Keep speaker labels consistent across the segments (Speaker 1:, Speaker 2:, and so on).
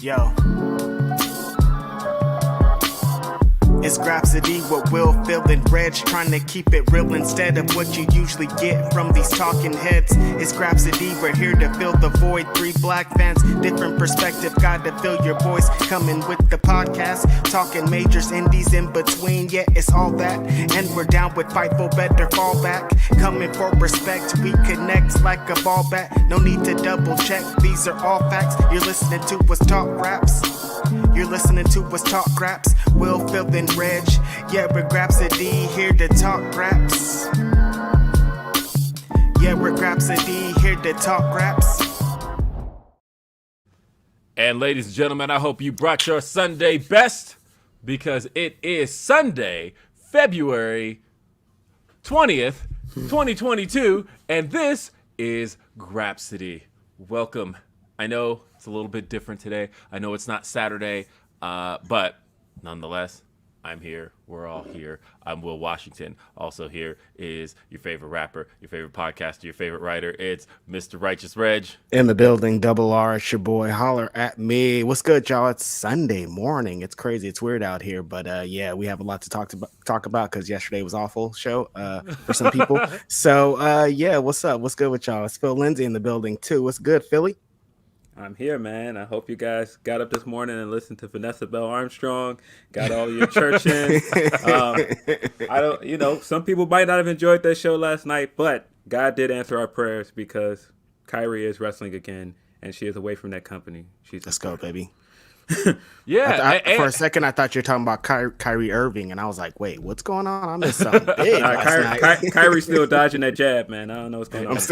Speaker 1: Yo. It's Grapsody with Will, Phil, and Reg, trying to keep it real instead of what you usually get from these talking heads. It's Grapsody, we're here to fill the void. 3 black fans, different perspective, got to fill your voice. Coming with the podcast, talking majors, indies in between. Yeah, it's all that, and we're down with Fightful, better fall back. Coming for respect, we connect like a ball bat. No need to double check, these are all facts. You're listening to us talk raps. You're listening to us talk raps. Will, Phil, and Reg. Yeah, we're Grapsody, here to talk raps. Yeah, we're Grapsody, here to talk raps.
Speaker 2: And ladies and gentlemen, I hope you brought your Sunday best, because it is Sunday, February 20th, 2022, and this is Grapsody. Welcome. I know it's a little bit different today. I know it's not Saturday, but nonetheless, I'm here. We're all here. I'm Will Washington. Also here is your favorite rapper, your favorite podcaster, your favorite writer. It's Mr. Righteous Reg.
Speaker 1: In the building, Double R, it's your boy. Holler at me. What's good, y'all? It's Sunday morning. It's crazy. It's weird out here, but yeah, we have a lot to talk about because yesterday was awful show for some people. So yeah, what's up? What's good with y'all? It's Phil Lindsey in the building too. What's good, Philly?
Speaker 3: I'm here, man. I hope you guys got up this morning and listened to Vanessa Bell Armstrong, got all your church in. I don't, some people might not have enjoyed that show last night, but God did answer our prayers because Kyrie is wrestling again and she is away from that company.
Speaker 1: Let's go, baby.
Speaker 2: Yeah.
Speaker 1: For a second, I thought you were talking about Kyrie Irving, and I was like, wait, what's going on? I missed something big last night.
Speaker 3: Kyrie's still dodging that jab, man. I don't know what's going on.
Speaker 2: What's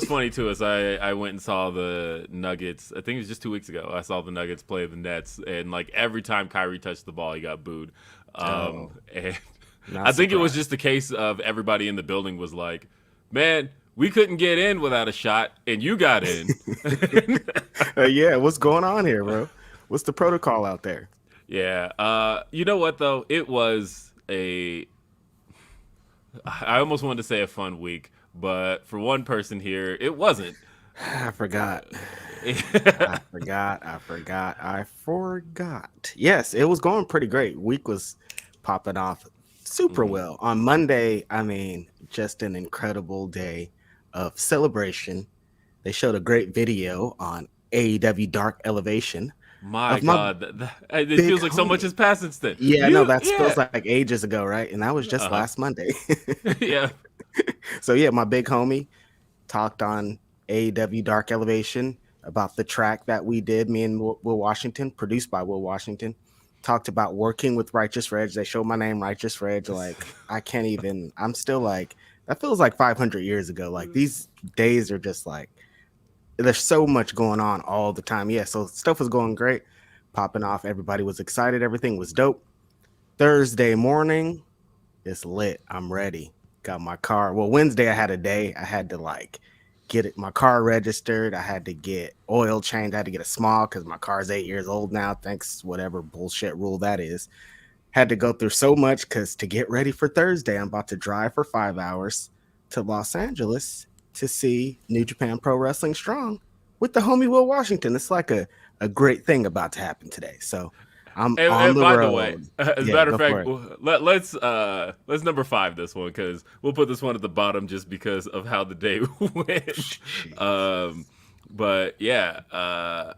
Speaker 2: funny, too, is I went and saw the Nuggets. I think it was just 2 weeks ago. I saw the Nuggets play the Nets, and, like, every time Kyrie touched the ball, he got booed. And I think it was just the case of everybody in the building was like, man, we couldn't get in without a shot, and you got in.
Speaker 1: Yeah, what's going on here, bro? What's the protocol out there?
Speaker 2: Yeah. You know what, though? It was I almost wanted to say a fun week, but for one person here, it wasn't.
Speaker 1: I forgot. I forgot. Yes, it was going pretty great. Week was popping off super well. On Monday, I mean, just an incredible day of celebration. They showed a great video on AEW Dark Elevation.
Speaker 2: My God, it feels like so much has passed since then.
Speaker 1: Yeah, no, that feels like ages ago, right? And that was just last Monday.
Speaker 2: Yeah.
Speaker 1: So yeah, my big homie talked on AEW Dark Elevation about the track that we did, me and Will Washington, produced by Will Washington. Talked about working with Righteous Reg. They showed my name, Righteous Reg. Like, I can't even, I'm still like, that feels like 500 years ago. Like, these days are just like, there's so much going on all the time. Yeah, so stuff was going great, popping off. Everybody was excited. Everything was dope. Thursday morning, it's lit. I'm ready. Got my car. Well, Wednesday I had a day. I had to get my car registered. I had to get oil changed. I had to get a smog because my car is 8 years old now. Thanks, whatever bullshit rule that is. Had to go through so much because to get ready for Thursday, I'm about to drive for 5 hours to Los Angeles to see New Japan Pro Wrestling Strong with the homie Will Washington. It's like a great thing about to happen today. So I'm on the road.
Speaker 2: By the way, as a matter of fact, let's number 5 this one, because we'll put this one at the bottom just because of how the day went. But yeah,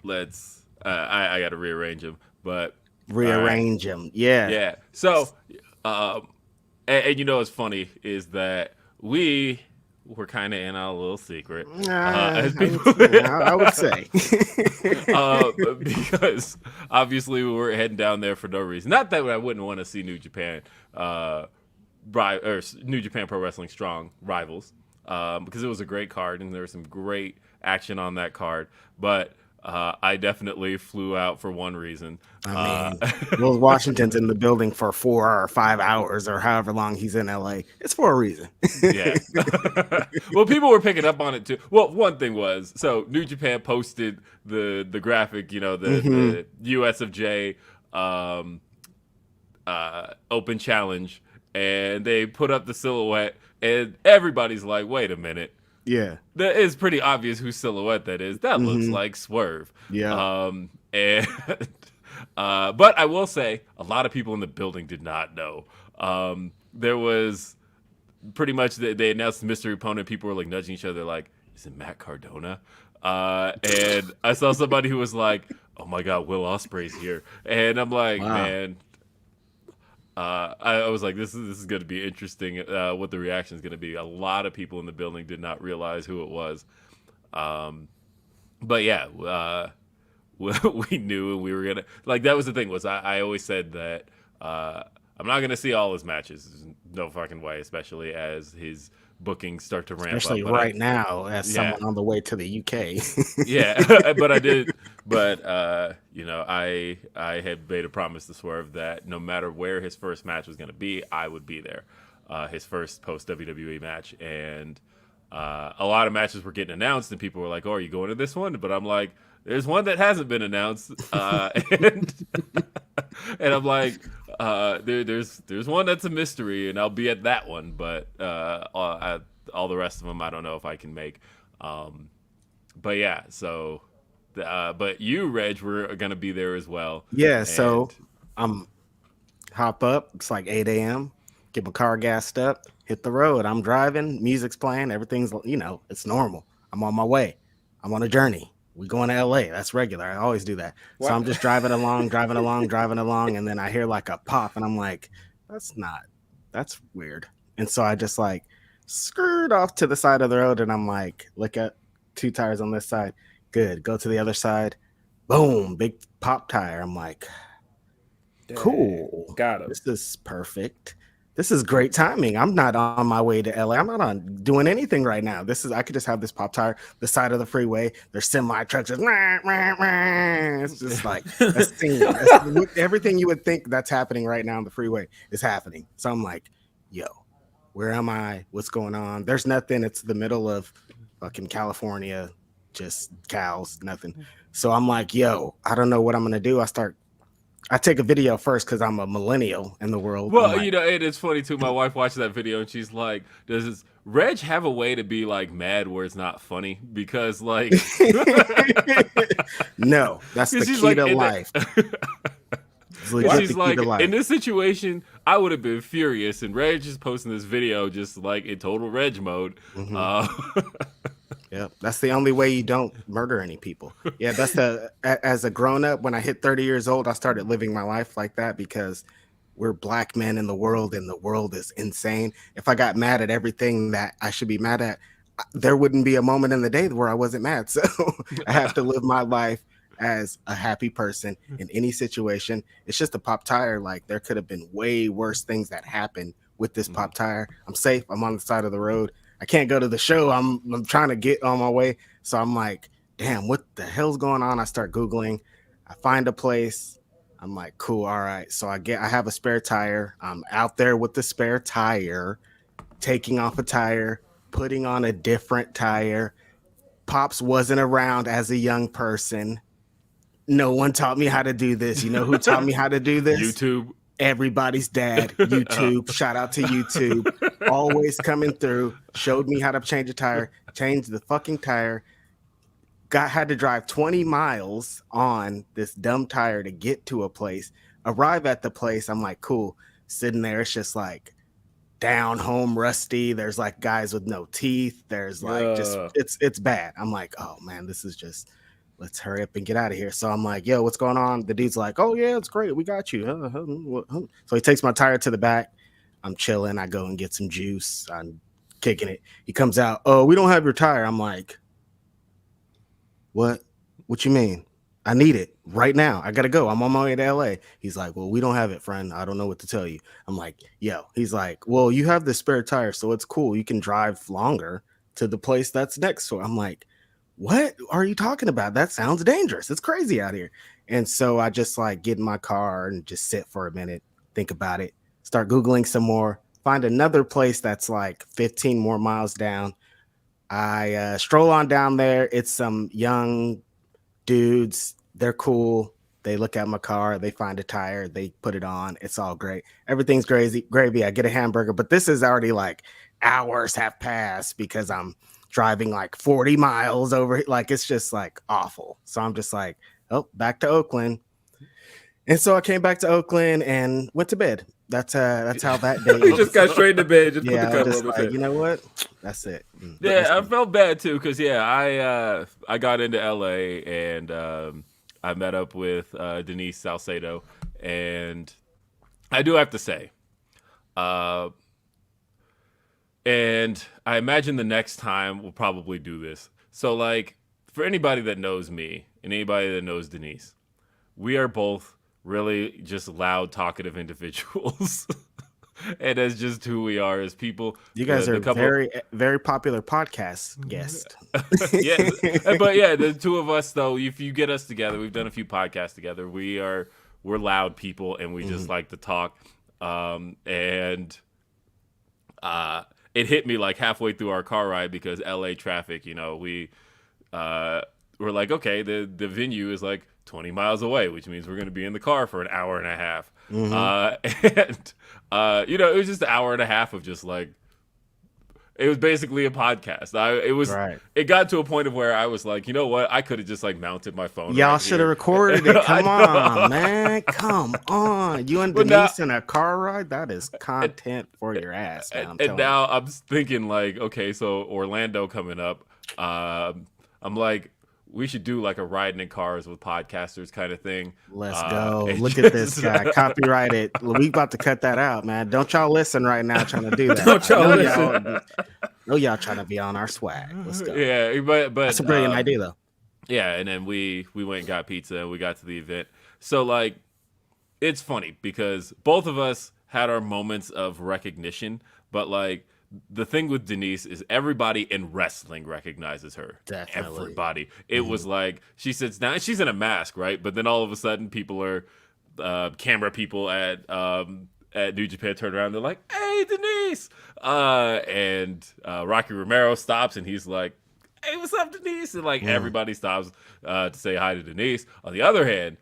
Speaker 2: let's. I got to rearrange them, but
Speaker 1: rearrange them. Yeah.
Speaker 2: Yeah. So, and you know what's funny is that we were kind of in our little secret. As people,
Speaker 1: I would say.
Speaker 2: Because obviously we were heading down there for no reason. Not that I wouldn't want to see New Japan, or New Japan Pro Wrestling Strong rivals, because it was a great card and there was some great action on that card. But I definitely flew out for one reason.
Speaker 1: I mean, Will Washington's in the building for 4 or 5 hours or however long he's in LA. It's for a reason.
Speaker 2: Yeah. Well, people were picking up on it too. Well, one thing was, so New Japan posted the graphic, the US of J open challenge, and they put up the silhouette, and everybody's like, wait a minute.
Speaker 1: Yeah.
Speaker 2: that is pretty obvious whose silhouette that is. That looks like Swerve.
Speaker 1: Yeah.
Speaker 2: And but I will say a lot of people in the building did not know. There was pretty much they announced the mystery opponent. People were like nudging each other, like, "Is it Matt Cardona?" And I saw somebody who was like, "Oh my God, Will Ospreay's here," and I'm like,
Speaker 1: Wow.
Speaker 2: man. I was like, this is going to be interesting. What the reaction is going to be. A lot of people in the building did not realize who it was. But yeah, we knew, and we were gonna like. That was the thing, was I always said that I'm not gonna see all his matches. There's no fucking way, especially as his bookings start to ramp
Speaker 1: Especially
Speaker 2: up.
Speaker 1: right now, as
Speaker 2: Yeah.
Speaker 1: someone on the way to the UK.
Speaker 2: Yeah, but I did. But you know, I had made a promise to Swerve that no matter where his first match was going to be, I would be there. His first post WWE match, and a lot of matches were getting announced, and people were like, "Oh, are you going to this one?" But I'm like, "There's one that hasn't been announced," and and I'm like, "There's one that's a mystery, and I'll be at that one." But all the rest of them, I don't know if I can make. But yeah, so, but you, Reg, were gonna be there as well.
Speaker 1: Yeah,
Speaker 2: and
Speaker 1: so I'm hop up. It's like 8 a.m. Get my car gassed up, hit the road. I'm driving, music's playing, everything's, it's normal. I'm on my way. I'm on a journey. We going to LA. That's regular. I always do that. So I'm just driving along, and then I hear like a pop, and I'm like, that's weird. And so I just like skirt off to the side of the road, and I'm like, look at 2 tires on this side. Good. Go to the other side. Boom. Big pop tire. I'm like, cool.
Speaker 3: Got him.
Speaker 1: This is perfect. This is great timing. I'm not on my way to LA. I'm not on doing anything right now. I could just have this pop tire, the side of the freeway. There's semi trucks. It's just like a scene. Everything you would think that's happening right now on the freeway is happening. So I'm like, yo, where am I? What's going on? There's nothing. It's the middle of fucking California, just cows, nothing. So I'm like, yo, I don't know what I'm gonna do. I take a video first because I'm a millennial in the world.
Speaker 2: Well,
Speaker 1: like,
Speaker 2: it is funny too. My wife watched that video and she's like, "Does Reg have a way to be like mad where it's not funny?" Because like,
Speaker 1: no, that's the key
Speaker 2: like,
Speaker 1: to life.
Speaker 2: She's like, in this situation, I would have been furious, and Reg is posting this video just like in total Reg mode.
Speaker 1: Yeah, that's the only way you don't murder any people. Yeah, as a grown up, when I hit 30 years old, I started living my life like that because we're black men in the world, and the world is insane. If I got mad at everything that I should be mad at, there wouldn't be a moment in the day where I wasn't mad. So I have to live my life as a happy person in any situation. It's just a pop tire. Like, there could have been way worse things that happened with this pop tire. I'm safe. I'm on the side of the road. I can't go to the show. I'm trying to get on my way. So I'm like, damn, what the hell's going on? I start Googling. I find a place. I'm like, cool. All right. So I have a spare tire. I'm out there with the spare tire, taking off a tire, putting on a different tire. Pops wasn't around as a young person. No one taught me how to do this. You know who taught me how to do this?
Speaker 2: YouTube.
Speaker 1: Everybody's dad, YouTube. Shout out to YouTube. Always coming through. Showed me how to change a tire. Changed the fucking tire. Had to drive 20 miles on this dumb tire to get to a place. Arrive at the place. I'm like, cool. Sitting there. It's just like down home rusty. There's like guys with no teeth. There's like it's bad. I'm like, oh man, this is just, let's hurry up and get out of here. So I'm like, yo, what's going on? The dude's like, oh yeah, it's great. We got you. So he takes my tire to the back. I'm chilling. I go and get some juice. I'm kicking it. He comes out. Oh, we don't have your tire. I'm like, what? What you mean? I need it right now. I got to go. I'm on my way to LA. He's like, well, we don't have it, friend. I don't know what to tell you. I'm like, yo. He's like, well, you have the spare tire, so it's cool. You can drive longer to the place that's next to it. I'm like, what are you talking about? That sounds dangerous. It's crazy out here. And so I just like get in my car and just sit for a minute, think about it, start Googling some more, find another place that's like 15 more miles down. I stroll on down there. It's some young dudes. They're cool. They look at my car. They find a tire. They put it on. It's all great. Everything's gravy. I get a hamburger, but this is already like hours have passed because I'm driving like 40 miles over. Like, it's just like awful. So I'm just like, oh, back to Oakland. And so I came back to Oakland and went to bed. That's how that day.
Speaker 3: You just got straight into bed. Just
Speaker 1: Yeah,
Speaker 3: put the
Speaker 1: I'm
Speaker 3: cup
Speaker 1: just
Speaker 3: over.
Speaker 1: like, you know what? That's it.
Speaker 2: Yeah, I felt bad too because I got into LA and I met up with Denise Salcedo, and I do have to say, and I imagine the next time we'll probably do this. So like for anybody that knows me and anybody that knows Denise, we are both really just loud, talkative individuals. And that's just who we are as people.
Speaker 1: You guys are very, very popular podcast guest.
Speaker 2: Yeah, but yeah, the two of us though, if you get us together, we've done a few podcasts together. We're loud people, and we just like to talk. And it hit me like halfway through our car ride because LA traffic. You know, we're like, okay, the venue is like 20 miles away, which means we're going to be in the car for an hour and a half. And you know, it was just an hour and a half of just like, it was basically a podcast. It got to a point of where I was like, you know what? I could have just like mounted my phone.
Speaker 1: Y'all should have recorded it. Come on, man. Come on. You and Denise in a car ride? That is content for your ass, man.
Speaker 2: And now I'm thinking like, okay, so Orlando coming up. I'm like, we should do like a riding in cars with podcasters kind of thing.
Speaker 1: Let's go. Look at this guy. Copyright it. We about to cut that out, man. Don't y'all listen right now trying to do that.
Speaker 3: Don't y'all listen.
Speaker 1: No, y'all trying to be on our swag. Let's go.
Speaker 2: Yeah, but
Speaker 1: that's a brilliant idea though.
Speaker 2: Yeah, and then we went and got pizza and we got to the event. So like, it's funny because both of us had our moments of recognition, but like, the thing with Denise is everybody in wrestling recognizes her.
Speaker 1: Definitely.
Speaker 2: Everybody. It was like she sits down and she's in a mask, right? But then all of a sudden people are camera people at New Japan turn around, they're like, "Hey, Denise!" And Rocky Romero stops and he's like, "Hey, what's up, Denise?" And like everybody stops to say hi to Denise. On the other hand,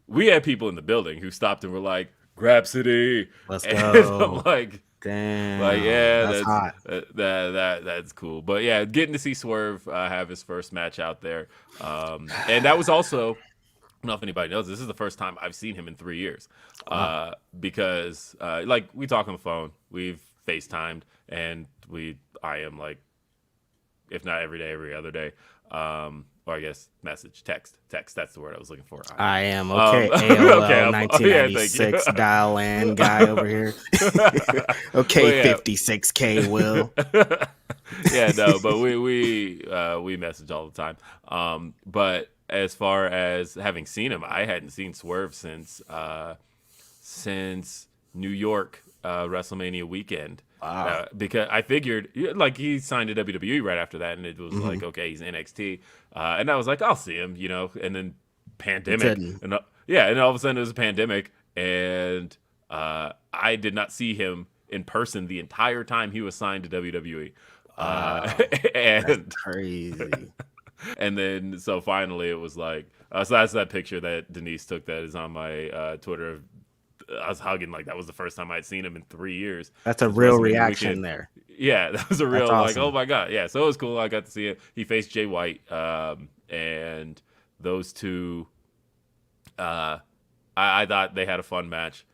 Speaker 2: we had people in the building who stopped and were like, "Grapsody."
Speaker 1: Let's
Speaker 2: and
Speaker 1: go.
Speaker 2: I'm like,
Speaker 1: damn.
Speaker 2: like, yeah,
Speaker 1: that's hot.
Speaker 2: That's cool. But yeah, getting to see Swerve have his first match out there, and that was also, I don't know if anybody knows, this is the first time I've seen him in 3 years, because like we talk on the phone, we've FaceTimed, and I am like, if not every day, every other day. Or I guess text. That's the word I was looking for.
Speaker 1: I am okay. AOL
Speaker 2: okay,
Speaker 1: 1996 dial in guy over here. Okay,
Speaker 2: yeah.
Speaker 1: 56K Will.
Speaker 2: Yeah, no, but we message all the time. But as far as having seen him, I hadn't seen Swerve since New York WrestleMania weekend.
Speaker 1: Wow.
Speaker 2: Because I figured, like, he signed to WWE right after that, and it was like, okay, he's NXT, and I was like, I'll see him, you know. And then pandemic, and all of a sudden it was a pandemic, and I did not see him in person the entire time he was signed to WWE. And
Speaker 1: that's crazy.
Speaker 2: And then so finally it was like, so that's that picture that Denise took that is on my Twitter. I was hugging like that was the first time I'd seen him in 3 years.
Speaker 1: That's a real reaction there.
Speaker 2: Yeah, that was a real
Speaker 1: awesome.
Speaker 2: Like, oh my god, yeah. So it was cool. I got to see it. He faced Jay White, and those two. I thought they had a fun match.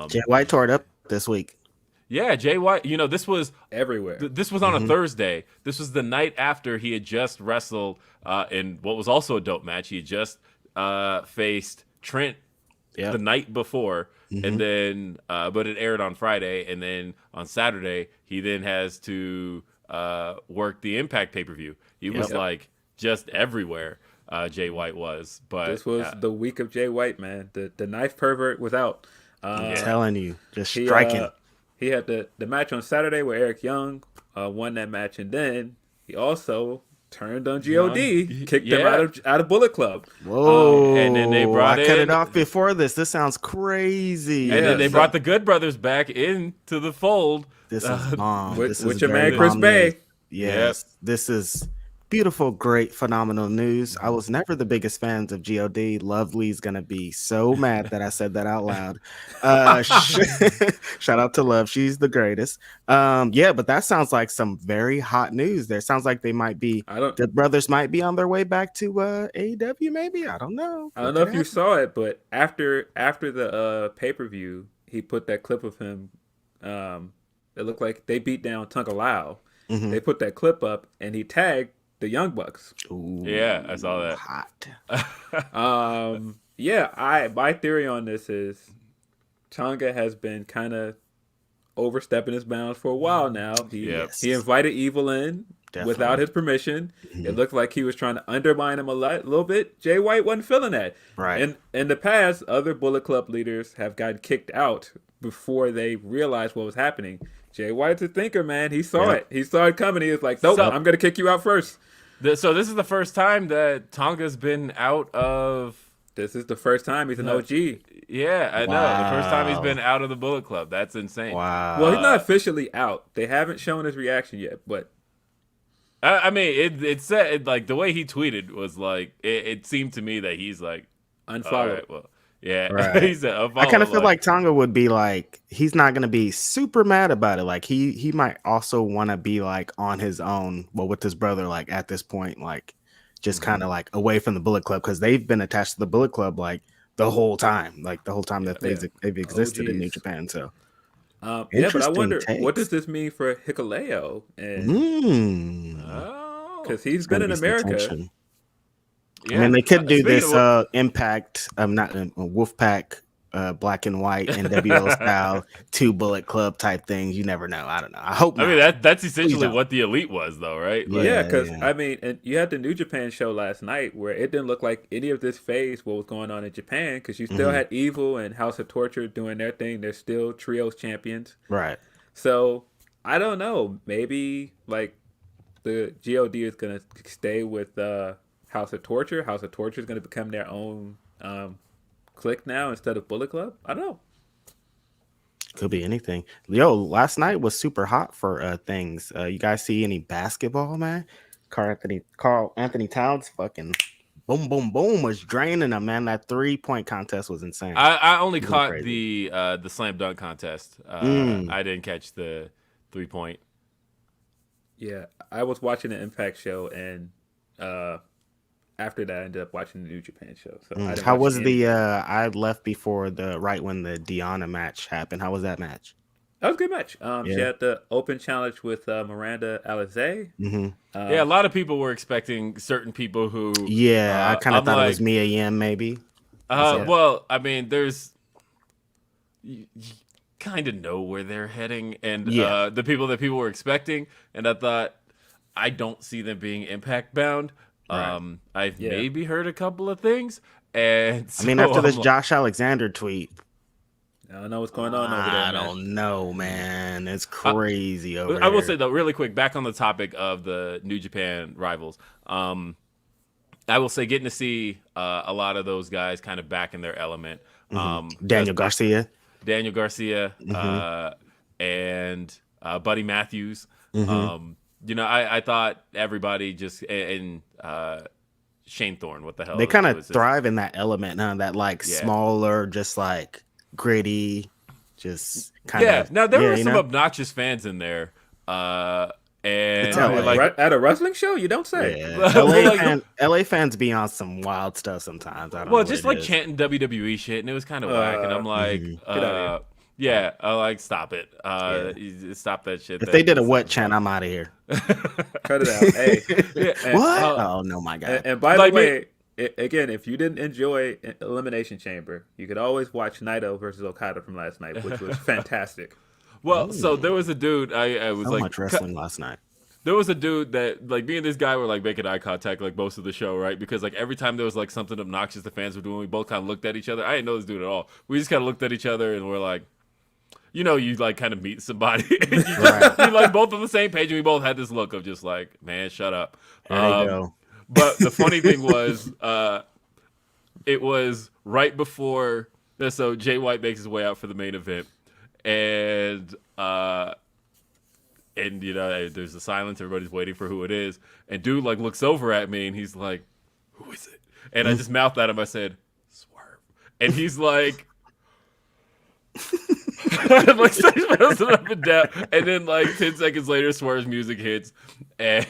Speaker 1: Jay White tore it up this week.
Speaker 2: Yeah, Jay White. You know, this was
Speaker 3: everywhere.
Speaker 2: This was on a Thursday. This was the night after he had just wrestled in what was also a dope match. He had just faced Trent the night before. And then, but it aired on Friday, and then on Saturday he then has to work the Impact pay-per-view. He was like just everywhere. Jay White was, but
Speaker 3: this was the week of Jay White, man. The knife pervert was out.
Speaker 1: I'm telling you, just striking.
Speaker 3: He had the match on Saturday where Eric Young won that match, and then he also turned on God, kicked him out of Bullet Club.
Speaker 1: Whoa!
Speaker 2: And then they brought
Speaker 1: I cut it off before this. This sounds crazy.
Speaker 2: And then they brought the Good Brothers back into the fold.
Speaker 1: This is bomb.
Speaker 3: With your man Chris Bay.
Speaker 1: Yes, this is beautiful, great, phenomenal news. I was never the biggest fans of God. Lovely's gonna be so mad that I said that out loud. Shout out to Love, she's the greatest. Yeah, but that sounds like some very hot news. There sounds like they might be
Speaker 3: I don't
Speaker 1: the brothers might be on their way back to AEW. Maybe I don't know.
Speaker 3: I don't know if you saw it, but after the pay-per-view, he put that clip of him. It looked like they beat down Tonka Lao.
Speaker 1: Mhm.
Speaker 3: They put that clip up, and he tagged the Young Bucks.
Speaker 1: Ooh,
Speaker 2: Yeah, I saw that.
Speaker 1: Hot.
Speaker 3: Yeah, my theory on this is Tonga has been kind of overstepping his bounds for a while now. He invited Evil in without his permission.
Speaker 1: Mm-hmm.
Speaker 3: It looked like he was trying to undermine him a little bit. Jay White wasn't feeling that.
Speaker 1: Right.
Speaker 3: In the past, other Bullet Club leaders have gotten kicked out before they realized what was happening. Jay White's a thinker, man. He saw it. He saw it coming. He was like, nope, I'm going to kick you out first.
Speaker 2: So this is the first time that Tonga's been out of...
Speaker 3: This is the first time he's an OG.
Speaker 2: Yeah, I know. The first time he's been out of the Bullet Club. That's insane.
Speaker 1: Wow.
Speaker 3: Well, he's not officially out. They haven't shown his reaction yet, but...
Speaker 2: I mean, it said, like, the way he tweeted was like, it seemed to me that he's like...
Speaker 3: Unfollowed.
Speaker 2: All right, well, yeah.
Speaker 1: Right.
Speaker 2: He said,
Speaker 1: I kind of feel like Tonga would be like, he's not gonna be super mad about it. Like he might also want to be like on his own, well, with his brother, like at this point, like just kind of like away from the Bullet Club, because they've been attached to the Bullet Club like the whole time that they've existed in New Japan. So
Speaker 3: yeah, but I wonder what does this mean for Hikuleo, and because he's been in America.
Speaker 1: Yeah. I mean, they could do this Impact, not Wolfpack, Black and White, NWO style, 2 Bullet Club type things. You never know. I don't know. I hope not.
Speaker 2: I mean, that's essentially what the Elite was, though, right?
Speaker 3: Like, yeah, because I mean, and you had the New Japan show last night where it didn't look like any of this phased what was going on in Japan, because you still had Evil and House of Torture doing their thing. They're still trios champions,
Speaker 1: right?
Speaker 3: So I don't know. Maybe like the God is gonna stay with House of Torture. House of Torture is going to become their own clique now instead of Bullet Club. I don't know.
Speaker 1: Could be anything. Yo, last night was super hot for things. You guys see any basketball, man? Carl Anthony Towns fucking boom, boom, boom was draining them, man. That 3-point contest was insane.
Speaker 2: I only caught the slam dunk contest. I didn't catch the 3-point.
Speaker 3: Yeah, I was watching the Impact show, and after that, I ended up watching the New Japan show. So
Speaker 1: how was I left before when the Deanna match happened. How was that match?
Speaker 3: That was a good match. She had the open challenge with Miranda Alizé.
Speaker 2: Yeah, a lot of people were expecting certain people who...
Speaker 1: Yeah, I kind of thought it was Mia Yim, maybe.
Speaker 2: Well, I mean, you kind of know where they're heading, and the people that people were expecting, and I thought, I don't see them being Impact bound. Right. I've maybe heard a couple of things, and so
Speaker 1: I mean, after this Josh Alexander tweet,
Speaker 3: I don't know what's going on over there.
Speaker 1: I don't know, man. It's crazy over there.
Speaker 2: I will say though, really quick, back on the topic of the New Japan rivals, I will say getting to see a lot of those guys kind of back in their element.
Speaker 1: Daniel Garcia,
Speaker 2: and Buddy Matthews. I thought everybody just and Shane Thorne, what the hell?
Speaker 1: They kind of thrive in that element, huh? That like smaller, just like gritty, just kind of.
Speaker 2: Now there were some obnoxious fans in there, and
Speaker 3: like at a wrestling show, you don't say.
Speaker 1: Yeah. LA fans be on some wild stuff sometimes. I don't know
Speaker 2: just like chanting WWE shit, and it was kind of whack. And I'm like,
Speaker 3: get out of here.
Speaker 2: Yeah, I like stop it. Stop that shit.
Speaker 1: If they did a what chant, I'm out of here.
Speaker 3: Cut it out. Hey,
Speaker 1: what? Oh no, my God.
Speaker 3: And by the way, again, if you didn't enjoy Elimination Chamber, you could always watch Naito versus Okada from last night, which was fantastic.
Speaker 2: Well, so there was a dude. I was
Speaker 1: so
Speaker 2: like
Speaker 1: much wrestling last night.
Speaker 2: There was a dude that like me and this guy were like making eye contact like most of the show, right? Because like every time there was like something obnoxious the fans were doing, we both kind of looked at each other. I didn't know this dude at all. We just kind of looked at each other and we're like. You like kind of meet somebody, and you like both on the same page, and we both had this look of just like, man, shut up.
Speaker 1: There you go.
Speaker 2: But the funny thing was, it was right before. So Jay White makes his way out for the main event, and and there's a silence. Everybody's waiting for who it is, and dude like looks over at me, and he's like, "Who is it?" And I just mouthed at him. I said, "Swerve," and he's like. Like starts bouncing up and down, and then like 10 seconds later, Swerve's music hits, and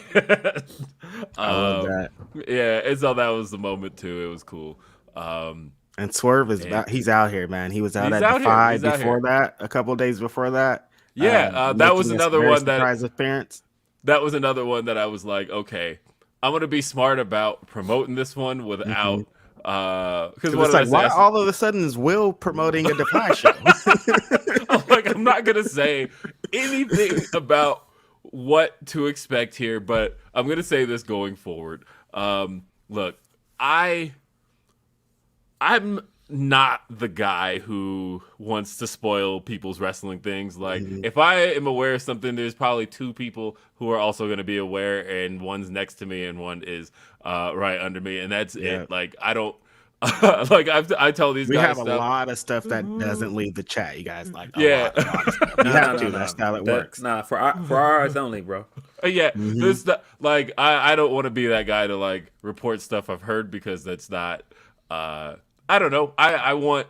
Speaker 1: I love that.
Speaker 2: Yeah, and so that was the moment too. It was cool.
Speaker 1: And Swerve is he's out here, man. He was out
Speaker 2: He's
Speaker 1: at
Speaker 2: out
Speaker 1: Defy
Speaker 2: here.
Speaker 1: before that, a couple of days before that.
Speaker 2: Yeah, that was
Speaker 1: making a
Speaker 2: another
Speaker 1: very
Speaker 2: one that
Speaker 1: surprise appearance.
Speaker 2: that was another one that I was like, okay, I'm gonna be smart about promoting this one without. Because
Speaker 1: It's like, why all of a sudden is Will promoting a Defy show?
Speaker 2: I'm not gonna say anything about what to expect here, but I'm gonna say this going forward. Look, I'm not the guy who wants to spoil people's wrestling things. Like, if I am aware of something, there's probably two people who are also going to be aware, and one's next to me and one is right under me, and that's it. Like, I don't like I tell these
Speaker 1: we
Speaker 2: guys
Speaker 1: have a lot of stuff that doesn't leave the chat. You guys like,
Speaker 2: yeah,
Speaker 1: lot of stuff. You have to. That's how it works.
Speaker 3: Nah, for our eyes only, bro.
Speaker 2: Yeah, this like I don't want to be that guy to like report stuff I've heard, because that's not. I don't know. I want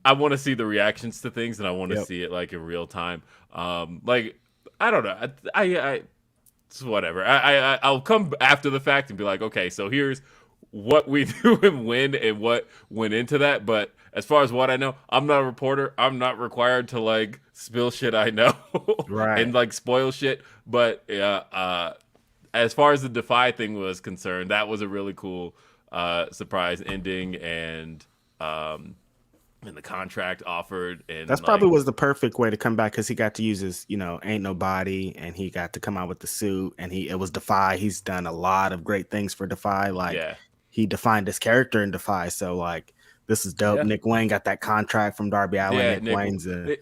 Speaker 2: to see the reactions to things, and I want to see it like in real time. Like I don't know. I it's whatever. I'll come after the fact and be like, okay, so here's what we do and when and what went into that. But as far as what I know, I'm not a reporter. I'm not required to like spill shit I know,
Speaker 1: right,
Speaker 2: and like spoil shit. But as far as the Defy thing was concerned, that was a really cool surprise ending, and the contract offered, and
Speaker 1: that's probably was the perfect way to come back, because he got to use his ain't nobody, and he got to come out with the suit, and it was Defy. He's done a lot of great things for Defy. Like he defined his character in Defy, so like this is dope. Nick Wayne got that contract from Darby Allin. Nick Wayne's a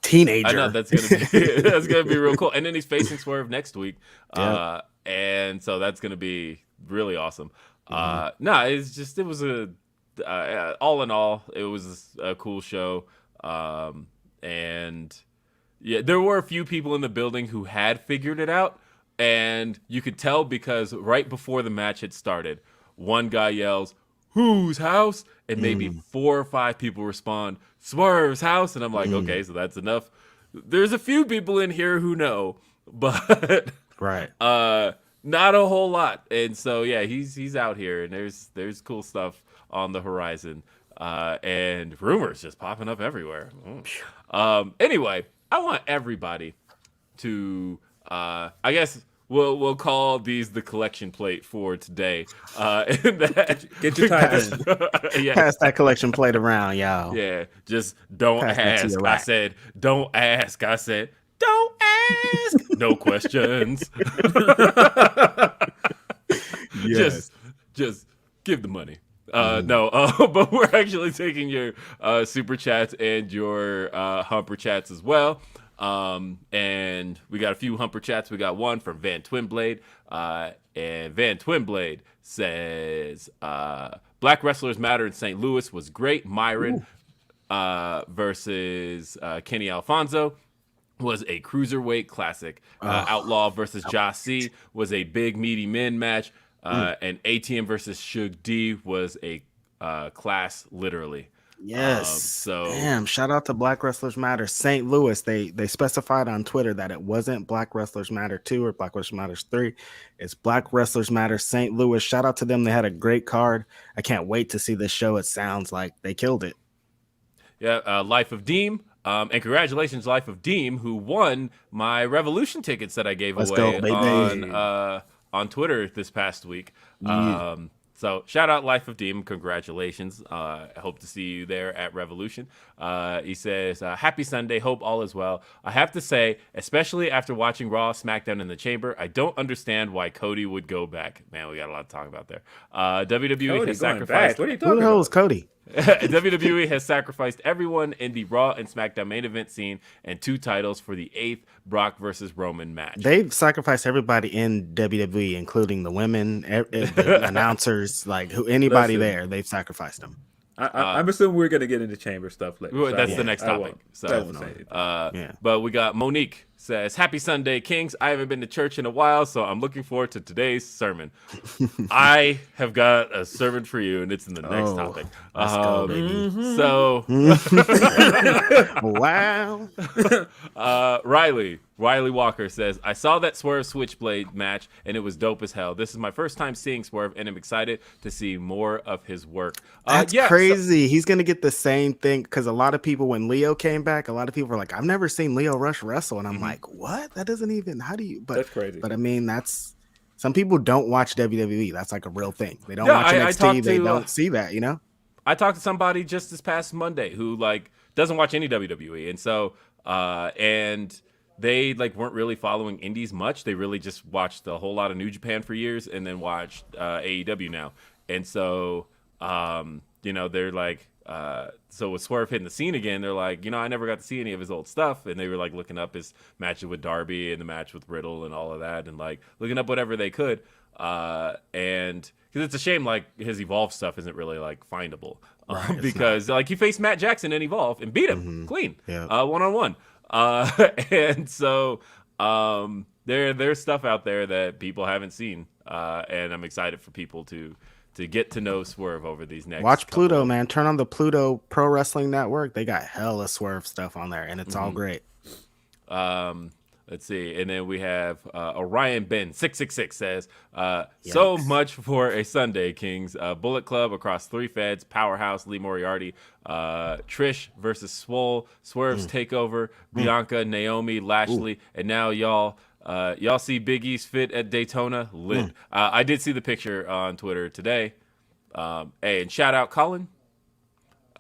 Speaker 1: teenager.
Speaker 2: I know that's gonna be real cool. And then he's facing Swerve next week, and so that's gonna be really awesome. It was a all in all, it was a cool show. And yeah, there were a few people in the building who had figured it out, and you could tell because right before the match had started, one guy yells, "Whose house?" And maybe 4 or 5 people respond, "Swerve's house." And I'm like, okay, so that's enough. There's a few people in here who know, but
Speaker 1: right.
Speaker 2: Not a whole lot. And so yeah, he's out here, and there's cool stuff on the horizon, and rumors just popping up everywhere. Anyway, I want everybody to I guess we'll call these the collection plate for today.
Speaker 3: Get your titles.
Speaker 1: Pass that collection plate around, y'all.
Speaker 2: Yeah, just don't ask. I said don't ask. I said don't ask. No questions.
Speaker 1: Yes.
Speaker 2: Just give the money. No, but we're actually taking your super chats and your humper chats as well. And we got a few humper chats. We got one from Van Twinblade. And Van Twinblade says, Black Wrestlers Matter in St. Louis was great. Myron versus Kenny Alfonso was a cruiserweight classic. Outlaw versus Josh C was a big meaty men match. And ATM versus Suge D was a class, literally.
Speaker 1: Yes. Damn, shout out to Black Wrestlers Matter St. Louis. They specified on Twitter that it wasn't Black Wrestlers Matter 2 or Black Wrestlers Matter 3. It's Black Wrestlers Matter St. Louis. Shout out to them. They had a great card. I can't wait to see this show. It sounds like they killed it.
Speaker 2: Yeah, Life of Deem. And congratulations, Life of Deem, who won my Revolution tickets that I gave away on Twitter this past week. So shout out Life of Deem. Congratulations. I hope to see you there at Revolution. He says, happy Sunday. Hope all is well. I have to say, especially after watching Raw, SmackDown, in the Chamber, I don't understand why Cody would go back. Man, we got a lot to talk about there. WWE has sacrificed.
Speaker 3: What are you talking
Speaker 1: Who the hell is Cody?
Speaker 2: WWE has sacrificed everyone in the Raw and SmackDown main event scene and 2 titles for the 8th Brock versus Roman match.
Speaker 1: They've sacrificed everybody in WWE, including the women, the announcers, like anybody there. They've sacrificed them.
Speaker 3: I'm assuming we're going to get into chamber stuff later.
Speaker 2: That's the next topic. But we got Monique says, "Happy Sunday, Kings. I haven't been to church in a while, so I'm looking forward to today's sermon." I have got a sermon for you, and it's in the next topic.
Speaker 1: Let's go, baby.
Speaker 2: So,
Speaker 1: Wow.
Speaker 2: Riley Walker says, "I saw that Swerve Switchblade match, and it was dope as hell. This is my first time seeing Swerve, and I'm excited to see more of his work."
Speaker 1: That's crazy. He's going to get the same thing because a lot of people, when Leo came back, a lot of people were like, I've never seen Leo Rush wrestle. And I'm like, what? That doesn't even, how do you, but
Speaker 3: that's crazy.
Speaker 1: But I mean, some people don't watch WWE. That's like a real thing. They don't watch NXT. They don't see that, you know?
Speaker 2: I talked to somebody just this past Monday who like doesn't watch any WWE. And so, and they like weren't really following indies much. They really just watched a whole lot of New Japan for years and then watched AEW now. And so, they're like, so with Swerve hitting the scene again, they're like, I never got to see any of his old stuff. And they were like looking up his matches with Darby and the match with Riddle and all of that and like looking up whatever they could. And because it's a shame, like his Evolve stuff isn't really like findable because like he faced Matt Jackson in Evolve and beat him clean, one-on-one. And so there's stuff out there that people haven't seen, and I'm excited for people to get to know Swerve over these next.
Speaker 1: Watch Pluto, man. Turn on the Pluto Pro Wrestling Network. They got hella Swerve stuff on there, and it's all great.
Speaker 2: Let's see, and then we have Orion Ben 666 says, "So much for a Sunday, Kings. Bullet Club across 3 feds, Powerhouse, Lee Moriarty, Trish versus Swole, Swerve's takeover, Bianca, Naomi, Lashley, and now y'all see Big E's fit at Daytona. Lit. I did see the picture on Twitter today. Hey, and shout out Colin.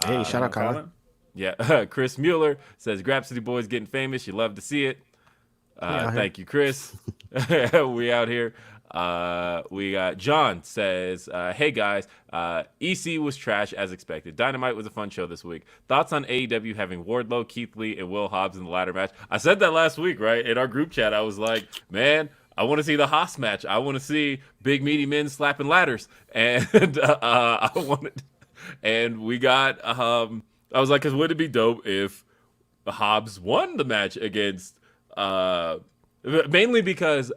Speaker 1: Hey, shout out Colin.
Speaker 2: Yeah, Chris Mueller says Grapsody boys getting famous. You love to see it. Thank you, Chris. We out here. We got John says, "Hey guys, EC was trash as expected. Dynamite was a fun show this week. Thoughts on AEW having Wardlow, Keith Lee, and Will Hobbs in the ladder match?" I said that last week, right? In our group chat, I was like, man, I want to see the Haas match. I want to see big meaty men slapping ladders. And and we got, I was like, because wouldn't it be dope if Hobbs won the match against, mainly because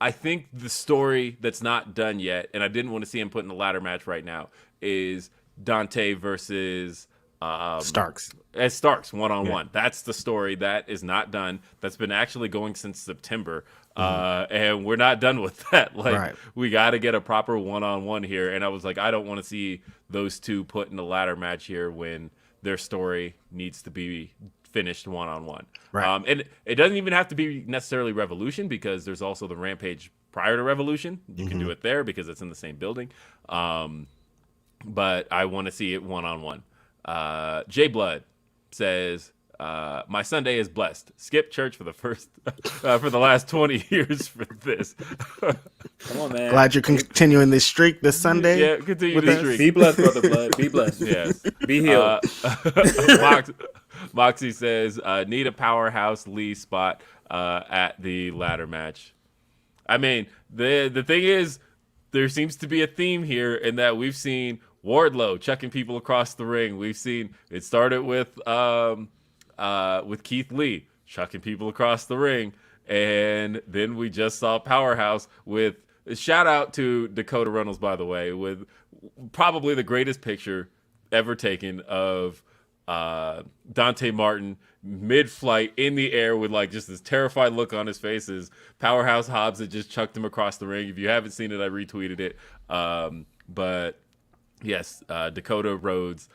Speaker 2: I think the story that's not done yet, and I didn't want to see him put in the ladder match right now, is Dante versus
Speaker 1: Starks.
Speaker 2: As Starks, one-on-one. That's the story that is not done. That's been actually going since September. And we're not done with that. Like, we got to get a proper one-on-one here. And I was like, I don't want to see those two put in the ladder match here when their story needs to be finished one-on-one. Right. And it doesn't even have to be necessarily Revolution, because there's also the Rampage prior to Revolution. You can do it there because it's in the same building. But I want to see it one-on-one. J Blood says, "My Sunday is blessed. Skip church for the first for the last 20 years for this."
Speaker 3: Come on, man.
Speaker 1: Glad you're continuing this streak this Sunday.
Speaker 2: Yeah, continue the streak.
Speaker 3: Be blessed, brother Blood. Be blessed.
Speaker 2: Yes.
Speaker 3: Be healed.
Speaker 2: Moxie says, "Need a Powerhouse Lee spot at the ladder match." I mean, the thing is, there seems to be a theme here in that we've seen Wardlow chucking people across the ring. We've seen it started with Keith Lee chucking people across the ring, and then we just saw Powerhouse with shout out to Dakota Reynolds, by the way, with probably the greatest picture ever taken of Dante Martin mid-flight in the air with like just this terrified look on his face. Is Powerhouse Hobbs that just chucked him across the ring. If you haven't seen it, I retweeted it. But yes, Dakota Rhodes,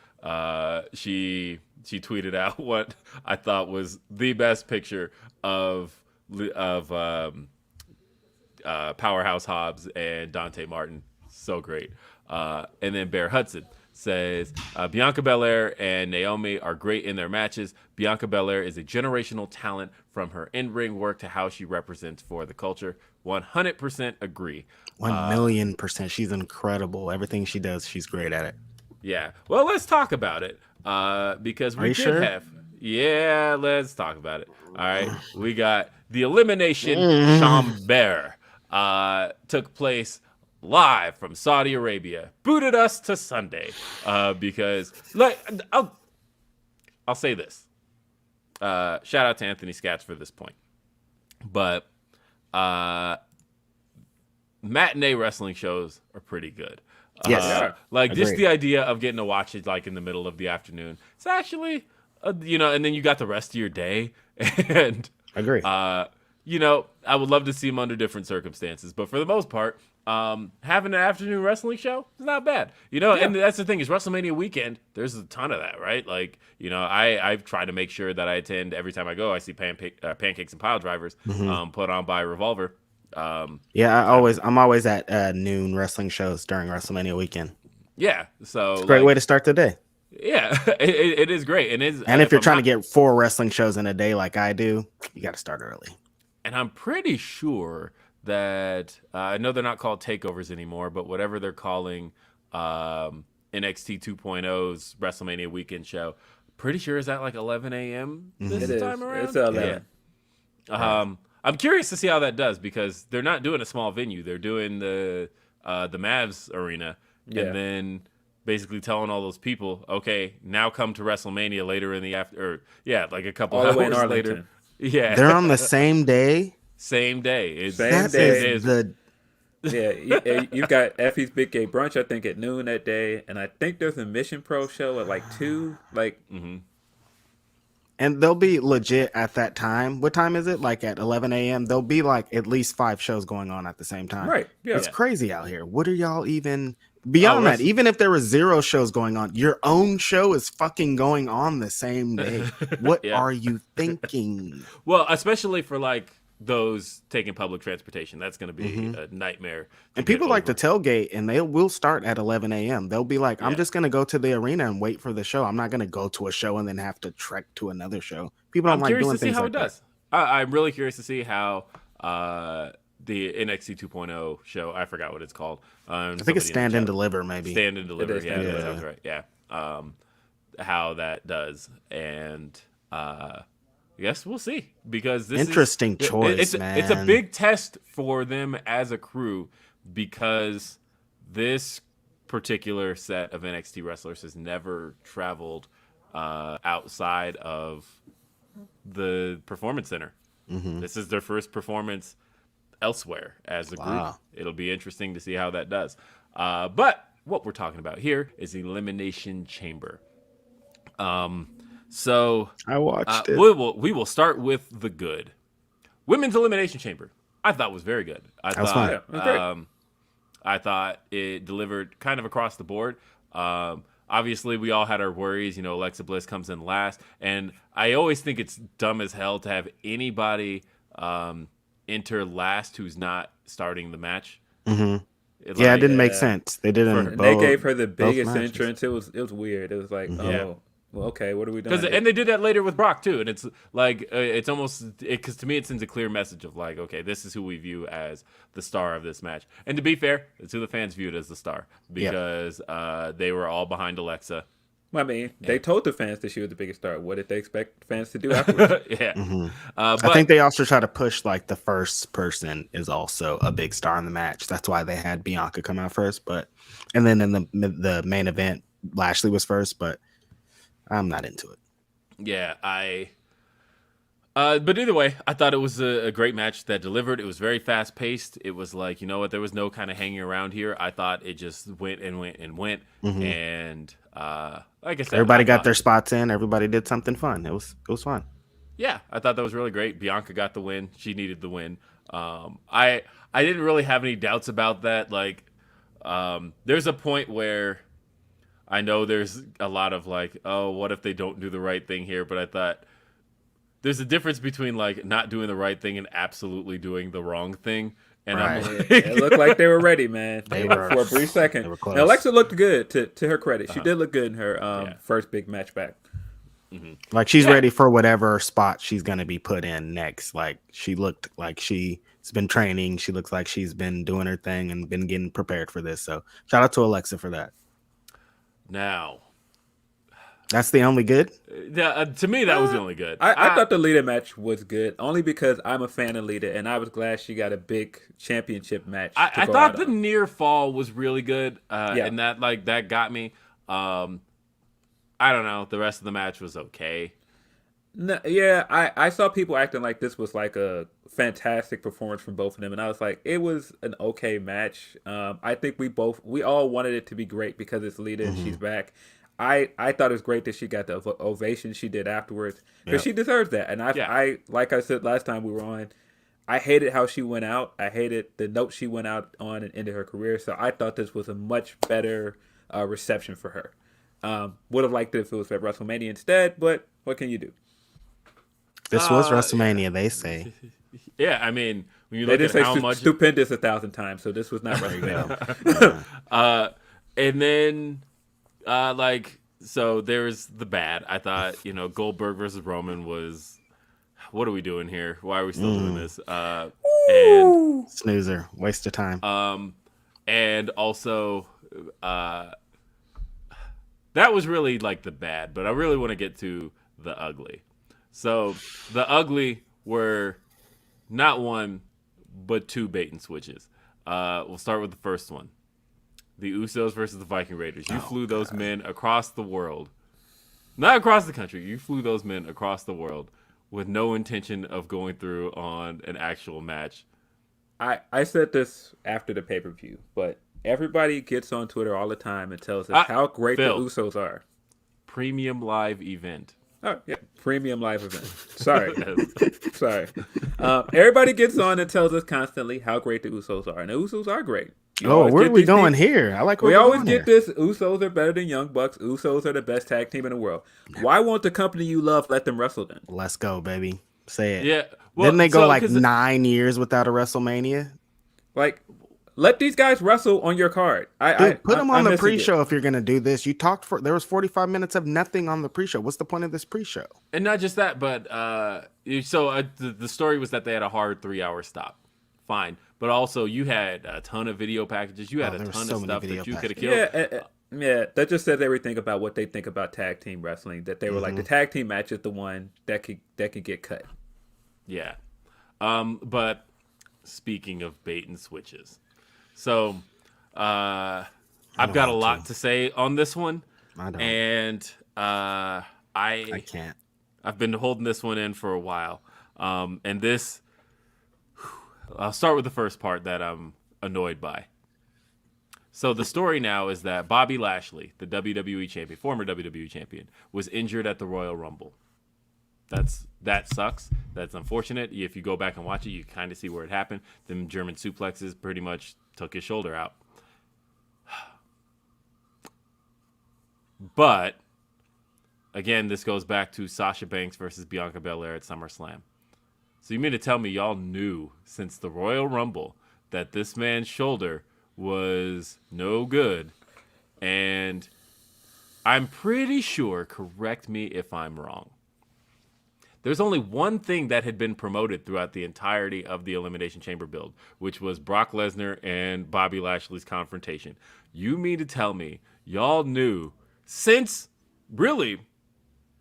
Speaker 2: she tweeted out what I thought was the best picture of Powerhouse Hobbs and Dante Martin. So great. And then Bear Hudson says, Bianca Belair and Naomi are great in their matches. Bianca Belair is a generational talent from her in-ring work to how she represents for the culture. 100% agree.
Speaker 1: 1,000,000%. She's incredible. Everything she does, she's great at it.
Speaker 2: Yeah. Well, let's talk about it. Because we did have. Yeah, let's talk about it. All right. We got the Elimination Chamber. Took place live from Saudi Arabia. Booted us to Sunday. Because I'll say this. Shout out to Anthony Scatz for this point. but matinee wrestling shows are pretty good.
Speaker 1: Yes.
Speaker 2: Like just
Speaker 1: Agreed.
Speaker 2: the idea of getting to watch it like in the middle of the afternoon. It's actually, and then you got the rest of your day, and
Speaker 1: Agree.
Speaker 2: I would love to see them under different circumstances, but for the most part, having an afternoon wrestling show is not bad. And that's the thing is WrestleMania weekend. There's a ton of that, right? Like, I've tried to make sure that I attend every time I go. I see pancakes and pile drivers put on by Revolver.
Speaker 1: Yeah, I'm always at noon wrestling shows during WrestleMania weekend.
Speaker 2: Yeah, so
Speaker 1: It's a great way to start the day.
Speaker 2: Yeah, it is great, and
Speaker 1: if you're trying to get 4 wrestling shows in a day like I do, you got to start early.
Speaker 2: And I'm pretty sure that I know they're not called takeovers anymore, but whatever they're calling NXT 2.0's WrestleMania weekend show, pretty sure is at like 11 a.m. this time around.
Speaker 3: It's 11.
Speaker 2: Yeah. I'm curious to see how that does because they're not doing a small venue; they're doing the Mavs arena, and then basically telling all those people, okay, now come to WrestleMania later in the like a couple hours later. Yeah,
Speaker 1: they're on the same day.
Speaker 2: Same day.
Speaker 3: Same day. You've got Effie's Big Gay Brunch, I think, at noon that day, and I think there's a Mission Pro show at like 2.
Speaker 1: And they'll be legit at that time. What time is it? Like at 11 a.m. There'll be like at least 5 shows going on at the same time.
Speaker 3: Right. Yeah.
Speaker 1: It's crazy out here. What are y'all even beyond that? Even if there was 0 shows going on, your own show is fucking going on the same day. What are you thinking?
Speaker 2: Well, especially for like those taking public transportation, that's going to be a nightmare.
Speaker 1: And people like to tailgate, and they will start at 11 a.m. They'll be like, I'm just going to go to the arena and wait for the show. I'm not going to go to a show and then have to trek to another show. People don't like doing things like that. I'm curious to see how it does. I'm really curious to see how the NXT 2.0 show, I forgot what it's called. I think it's Stand and Deliver, maybe.
Speaker 2: Stand and Deliver, that sounds right. Yeah. How that does. And I guess we'll see because this
Speaker 1: interesting choice, man.
Speaker 2: It's a big test for them as a crew because this particular set of NXT wrestlers has never traveled outside of the Performance Center. This is their first performance elsewhere as a group. It'll be interesting to see how that does. But what we're talking about here is Elimination Chamber. So
Speaker 1: I watched it.
Speaker 2: We will start with the good. Women's Elimination Chamber, I thought was very good. I thought it delivered kind of across the board. Obviously, we all had our worries. Alexa Bliss comes in last, and I always think it's dumb as hell to have anybody enter last who's not starting the match.
Speaker 1: It didn't make sense. They didn't.
Speaker 3: They gave her the biggest entrance. It was weird. It was like, well, okay, what are we doing?
Speaker 2: And they did that later with Brock too, and it's like it's almost because to me it sends a clear message of like, okay, this is who we view as the star of this match. And to be fair, it's who the fans viewed as the star because they were all behind Alexa.
Speaker 3: I mean, they told the fans that she was the biggest star. What did they expect fans to do afterwards?
Speaker 1: I think they also try to push like the first person is also a big star in the match. That's why they had Bianca come out first, and then in the main event, Lashley was first, but I'm not into it.
Speaker 2: Yeah, but either way, I thought it was a great match that delivered. It was very fast paced. It was like, there was no kind of hanging around here. I thought it just went and went and went. And like I said,
Speaker 1: everybody got their spots in. Everybody did something fun. It was fun.
Speaker 2: Yeah, I thought that was really great. Bianca got the win. She needed the win. I didn't really have any doubts about that. Like, there's a point where I know there's a lot of like, oh, what if they don't do the right thing here? But I thought there's a difference between like not doing the right thing and absolutely doing the wrong thing. And I'm like,
Speaker 3: it looked like they were ready, man. They were for a brief second. And Alexa looked good. To her credit, she did look good in her first big match back.
Speaker 1: Like she's ready for whatever spot she's gonna be put in next. Like she looked like she's been training. She looks like she's been doing her thing and been getting prepared for this. So shout out to Alexa for that.
Speaker 2: Now,
Speaker 1: that's the only good.
Speaker 2: To me, that was the only good.
Speaker 3: I thought the Lita match was good, only because I'm a fan of Lita, and I was glad she got a big championship match.
Speaker 2: I thought the near fall was really good, and that got me. I don't know. The rest of the match was okay.
Speaker 3: No, yeah, I saw people acting like this was like a fantastic performance from both of them, and I was like, it was an okay match. I think we all wanted it to be great because it's Lita and she's
Speaker 1: Hmm.
Speaker 3: back. I thought it was great that she got the ovation she did afterwards because
Speaker 1: Yep.
Speaker 3: she deserves that. And
Speaker 2: Yeah.
Speaker 3: I like I said last time we were on, I hated how she went out. I hated the note she went out on and ended her career. So I thought this was a much better reception for her. Would have liked it if it was at WrestleMania instead, but what can you do?
Speaker 1: This was
Speaker 2: Yeah.
Speaker 1: WrestleMania, they say.
Speaker 2: Yeah, I mean, when you
Speaker 3: They
Speaker 2: look
Speaker 3: did
Speaker 2: at
Speaker 3: say
Speaker 2: how much,
Speaker 3: stupendous 1,000 times, so this was not WrestleMania.
Speaker 2: and then, so there's the bad. I thought, Goldberg versus Roman was, what are we doing here? Why are we still doing this? And
Speaker 1: Snoozer. Waste of time.
Speaker 2: and also, that was really like the bad, but I really want to get to the ugly. So the ugly were not one, but two bait and switches. We'll start with the first one. The Usos versus the Viking Raiders. You flew those men across the world. Not across the country. You flew those men across the world with no intention of going through on an actual match.
Speaker 3: I said this after the pay-per-view, but everybody gets on Twitter all the time and tells us how great
Speaker 2: Phil.
Speaker 3: the Usos are.
Speaker 2: Premium live event.
Speaker 3: Oh, yeah. Premium live event. Sorry. Sorry. Everybody gets on and tells us constantly how great the Usos are. And the Usos are great. You always
Speaker 1: Where are
Speaker 3: get
Speaker 1: we
Speaker 3: these
Speaker 1: going
Speaker 3: people-
Speaker 1: here? I like where
Speaker 3: We
Speaker 1: we're
Speaker 3: always
Speaker 1: going
Speaker 3: get
Speaker 1: here.
Speaker 3: this. Usos are better than Young Bucks. Usos are the best tag team in the world. Why won't the company you love let them wrestle then?
Speaker 1: Let's go, baby. Say it.
Speaker 2: Yeah. Well,
Speaker 1: Didn't they go
Speaker 2: so,
Speaker 1: like
Speaker 2: 'cause
Speaker 1: 9 years without a WrestleMania?
Speaker 3: Like, let these guys wrestle on your card.
Speaker 1: Dude, put them on
Speaker 3: I'm
Speaker 1: the
Speaker 3: missing it.
Speaker 1: pre-show if you're gonna do this. There was 45 minutes of nothing on the pre-show. What's the point of this pre-show?
Speaker 2: And not just that, but the story was that they had a hard 3-hour stop. Fine. But also you had a ton of video packages. You had
Speaker 1: there
Speaker 2: a
Speaker 1: were
Speaker 2: ton
Speaker 1: so
Speaker 2: of
Speaker 1: many
Speaker 2: stuff
Speaker 1: video
Speaker 2: that you could have
Speaker 1: packages.
Speaker 2: killed.
Speaker 3: Yeah, that just says everything about what they think about tag team wrestling. That they were like the tag team match is the one that could get cut.
Speaker 2: Yeah. But speaking of bait and switches. So I've got a lot to say on this one.
Speaker 1: I don't.
Speaker 2: And
Speaker 1: I can't.
Speaker 2: I've been holding this one in for a while. And this, I'll start with the first part that I'm annoyed by. So the story now is that Bobby Lashley, the WWE champion, former WWE champion, was injured at the Royal Rumble. That sucks. That's unfortunate. If you go back and watch it, you kind of see where it happened. Them German suplexes pretty much took his shoulder out. But again, this goes back to Sasha Banks versus Bianca Belair at SummerSlam. So you mean to tell me y'all knew since the Royal Rumble that this man's shoulder was no good? And I'm pretty sure, correct me if I'm wrong, there's only one thing that had been promoted throughout the entirety of the Elimination Chamber build, which was Brock Lesnar and Bobby Lashley's confrontation. You mean to tell me y'all knew since really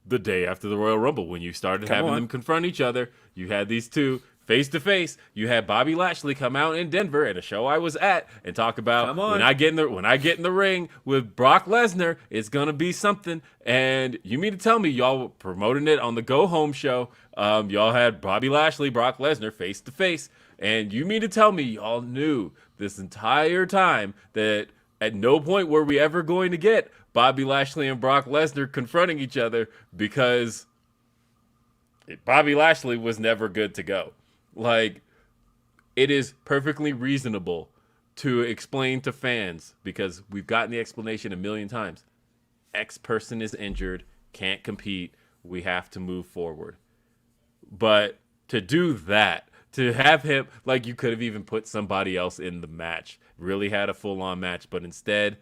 Speaker 2: the day after the Royal Rumble when you started having them confront each other? You had these two face to face. You had Bobby Lashley come out in Denver at a show I was at and talk about when I get in the ring with Brock Lesnar, it's gonna be something. And you mean to tell me y'all were promoting it on the Go Home show? Y'all had Bobby Lashley, Brock Lesnar face to face, and you mean to tell me y'all knew this entire time that at no point were we ever going to get Bobby Lashley and Brock Lesnar confronting each other because Bobby Lashley was never good to go. Like, it is perfectly reasonable to explain to fans, because we've gotten the explanation a million times. X person is injured, can't compete, we have to move forward. But to do that, to have him, like, you could have even put somebody else in the match, really had a full-on match, but instead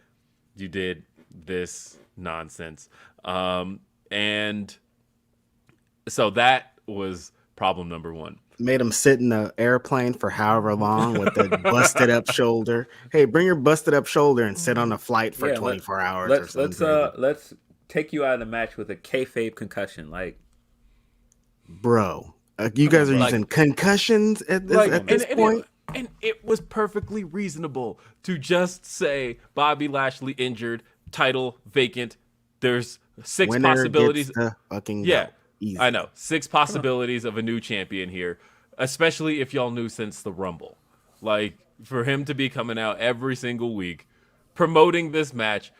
Speaker 2: you did this nonsense. And so that was problem number one.
Speaker 1: Made him sit in the airplane for however long with a busted up shoulder. Hey, bring your busted up shoulder and sit on a flight for 24 hours or something.
Speaker 3: Let's take you out of the match with a kayfabe concussion. Like,
Speaker 1: bro, you guys are using concussions at this point?
Speaker 2: And it was perfectly reasonable to just say Bobby Lashley injured, title vacant. There's 6
Speaker 1: Winner
Speaker 2: possibilities.
Speaker 1: gets to fucking
Speaker 2: Yeah.
Speaker 1: go. Easy.
Speaker 2: I know. 6 possibilities of a new champion here, especially if y'all knew since the Rumble. Like, for him to be coming out every single week, promoting this match,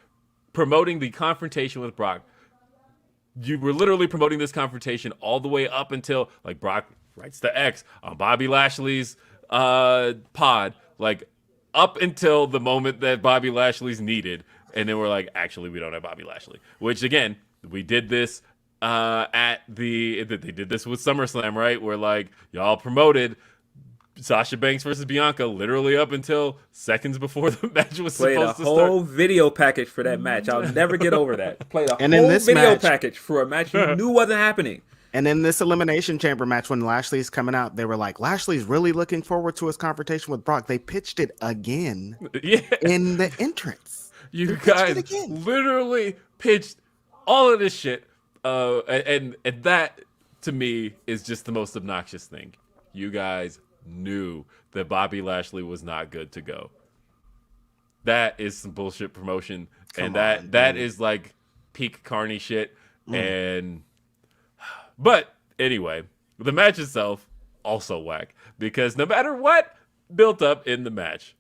Speaker 2: promoting the confrontation with Brock. You were literally promoting this confrontation all the way up until, like, Brock writes the X on Bobby Lashley's pod, like, up until the moment that Bobby Lashley's needed. And then we're like, actually, we don't have Bobby Lashley. Which, again, we did this they did this with SummerSlam, right? Where, like, y'all promoted Sasha Banks versus Bianca literally up until seconds before the match was
Speaker 3: Played
Speaker 2: supposed
Speaker 3: a
Speaker 2: to start.
Speaker 3: whole video package for that match. I'll never get over that. Played a
Speaker 1: And in
Speaker 3: whole
Speaker 1: this
Speaker 3: video
Speaker 1: match-
Speaker 3: package for a match you knew wasn't happening.
Speaker 1: And in this Elimination Chamber match, when Lashley's coming out, they were like, Lashley's really looking forward to his confrontation with Brock. They pitched it again
Speaker 2: Yeah.
Speaker 1: in the entrance.
Speaker 2: You
Speaker 1: pitched it
Speaker 2: guys
Speaker 1: again.
Speaker 2: literally pitched all of this shit. And that, to me, is just the most obnoxious thing. You guys knew that Bobby Lashley was not good to go. That is some bullshit promotion.
Speaker 1: Come
Speaker 2: And
Speaker 1: on,
Speaker 2: that
Speaker 1: dude.
Speaker 2: is like peak Carney shit. But anyway, the match itself also whack. Because no matter what built up in the match,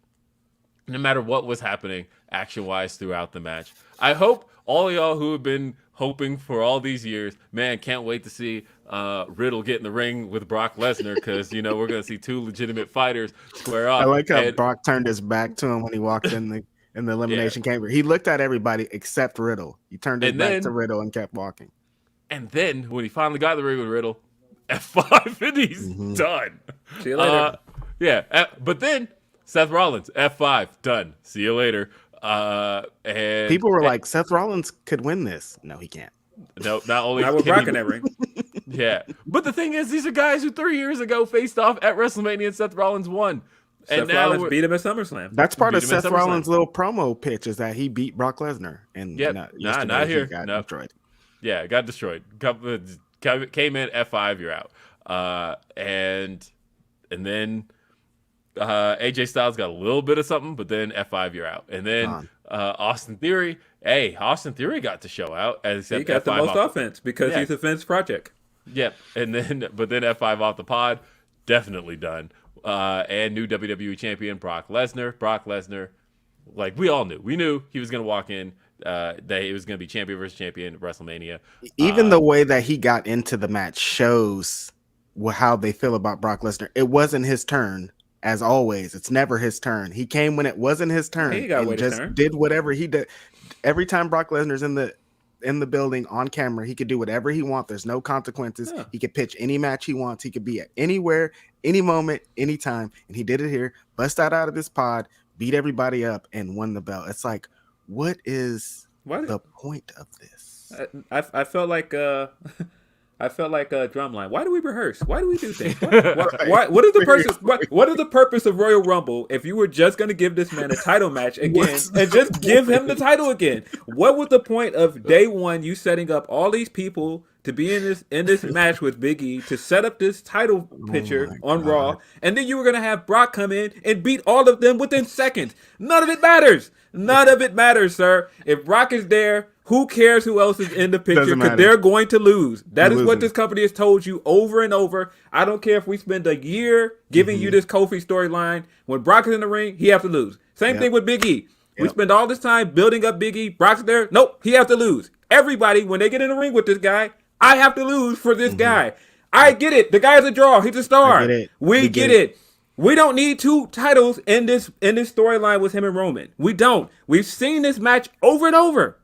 Speaker 2: no matter what was happening action-wise throughout the match, I hope all of y'all who have been hoping for all these years, man, can't wait to see Riddle get in the ring with Brock Lesnar, because, you know, we're going to see 2 legitimate fighters square off.
Speaker 1: I like how
Speaker 2: And-
Speaker 1: Brock turned his back to him when he walked in the Elimination Chamber. He looked at everybody except Riddle. He turned his
Speaker 2: And
Speaker 1: back
Speaker 2: then-
Speaker 1: to Riddle and kept walking.
Speaker 2: And then when he finally got in the ring with Riddle, F5 and he's done.
Speaker 3: See you later.
Speaker 2: But then Seth Rollins, F5, done. See you later. And
Speaker 1: People were like, Seth Rollins could win this. No, he can't.
Speaker 2: no, not only
Speaker 3: I was
Speaker 2: can he-
Speaker 3: rocking that ring.
Speaker 2: Yeah, but the thing is, these are guys who 3 years ago faced off at WrestleMania and Seth Rollins won. And
Speaker 3: Seth
Speaker 2: now
Speaker 3: Rollins
Speaker 2: we're-
Speaker 3: beat him at SummerSlam.
Speaker 1: That's part
Speaker 2: Beat
Speaker 1: of
Speaker 2: him at
Speaker 1: Seth
Speaker 2: SummerSlam.
Speaker 1: Rollins' little promo pitch is that he beat Brock Lesnar. And
Speaker 2: Yep.
Speaker 1: yesterday
Speaker 2: not
Speaker 1: he
Speaker 2: here.
Speaker 1: got
Speaker 2: No.
Speaker 1: destroyed.
Speaker 2: Yeah, got destroyed. Came in F5, you're out. And then AJ Styles got a little bit of something, but then F5, you're out. And then
Speaker 1: Gone.
Speaker 2: Austin Theory got to show out.
Speaker 3: He got the most offense because
Speaker 2: Yeah.
Speaker 3: he's a Vince project.
Speaker 2: Yep. And then, but then F5 off the pod, definitely done. And new WWE champion Brock Lesnar. Brock Lesnar, like we all knew. We knew he was going to walk in, that it was going to be champion versus champion at WrestleMania.
Speaker 1: Even the way that he got into the match shows how they feel about Brock Lesnar. It wasn't his turn, as always. It's never his turn. He came when it wasn't his turn.
Speaker 3: He got
Speaker 1: and
Speaker 3: wait his
Speaker 1: just
Speaker 3: turn.
Speaker 1: did whatever he did. Every time Brock Lesnar's in the building on camera, he could do whatever he wants. There's no consequences.
Speaker 3: Yeah.
Speaker 1: He could pitch any match he wants. He could be at anywhere, any moment, anytime. And he did it here. Bust out of this pod, beat everybody up, and won the belt. It's like, what is the point of this?
Speaker 3: I felt like I felt like a drumline. Why do we rehearse? Why do we do things? What is the purpose? What is the purpose of Royal Rumble if you were just going to give this man a title match again and just give him the title again? What was the point of day one? You setting up all these people to be in this match with Big E to set up this title picture on Raw, and then you were going to have Brock come in and beat all of them within seconds. None of it matters. None of it matters, sir. If Brock is there, who cares who else is in the picture?
Speaker 1: Doesn't
Speaker 3: Because
Speaker 1: matter.
Speaker 3: they're going to lose. That is
Speaker 1: They're
Speaker 3: what
Speaker 1: losing.
Speaker 3: this company has told you over and over. I don't care if we spend a year giving you this Kofi storyline. When Brock is in the ring, he has to lose. Same thing with Big E. We
Speaker 1: Yep.
Speaker 3: spend all this time building up Big E. Brock's there. Nope, he has to lose. Everybody, when they get in the ring with this guy, I have to lose for this guy. I get it. The guy's a draw. He's a star.
Speaker 1: I get it.
Speaker 3: We get it. We don't need 2 titles in this storyline with him and Roman. We don't. We've seen this match over and over.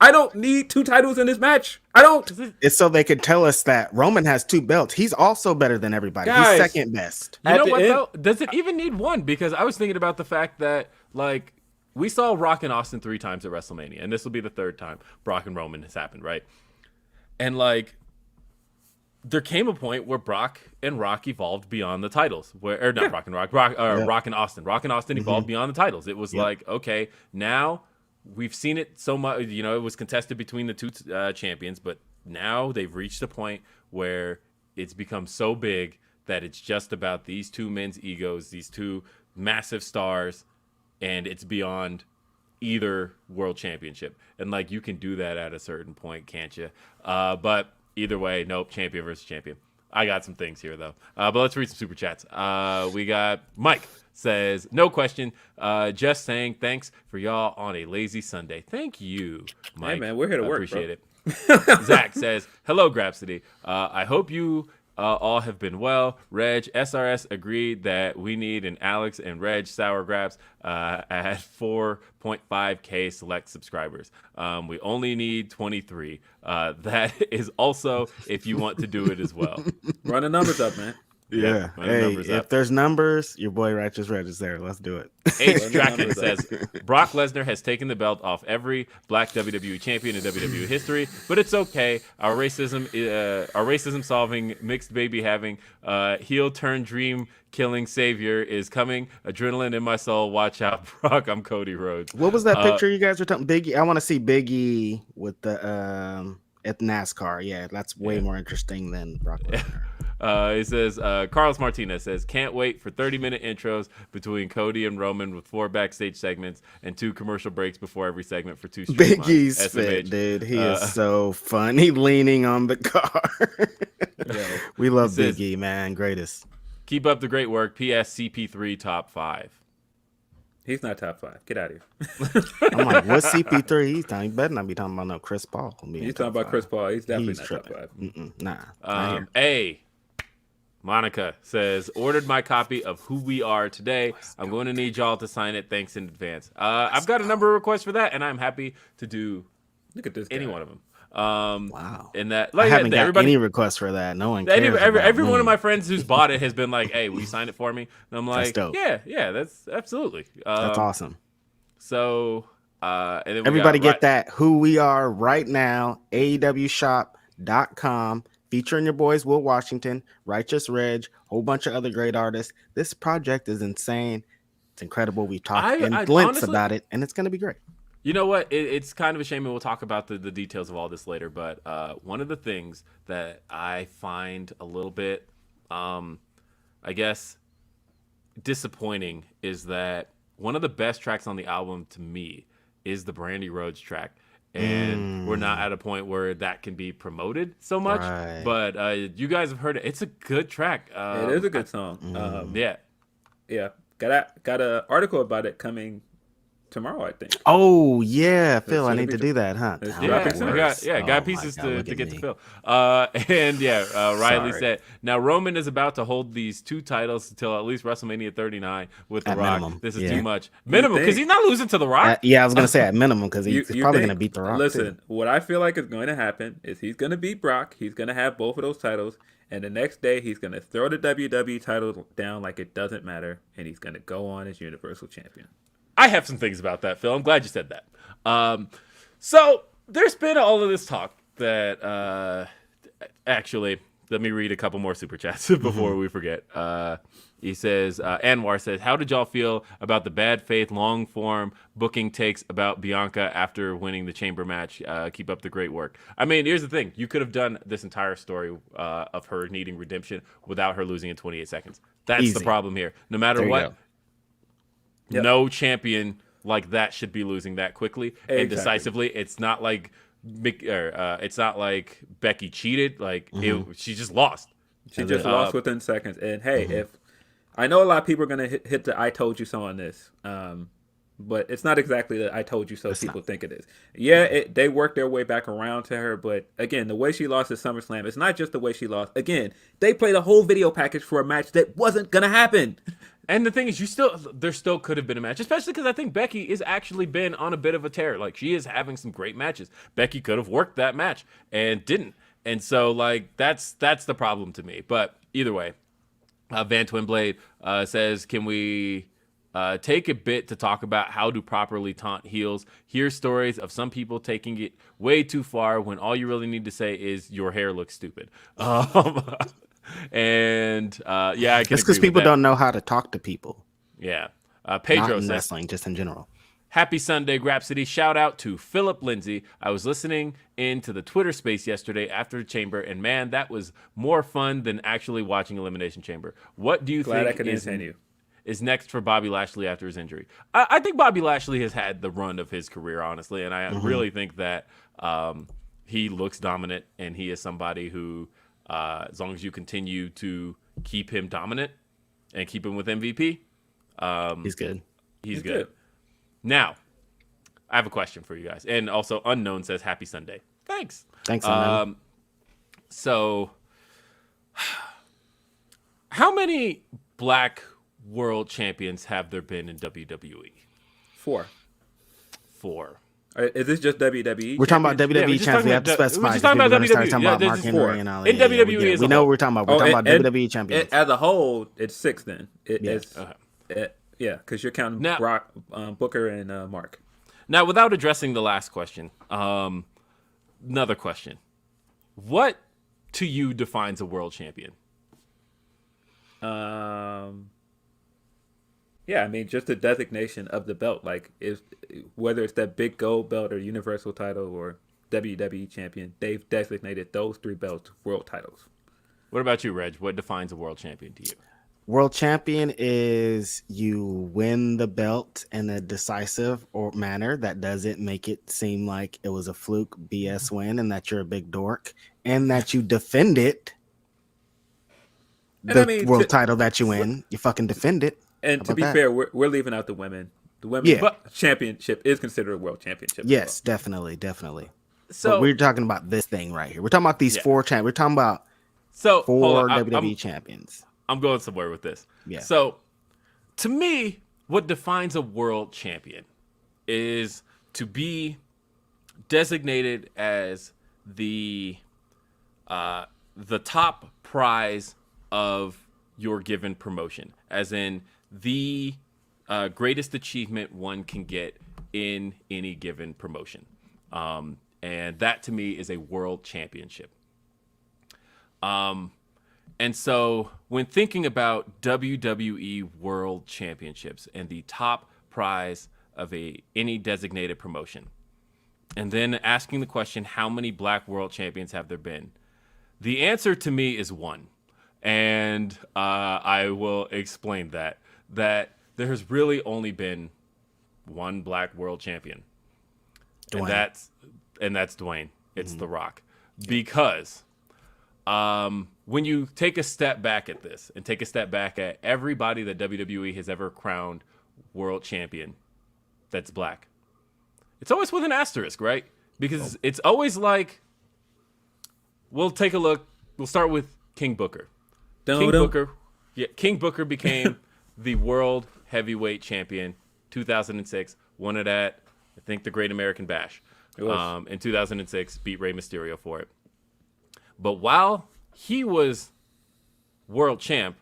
Speaker 3: I don't need 2 titles in this match. I don't.
Speaker 1: It's so they could tell us that Roman has 2 belts. He's also better than everybody.
Speaker 3: Guys.
Speaker 1: He's second best.
Speaker 2: You
Speaker 3: At
Speaker 2: know
Speaker 3: the
Speaker 2: what
Speaker 3: end-
Speaker 2: though? Does it even need 1? Because I was thinking about the fact that, like, we saw Rock and Austin 3 times at WrestleMania, and this will be the 3rd time Brock and Roman has happened, right? And like, there came a point where Brock and Rock evolved beyond the titles. Or not Brock and Rock, Rock and Austin. Rock and Austin evolved beyond the titles. It was like, okay, now we've seen it so much. You know, it was contested between the 2 champions, but now they've reached a point where it's become so big that it's just about these 2 men's egos, these 2 massive stars, and it's beyond either world championship. And like, you can do that at a certain point, can't you? But either way, nope, champion versus champion. I got some things here, though. But let's read some super chats. We got Mike says, no question. Just saying thanks for y'all on a lazy Sunday. Thank you, Mike.
Speaker 3: Hey, man, we're here to work,
Speaker 2: appreciate
Speaker 3: bro.
Speaker 2: it. Zach says, hello, Grapsody. I hope you all have been well. Reg, SRS agreed that we need an Alex and Reg Sour Graps at 4.5K select subscribers. We only need 23. That is also if you want to do it as well.
Speaker 3: Run the numbers up, man.
Speaker 1: Yeah. Hey, if there's numbers, your boy Righteous Reg is there. Let's do it.
Speaker 2: H. Draken says, Brock Lesnar has taken the belt off every black WWE champion in WWE history, but it's okay. Our racism solving, mixed baby having, heel turn dream killing savior is coming. Adrenaline in my soul. Watch out, Brock. I'm Cody Rhodes.
Speaker 1: What was that picture you guys were talking? Biggie. I want to see Biggie with the at NASCAR. Yeah, that's way more interesting than Brock Lesnar.
Speaker 2: It says, Carlos Martinez says, can't wait for 30-minute intros between Cody and Roman with 4 backstage segments and 2 commercial breaks before every segment for 2 streamlines.
Speaker 1: Biggie's fit, dude. He is so funny leaning on the car. We love Biggie, man. Greatest.
Speaker 2: Keep up the great work. P.S. CP3 top 5.
Speaker 3: He's not top 5. Get out of here.
Speaker 1: I'm like, what's CP3? He's talking. He better not be talking about no Chris Paul.
Speaker 3: He's talking about Chris Paul. He's definitely not top 5.
Speaker 1: Nah.
Speaker 2: A. Monica says, ordered my copy of Who We Are today. I'm going to need y'all to sign it. Thanks in advance. I've got a number of requests for that, and I'm happy to do
Speaker 3: Look at this guy.
Speaker 2: any one of them.
Speaker 1: Wow.
Speaker 2: And that,
Speaker 1: I haven't got any requests for that. No one cares.
Speaker 2: Every one of my friends who's bought it has been like, hey, will you sign it for me? And I'm like,
Speaker 1: dope.
Speaker 2: yeah, that's absolutely.
Speaker 1: That's awesome.
Speaker 2: So, and then
Speaker 1: everybody get that Who We Are right now, AEWshop.com. Featuring your boys, Will Washington, Righteous Reg, whole bunch of other great artists. This project is insane. It's incredible. We talked in glints about it, and it's going to be great.
Speaker 2: You know what? It's kind of a shame, and we'll talk about the details of all this later. But one of the things that I find a little bit, I guess, disappointing is that one of the best tracks on the album to me is the Brandy Rhodes track. And we're not at a point where that can be promoted so much. Right. But you guys have heard it. It's a good track.
Speaker 3: It is a good song.
Speaker 2: Yeah.
Speaker 3: Got an article about it coming tomorrow, I think.
Speaker 1: Oh yeah, Phil, I need to do that, huh?
Speaker 2: Got pieces to get to Phil. Riley said, now Roman is about to hold these 2 titles until at least WrestleMania 39 with The Rock. Minimum. This is too much. Minimum, because he's not losing to The Rock.
Speaker 1: I was gonna say at minimum because he's probably gonna beat The Rock.
Speaker 3: Listen, what I feel like is going to happen is he's gonna beat Brock. He's gonna have both of those titles. And the next day, he's going to throw the WWE title down like it doesn't matter, and he's going to go on as Universal Champion.
Speaker 2: I have some things about that, Phil. I'm glad you said that. So there's been all of this talk that actually, let me read a couple more super chats before we forget. He says, Anwar says, how did y'all feel about the bad faith long form booking takes about Bianca after winning the chamber match? Keep up the great work. I mean, here's the thing. You could have done this entire story of her needing redemption without her losing in 28 seconds. That's the problem here. No matter what, no champion like that should be losing that quickly and decisively. It's not like Becky cheated. Like she just lost.
Speaker 3: She just lost within seconds. And hey, if I know a lot of people are going to hit the I told you so on this, but it's not exactly the I told you so people think it is. Yeah, they worked their way back around to her, but again, the way she lost at SummerSlam, it's not just the way she lost. Again, they played a whole video package for a match that wasn't going to happen.
Speaker 2: And the thing is, there still could have been a match, especially because I think Becky is actually been on a bit of a tear. Like, she is having some great matches. Becky could have worked that match and didn't. And so, like, that's the problem to me. But either way, Van Twinblade says, can we take a bit to talk about how to properly taunt heels? Hear stories of some people taking it way too far when all you really need to say is your hair looks stupid. And I can.
Speaker 1: It's because people don't know how to talk to people.
Speaker 2: Yeah. Pedro
Speaker 1: not in
Speaker 2: says,
Speaker 1: wrestling, just in general.
Speaker 2: Happy Sunday, Grapsody. Shout out to Philip Lindsey. I was listening into the Twitter space yesterday after the Chamber, and man, that was more fun than actually watching Elimination Chamber. What do you think is next for Bobby Lashley after his injury? I think Bobby Lashley has had the run of his career, honestly, and I really think that he looks dominant, and he is somebody who, as long as you continue to keep him dominant and keep him with MVP,
Speaker 1: He's good.
Speaker 2: He's good. Now, I have a question for you guys. And also, Unknown says, Happy Sunday. Thanks.
Speaker 1: Thanks, Unknown.
Speaker 2: So, how many black world champions have there been in WWE?
Speaker 3: 4.
Speaker 2: 4.
Speaker 3: Is this just WWE?
Speaker 1: We're talking about
Speaker 2: Yeah, we're
Speaker 1: WWE
Speaker 2: just
Speaker 1: champions. We have to
Speaker 2: talking about-
Speaker 1: specify.
Speaker 2: we're just talking about
Speaker 1: People are gonna
Speaker 2: WWE.
Speaker 1: start talking
Speaker 2: Yeah,
Speaker 1: about
Speaker 2: this
Speaker 1: Mark
Speaker 2: is
Speaker 1: Henry
Speaker 2: 4.
Speaker 1: and all
Speaker 2: In
Speaker 1: that.
Speaker 2: WWE as a
Speaker 1: we know
Speaker 2: whole.
Speaker 1: what we're talking about. We're talking about WWE champions.
Speaker 3: As a whole, it's 6 then.
Speaker 1: Yes.
Speaker 3: Yeah, because you're counting
Speaker 2: Now-
Speaker 3: Brock, Booker, and Mark.
Speaker 2: Now, without addressing the last question, another question. What to you defines a world champion?
Speaker 3: Yeah, I mean, just the designation of the belt, like whether it's that big gold belt or universal title or WWE champion, they've designated those 3 belts world titles.
Speaker 2: What about you, Reg? What defines a world champion to you?
Speaker 1: World champion is you win the belt in a decisive or manner that doesn't make it seem like it was a fluke BS win and that you're a big dork, and that you defend it. The world title that you win, you fucking defend it.
Speaker 3: And to be fair, we're leaving out the women. The women's championship is considered a world championship.
Speaker 1: Yes, definitely.
Speaker 2: So
Speaker 1: but we're talking about this thing right here. We're talking about these 4 champions. We're talking about 4 WWE champions.
Speaker 2: I'm going somewhere with this.
Speaker 1: Yeah.
Speaker 2: So, to me, what defines a world champion is to be designated as the top prize of your given promotion, as in the greatest achievement one can get in any given promotion. And that, to me, is a world championship. And so when thinking about WWE World Championships and the top prize of any designated promotion, and then asking the question, how many black world champions have there been? The answer to me is 1. And I will explain that there has really only been 1 black world champion.
Speaker 1: Dwayne.
Speaker 2: And that's Dwayne. It's The Rock. Because when you take a step back at this and take a step back at everybody that WWE has ever crowned world champion that's black, it's always with an asterisk, right? Because it's always like, we'll take a look. We'll start with King Booker. King Booker became the world heavyweight champion 2006, won it at, I think, the Great American Bash. In 2006, beat Rey Mysterio for it. But while he was world champ,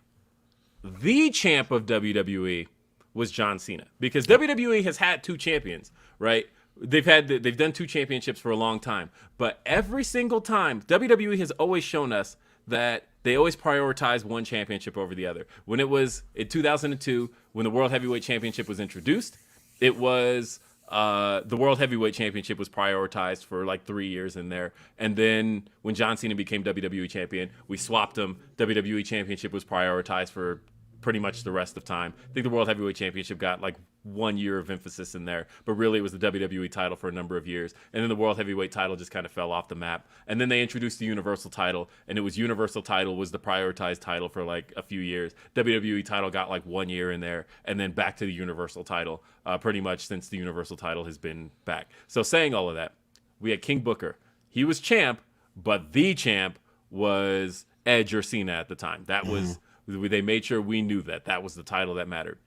Speaker 2: the champ of WWE was John Cena, because WWE has had 2 champions, right? They've done 2 championships for a long time, but every single time WWE has always shown us that they always prioritize one championship over the other. When it was in 2002, when the World Heavyweight Championship was introduced, it was the World Heavyweight Championship was prioritized for like 3 years in there. And then when John Cena became WWE champion, we swapped him. WWE Championship was prioritized for pretty much the rest of time. I think the World Heavyweight Championship got like 1 year of emphasis in there, but really it was the WWE title for a number of years. And then the World Heavyweight title just kind of fell off the map. And then they introduced the Universal title, and it was Universal title was the prioritized title for like a few years. WWE title got like 1 year in there, and then back to the Universal title pretty much since the Universal title has been back. So saying all of that, we had King Booker. He was champ, but the champ was Edge or Cena at the time. That was, they made sure we knew that was the title that mattered.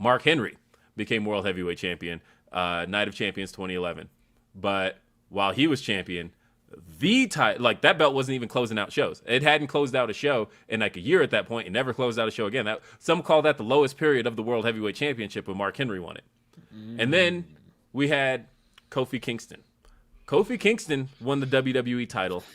Speaker 2: Mark Henry became World Heavyweight Champion, Night of Champions 2011. But while he was champion, the title, like that belt wasn't even closing out shows. It hadn't closed out a show in like a year at that point. It never closed out a show again. Some call that the lowest period of the World Heavyweight Championship when Mark Henry won it. And then we had Kofi Kingston. Kofi Kingston won the WWE title.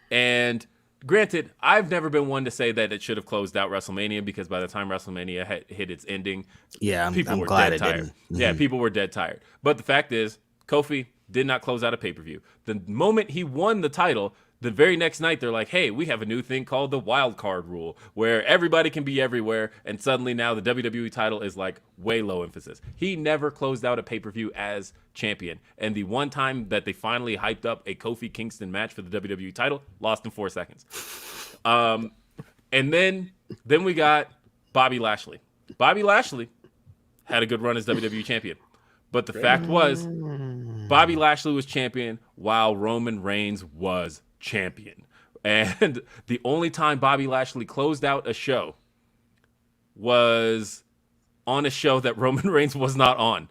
Speaker 2: And granted, I've never been one to say that it should have closed out WrestleMania, because by the time WrestleMania had hit its ending,
Speaker 1: I'm glad it
Speaker 2: tired.
Speaker 1: didn't.
Speaker 2: Yeah, people were dead tired. But the fact is, Kofi did not close out a pay-per-view. The moment he won the title, The very next night, they're like, hey, we have a new thing called the wild card rule, where everybody can be everywhere, and suddenly now the WWE title is like way low emphasis. He never closed out a pay-per-view as champion. And the one time that they finally hyped up a Kofi Kingston match for the WWE title, lost in 4 seconds. And then we got Bobby Lashley. Bobby Lashley had a good run as WWE champion. But the fact was, Bobby Lashley was champion while Roman Reigns was champion. And the only time Bobby Lashley closed out a show was on a show that Roman Reigns was not on.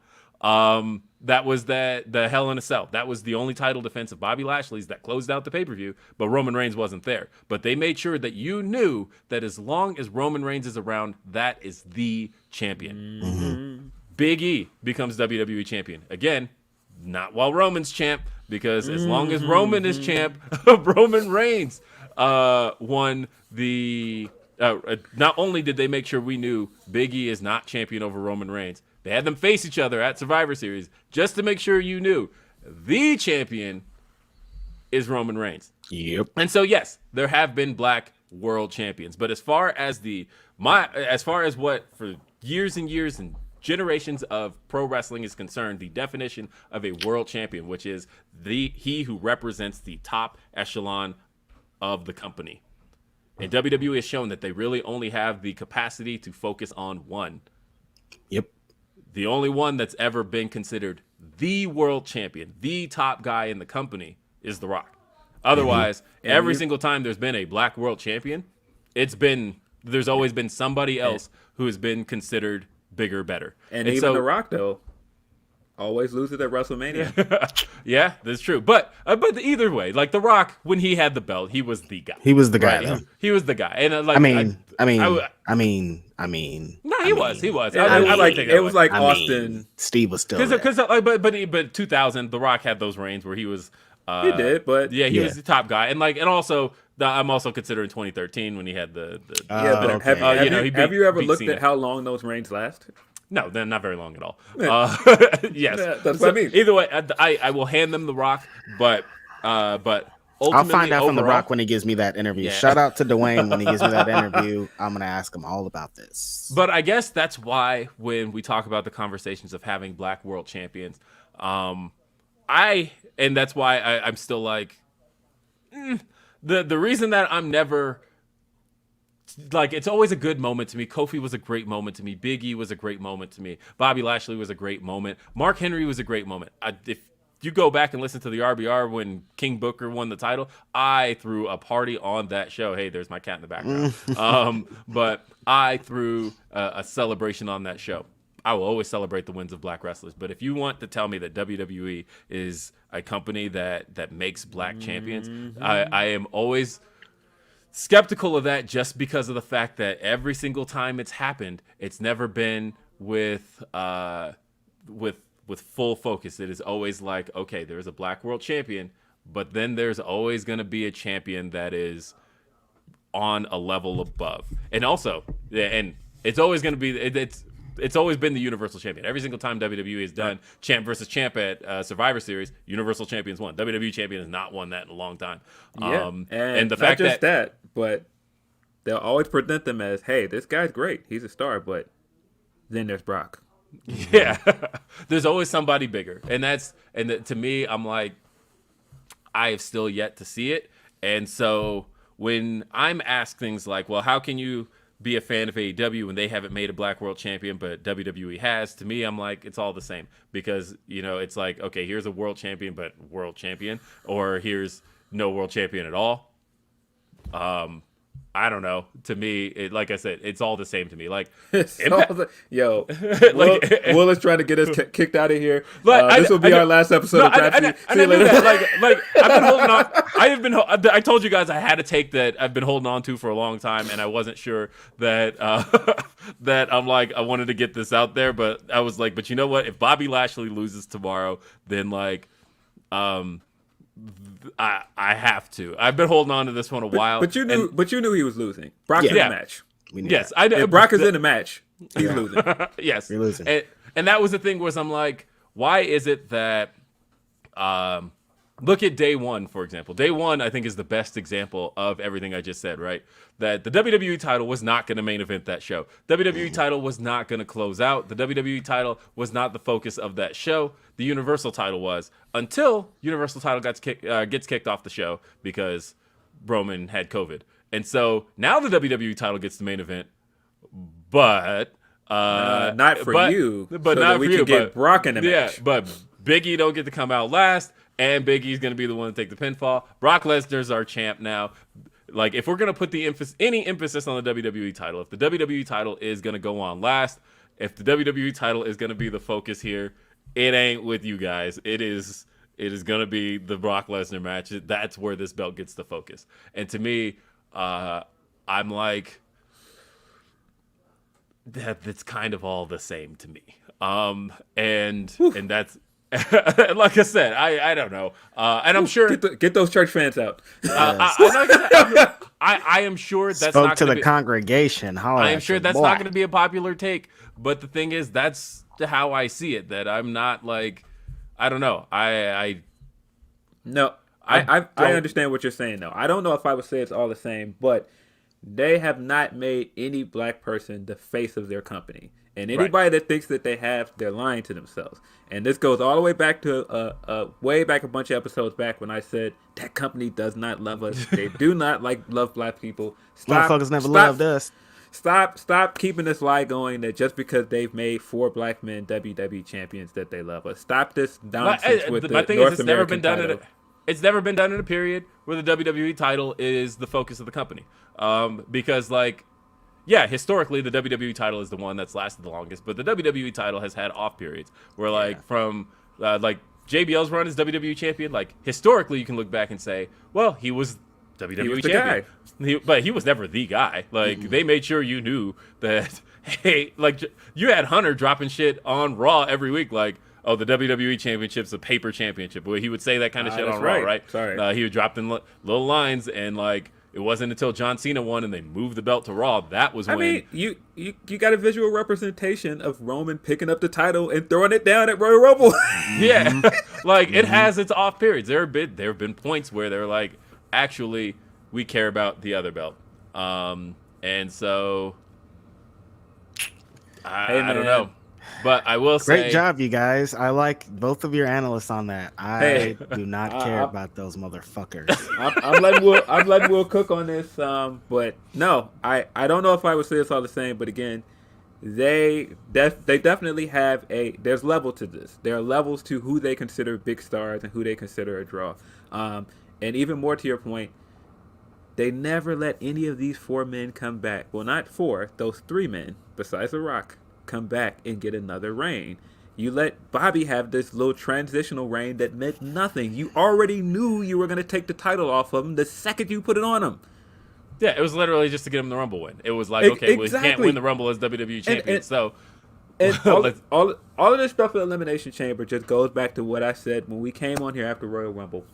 Speaker 2: That was the Hell in a Cell. That was the only title defense of Bobby Lashley's that closed out the pay-per-view, but Roman Reigns wasn't there. But they made sure that you knew that as long as Roman Reigns is around, that is the champion. Mm-hmm. Big E becomes WWE champion. Again, not while Roman's champ, because as long as Roman is champ, Roman Reigns won the... not only did they make sure we knew Big E is not champion over Roman Reigns, they had them face each other at Survivor Series just to make sure you knew the champion is Roman Reigns.
Speaker 1: Yep.
Speaker 2: And so, yes, there have been black world champions. But as far as what for years and years and generations of pro wrestling is concerned, the definition of a world champion, which is he who represents the top echelon of the company. And WWE has shown that they really only have the capacity to focus on one.
Speaker 1: Yep.
Speaker 2: The only one that's ever been considered the world champion, the top guy in the company, is The Rock. Otherwise, every single time there's been a black world champion, there's always been somebody else who has been considered bigger, better.
Speaker 3: And even The Rock, though, always loses at WrestleMania.
Speaker 2: Yeah, that's true. But either way, like The Rock, when he had the belt, he was the guy.
Speaker 1: He was the guy.
Speaker 2: Right? He was the guy. And No, he was.
Speaker 3: It was like Austin.
Speaker 1: Steve was still
Speaker 2: but 2000, The Rock had those reigns where he was.
Speaker 3: He did, but
Speaker 2: he was the top guy, and also I'm also considering 2013 when he had the
Speaker 3: have you ever looked at how long those reigns last?
Speaker 2: No, they're not very long at all. Yes,
Speaker 3: yeah, that's what I mean.
Speaker 2: Either way, I will hand them The Rock, but
Speaker 1: I'll find out from The Rock when he gives me that interview.
Speaker 2: Yeah.
Speaker 1: Shout out to Dwayne when he gives me that interview. I'm going to ask him all about this.
Speaker 2: But I guess that's why when we talk about the conversations of having black world champions, that's why I'm still like, the reason that I'm never like, it's always a good moment to me. Kofi was a great moment to me. Big E was a great moment to me. Bobby Lashley was a great moment. Mark Henry was a great moment. If you go back and listen to the RBR when King Booker won the title, I threw a party on that show. Hey, there's my cat in the background. But I threw a celebration on that show. I will always celebrate the wins of black wrestlers. But if you want to tell me that WWE is a company that makes black champions, I am always skeptical of that, just because of the fact that every single time it's happened, it's never been with full focus. It is always like, okay, there's a black world champion, but then there's always going to be a champion that is on a level above. And also, and it's always going to be, it's always been the Universal Champion. Every single time WWE has done champ versus champ at Survivor Series, Universal Champion's won. WWE Champion has not won that in a long time.
Speaker 3: Yeah. And the fact that, but they'll always present them as, hey, this guy's great. He's a star, but then there's Brock.
Speaker 2: Yeah. There's always somebody bigger. To me, I'm like, I have still yet to see it. And so when I'm asked things like, well, how can you be a fan of AEW when they haven't made a black world champion, but WWE has? To me, I'm like, it's all the same, because, it's like, okay, here's a world champion, but world champion, or here's no world champion at all. I don't know. To me, like I said, it's all the same to me. Like, Will
Speaker 3: is trying to get us kicked out of here. This will be our last episode of Grapsody.
Speaker 2: I knew that. I've been holding on. I told you guys I had a take that I've been holding on to for a long time, and I wasn't sure that that I'm like, I wanted to get this out there, but I was like, but you know what? If Bobby Lashley loses tomorrow, then I have to. I've been holding on to this one a while.
Speaker 3: But you knew he was losing. Brock's in the match.
Speaker 2: Yes, I know.
Speaker 3: If Brock is in the match, he's losing.
Speaker 2: Yes,
Speaker 1: you're losing.
Speaker 2: And that was the thing, was I'm like, why is it that look at day one, for example. Day one, I think, is the best example of everything I just said, right? That the WWE title was not going to main event that show. WWE title was not going to close out. The WWE title was not the focus of that show. The Universal title was, until Universal title gets kicked off the show because Roman had COVID. And so now the WWE title gets the main event, but
Speaker 3: not for you.
Speaker 2: But
Speaker 3: so
Speaker 2: not
Speaker 3: that
Speaker 2: for
Speaker 3: we
Speaker 2: you.
Speaker 3: can get Brock in the match.
Speaker 2: Yeah, but Big E don't get to come out last, and Big E's going to be the one to take the pinfall. Brock Lesnar's our champ now. Like, if we're going to put any emphasis on the WWE title, if the WWE title is going to go on last, if the WWE title is going to be the focus here, it ain't with you guys. It is going to be the Brock Lesnar match. That's where this belt gets the focus. And to me, I'm like, that's kind of all the same to me. And that's, like I said, I don't know. And I'm sure
Speaker 3: Get those church fans out.
Speaker 2: I am sure that's
Speaker 1: Spoke
Speaker 2: not
Speaker 1: to
Speaker 2: gonna
Speaker 1: the
Speaker 2: be,
Speaker 1: congregation.
Speaker 2: I am sure that's not going to be a popular take. But the thing is, that's how I see it. That I'm not like, I don't know. I
Speaker 3: understand what you're saying though. I don't know if I would say it's all the same, but they have not made any black person the face of their company. And anybody that thinks that they have, they're lying to themselves. And this goes all the way back to way back a bunch of episodes back when I said that company does not love us. They do not love black people.
Speaker 1: Motherfuckers never loved us.
Speaker 3: Stop keeping this lie going that just because they've made 4 black men WWE champions that they love us. Stop this nonsense with the North American title.
Speaker 2: It's never been done in a period where the WWE title is the focus of the company. Because, like, yeah, historically, the WWE title is the one that's lasted the longest, but the WWE title has had off periods where, like, from, like, JBL's run as WWE champion, like, historically, you can look back and say, well, he was WWE champion. But he was never the guy. Like, they made sure you knew that, hey, like, you had Hunter dropping shit on Raw every week, like, oh, the WWE Championship's a paper championship. Well, he would say that kind of shit on Raw, right?
Speaker 3: Sorry.
Speaker 2: He would drop in little lines, and, like, it wasn't until John Cena won and they moved the belt to Raw. That was when...
Speaker 3: I mean, you got a visual representation of Roman picking up the title and throwing it down at Royal Rumble.
Speaker 2: Yeah. Like, it has its off periods. There have been points where they're like, actually, we care about the other belt. And so... I don't know. But I will say...
Speaker 1: Great job, you guys. I like both of your analysts on that. I do not care about those motherfuckers.
Speaker 3: I'm letting Will cook on this. But no, I don't know if I would say it's all the same. But again, they definitely have there's level to this. There are levels to who they consider big stars and who they consider a draw. And even more to your point, they never let any of these 4 men come back. Well, not 4, those 3 men, besides The Rock, come back and get another reign. You let Bobby have this little transitional reign that meant nothing. You already knew you were going to take the title off of him the second you put it on him.
Speaker 2: Yeah, it was literally just to get him the Rumble win. It was like, okay, well, he can't win the Rumble as WWE champion,
Speaker 3: all of this stuff with Elimination Chamber just goes back to what I said when we came on here after Royal Rumble.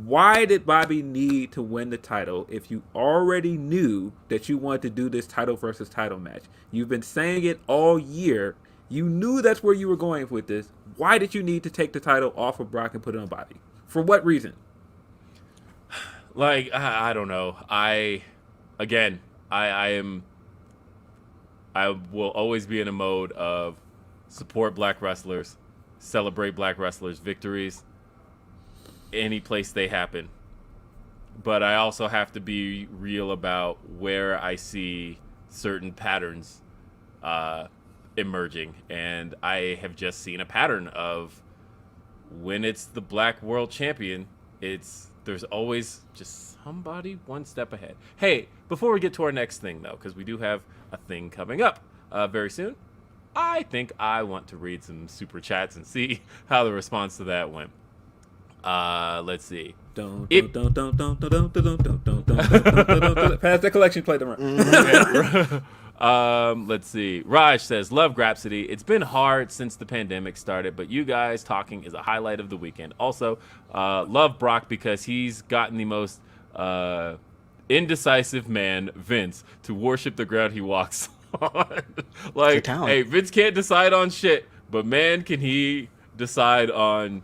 Speaker 3: Why did Bobby need to win the title if you already knew that you wanted to do this title versus title match? You've been saying it all year. You knew that's where you were going with this. Why did you need to take the title off of Brock and put it on Bobby? For what reason?
Speaker 2: Like, I don't know. I will always be in a mode of support black wrestlers, celebrate black wrestlers' victories, any place they happen. But I also have to be real about where I see certain patterns emerging. And I have just seen a pattern of when it's the black world champion, there's always just somebody one step ahead. Hey, before we get to our next thing, though, because we do have a thing coming up very soon, I think I want to read some super chats and see how the response to that went. Let's see.
Speaker 3: Pass the collection plate around.
Speaker 2: Let's see. Raj says, love Grapsody. It's been hard since the pandemic started, but you guys talking is a highlight of the weekend. Also, love Brock because he's gotten the most indecisive man, Vince, to worship the ground he walks on. Like, hey, Vince can't decide on shit, but man, can he decide on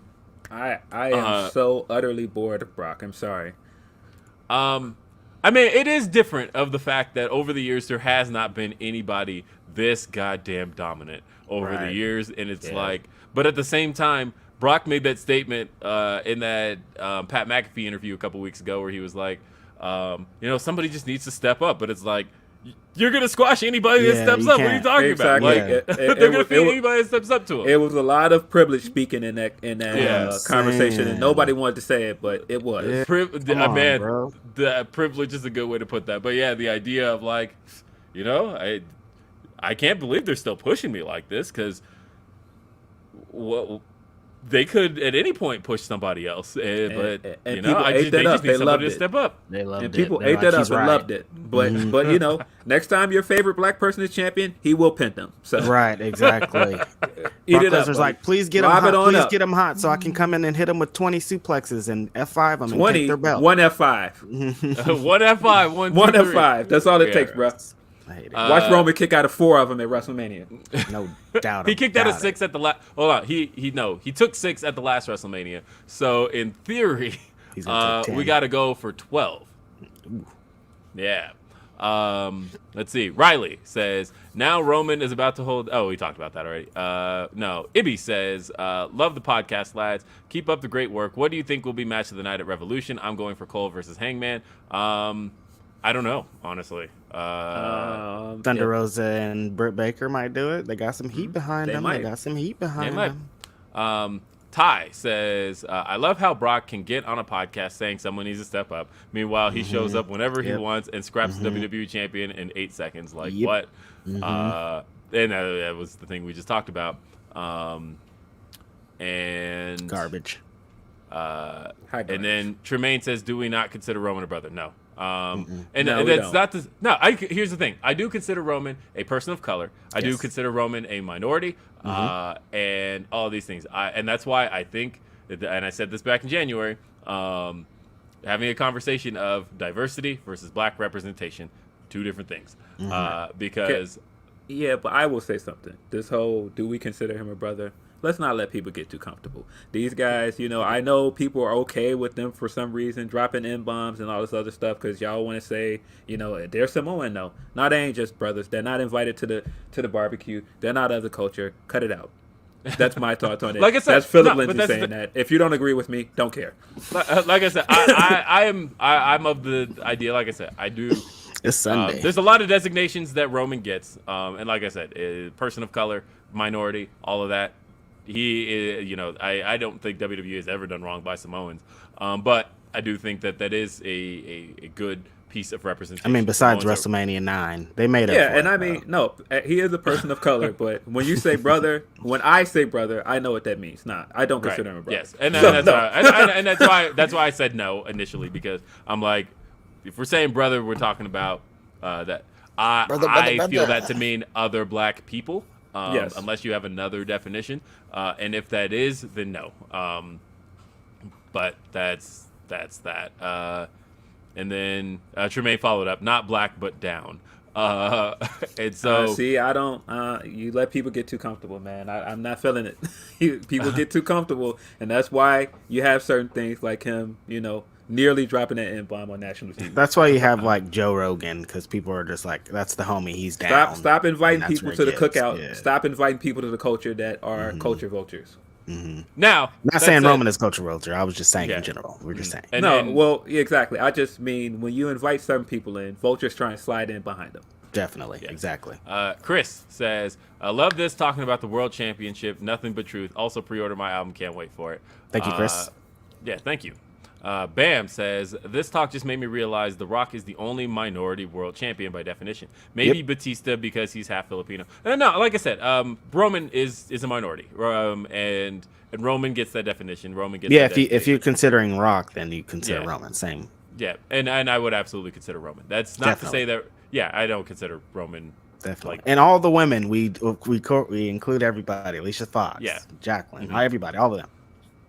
Speaker 3: I am so utterly bored of Brock. I'm sorry.
Speaker 2: I mean, it is different of the fact that over the years there has not been anybody this goddamn dominant over the years, and it's like, but at the same time, Brock made that statement in that Pat McAfee interview a couple weeks ago where he was like, somebody just needs to step up, but it's like, you're gonna squash anybody that steps up. What are you talking about? Like, they're gonna feed anybody that steps up to him.
Speaker 3: It was a lot of privilege speaking in that conversation, and nobody wanted to say it, but it was.
Speaker 2: The privilege is a good way to put that. But yeah, the idea of like, I can't believe they're still pushing me like this because they could at any point push somebody else, but
Speaker 3: they just need somebody to step up.
Speaker 2: They loved it.
Speaker 3: And people ate that up and loved it. But next time your favorite black person is champion, he will pin them. So
Speaker 1: right, exactly.
Speaker 3: Eat it up.
Speaker 1: Lesnar's like, please get him hot. Please get him hot, so I can come in and hit him with 20 suplexes and F5 them and take their belt.
Speaker 3: One F5.
Speaker 2: One F5. One
Speaker 3: F5. That's all it takes, bro. Watch Roman kick out of 4 of them at WrestleMania.
Speaker 1: No doubt.
Speaker 2: He kicked out of 6 at the last. Hold on. He took 6 at the last WrestleMania. So in theory, we got to go for 12. Ooh. Yeah. Let's see. Riley says now Roman is about to hold. Oh, we talked about that already. No. Ibby says love the podcast, lads. Keep up the great work. What do you think will be match of the night at Revolution? I'm going for Cole versus Hangman. I don't know, honestly.
Speaker 1: Thunder Rosa and Britt Baker might do it. They got some heat behind them. They got some heat behind them.
Speaker 2: Ty says, I love how Brock can get on a podcast saying someone needs to step up. Meanwhile, he shows up whenever he wants and scraps the WWE champion in 8 seconds. Like, what? And that was the thing we just talked about. And
Speaker 1: garbage.
Speaker 2: And then Tremaine says, do we not consider Roman a brother? No.
Speaker 3: Here's
Speaker 2: the thing. I do consider Roman a person of color. I do consider Roman a minority, and all of these things. And that's why I think, and I said this back in January, having a conversation of diversity versus black representation, 2 different things. Because
Speaker 3: but I will say something. This whole, do we consider him a brother? Let's not let people get too comfortable. These guys, I know people are okay with them for some reason, dropping N-bombs and all this other stuff because y'all want to say, they're Samoan. No, they ain't just brothers. They're not invited to the barbecue. They're not of the culture. Cut it out. That's my thoughts on it.
Speaker 2: Like I said,
Speaker 3: that's Philip Lindsey saying that. If you don't agree with me, don't care.
Speaker 2: Like I said, I'm of the idea. Like I said, I do.
Speaker 1: It's Sunday.
Speaker 2: There's a lot of designations that Roman gets, and like I said, person of color, minority, all of that. He, I don't think WWE has ever done wrong by Samoans, but I do think that is a good piece of representation.
Speaker 1: I mean, besides WrestleMania 9, they made it.
Speaker 3: Yeah, and I mean, no, he is a person of color, but when you say brother, when I say brother, I know what that means. I don't consider him a brother.
Speaker 2: Yes, and that's why I said no initially, because I'm like, if we're saying brother, we're talking about that. I feel that to mean other black people. Unless you have another definition, and if that is, then no. But that's that. And then Tremaine followed up, not black but down. And so
Speaker 3: see, I don't. You let people get too comfortable, man. I'm not feeling it. People get too comfortable, and that's why you have certain things like him. Nearly dropping that N-bomb on national TV.
Speaker 1: That's why you have like Joe Rogan, because people are just like, that's the homie, he's down.
Speaker 3: Stop inviting people to the cookout. Yeah. Stop inviting people to the culture that are culture vultures.
Speaker 2: Now,
Speaker 1: not saying Roman is culture vulture. I was just saying in general. We're just saying.
Speaker 3: Exactly. I just mean when you invite certain people in, vultures try and slide in behind them.
Speaker 1: Definitely. Yes. Exactly.
Speaker 2: Chris says, I love this, talking about the World Championship. Nothing but truth. Also pre-order my album. Can't wait for it.
Speaker 1: Thank you, Chris.
Speaker 2: Yeah, thank you. Bam says, this talk just made me realize The Rock is the only minority world champion by definition. Maybe Batista because he's half Filipino. No, like I said, Roman is a minority, and Roman gets that definition. Roman gets
Speaker 1: if you're considering Rock, then you consider Roman. Same.
Speaker 2: Yeah, and I would absolutely consider Roman. That's not to say that. Yeah, I don't consider Roman.
Speaker 1: Definitely. And all the women, we include everybody. Alicia Fox, Jacqueline, everybody, all of them.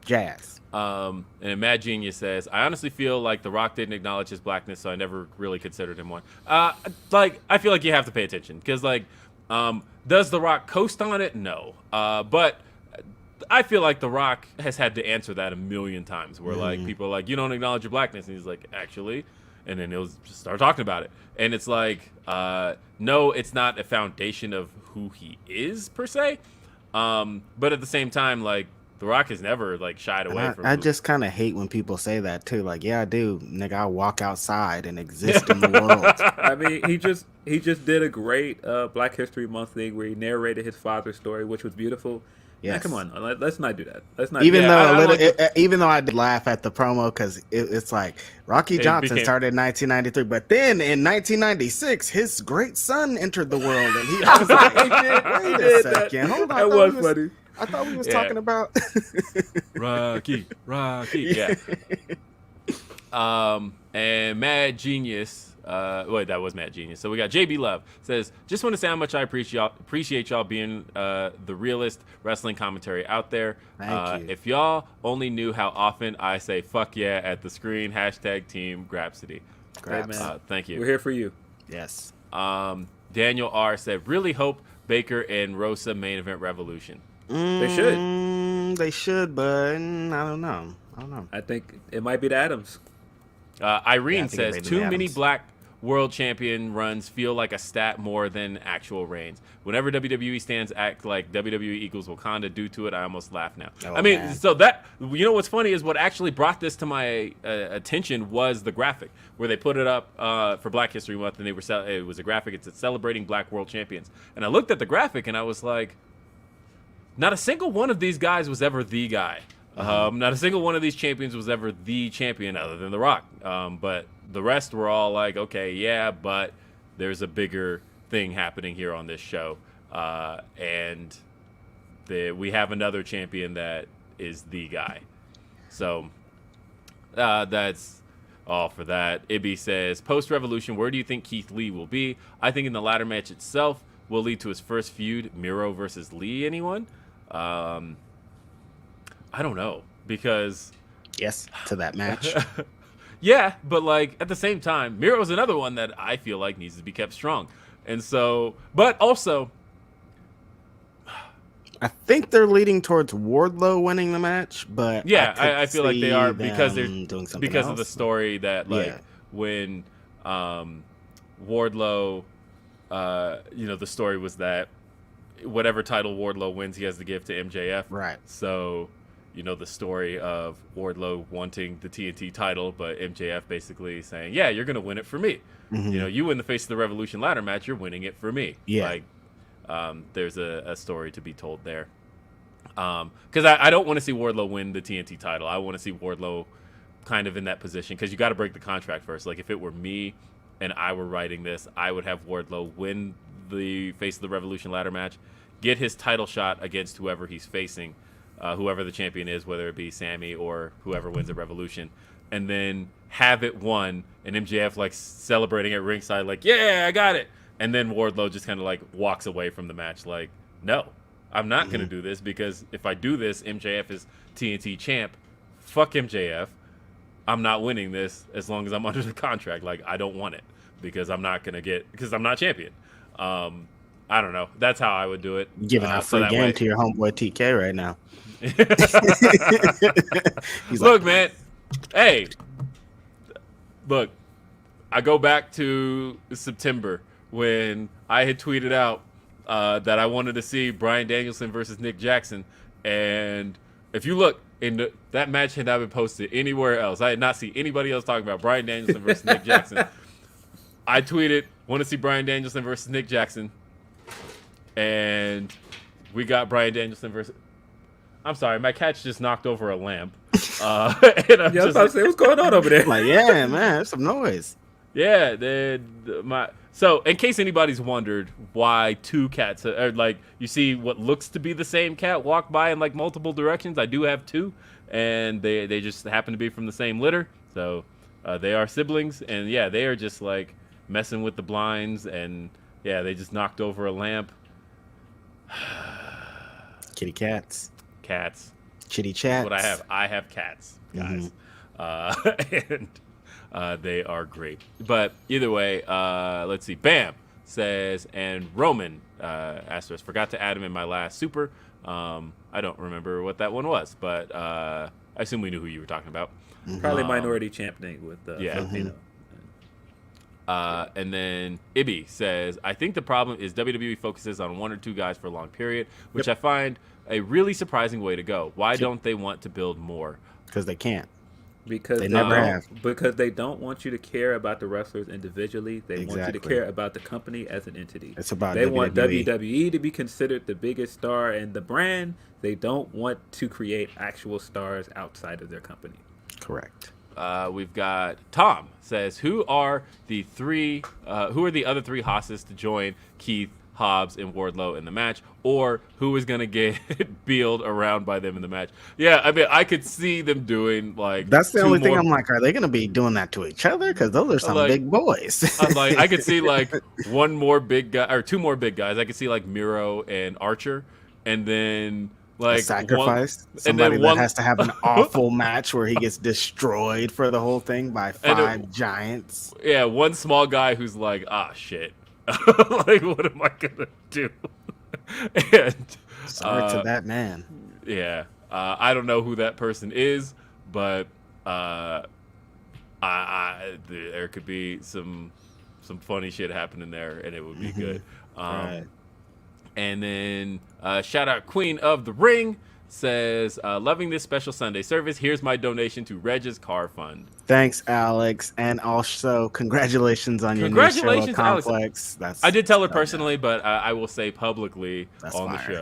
Speaker 1: Jazz.
Speaker 2: And Mad Genius says, I honestly feel like The Rock didn't acknowledge his blackness, so I never really considered him one. I feel like you have to pay attention because, does The Rock coast on it? No. But I feel like The Rock has had to answer that a million times where like people are like, you don't acknowledge your blackness. And he's like, actually, and then he'll just start talking about it. And it's like, no, it's not a foundation of who he is per se. But at the same time, like The Rock has never like shied away from.
Speaker 1: I just kind of hate when people say that too. Like, yeah, I do, nigga. I walk outside and exist in the world.
Speaker 3: I mean, he just did a great Black History Month thing where he narrated his father's story, which was beautiful. Yeah, come on, let's not do that. Let's not.
Speaker 1: Even though I did laugh at the promo because it's like Rocky Johnson started in 1993, but then in 1996, his great son entered the world, and he was like, "Wait a second, hold on."
Speaker 3: That was funny.
Speaker 1: I thought we was talking about
Speaker 2: Rocky, yeah. And Mad Genius. Wait, that was Mad Genius. So we got JB Love says, just want to say how much I appreciate y'all being the realest wrestling commentary out there.
Speaker 1: Thank you.
Speaker 2: If y'all only knew how often I say fuck yeah at the screen, #team Grapsody.
Speaker 3: Hey, man.
Speaker 2: Thank you.
Speaker 3: We're here for you.
Speaker 1: yes.
Speaker 2: Daniel R said, really hope Baker and Rosa main event Revolution.
Speaker 3: They should.
Speaker 1: They should, but I don't know.
Speaker 3: I think it might be the Adams.
Speaker 2: Irene
Speaker 1: I think
Speaker 2: says,
Speaker 1: it may be
Speaker 2: too
Speaker 1: the
Speaker 2: many
Speaker 1: Adams.
Speaker 2: black world champion runs feel like a stat more than actual reigns. Whenever WWE stands act like WWE equals Wakanda due to it, I almost laugh now.
Speaker 1: Oh,
Speaker 2: I mean,
Speaker 1: man.
Speaker 2: so that, you know what's funny is what actually brought this to my attention was the graphic where they put it up for Black History Month, and it was a graphic. It's celebrating black world champions. And I looked at the graphic and I was like, not a single one of these guys was ever the guy. Not a single one of these champions was ever the champion other than The Rock. But the rest were all like, okay, yeah, but there's a bigger thing happening here on this show. And we have another champion that is the guy. So that's all for that. Ibby says, post-Revolution, where do you think Keith Lee will be? I think in the ladder match itself will lead to his first feud, Miro versus Lee. Anyone? I don't know, because
Speaker 1: Yes, to that match.
Speaker 2: yeah, but like at the same time, Miro's another one that I feel like needs to be kept strong. And so, but also,
Speaker 1: I think they're leading towards Wardlow winning the match, but
Speaker 2: yeah, I feel like they are because they're
Speaker 1: doing something
Speaker 2: because
Speaker 1: else.
Speaker 2: of the story that like when Wardlow, the story was that whatever title Wardlow wins, he has to give to MJF.
Speaker 1: Right.
Speaker 2: So, the story of Wardlow wanting the TNT title, but MJF basically saying, yeah, you're going to win it for me.
Speaker 1: Mm-hmm.
Speaker 2: You win the Face of the Revolution ladder match, you're winning it for me.
Speaker 1: Yeah.
Speaker 2: Like, there's a story to be told there. Because I don't want to see Wardlow win the TNT title. I want to see Wardlow kind of in that position because you got to break the contract first. Like, if it were me and I were writing this, I would have Wardlow win the Face of the Revolution ladder match, get his title shot against whoever he's facing, whoever the champion is, whether it be Sammy or whoever wins at Revolution, and then have it won, and MJF like celebrating at ringside like, yeah, I got it. And then Wardlow just kind of like walks away from the match like, no, I'm not going to do this because if I do this, MJF is TNT champ. Fuck MJF. I'm not winning this as long as I'm under the contract. Like, I don't want it because I'm not champion. I don't know. That's how I would do it.
Speaker 1: You're giving a free game to your homeboy TK right now.
Speaker 2: Look, man. Hey, look, I go back to September when I had tweeted out that I wanted to see Bryan Danielson versus Nick Jackson. And if you look, that match had not been posted anywhere else. I had not seen anybody else talking about Bryan Danielson versus Nick Jackson. I tweeted, want to see Bryan Danielson versus Nick Jackson. And we got Bryan Danielson versus... I'm sorry, my cat's just knocked over a lamp. And
Speaker 3: I was about to say, what's going on over there?
Speaker 1: Like, yeah, man, there's some noise.
Speaker 2: Yeah, so in case anybody's wondered why two cats are like, you see what looks to be the same cat walk by in like multiple directions. I do have two, and they just happen to be from the same litter. So they are siblings, and yeah, they are just like messing with the blinds, and yeah, they just knocked over a lamp.
Speaker 1: Kitty cats.
Speaker 2: Cats.
Speaker 1: Chitty chats.
Speaker 2: What I have. I have cats, guys. And they are great. But either way, let's see. Bam says, and Roman asterisk, forgot to add him in my last super. I don't remember what that one was, but I assume we knew who you were talking about.
Speaker 3: Probably minority championing with
Speaker 2: yeah.
Speaker 3: Filipino.
Speaker 2: And then Ibby says, I think the problem is WWE focuses on one or two guys for a long period, which I find a really surprising way to go. Why don't they want to build more?
Speaker 1: Because they can't.
Speaker 3: Because
Speaker 1: they never have.
Speaker 3: Because they don't want you to care about the wrestlers individually. They want you to care about the company as an entity.
Speaker 1: It's about
Speaker 3: They
Speaker 1: WWE.
Speaker 3: want WWE to be considered the biggest star in the brand. They don't want to create actual stars outside of their company.
Speaker 1: Correct.
Speaker 2: We've got Tom says, who are the other three hosses to join Keith, Hobbs, and Wardlow in the match, or who is gonna get bealed around by them in the match? Yeah, I mean, I could see them doing like
Speaker 1: that's the only thing. I'm like, are they gonna be doing that to each other? Because those are some big boys.
Speaker 2: I'm like, I could see like one more big guy or two more big guys. I could see like Miro and Archer, and then like
Speaker 1: a sacrifice. Somebody that has to have an awful match where he gets destroyed for the whole thing by five giants.
Speaker 2: Yeah, one small guy who's like, shit. Like, what am I gonna do? And
Speaker 1: sorry to that man.
Speaker 2: Yeah, I don't know who that person is, but there could be some funny shit happening there, and it would be good.
Speaker 1: Right.
Speaker 2: And then shout out Queen of the Ring says, loving this special Sunday service. Here's my donation to Reg's car fund.
Speaker 1: Thanks, Alex, and also congratulations on your new show, Complex.
Speaker 2: I did tell her personally, but I will say publicly on
Speaker 1: fire.
Speaker 2: The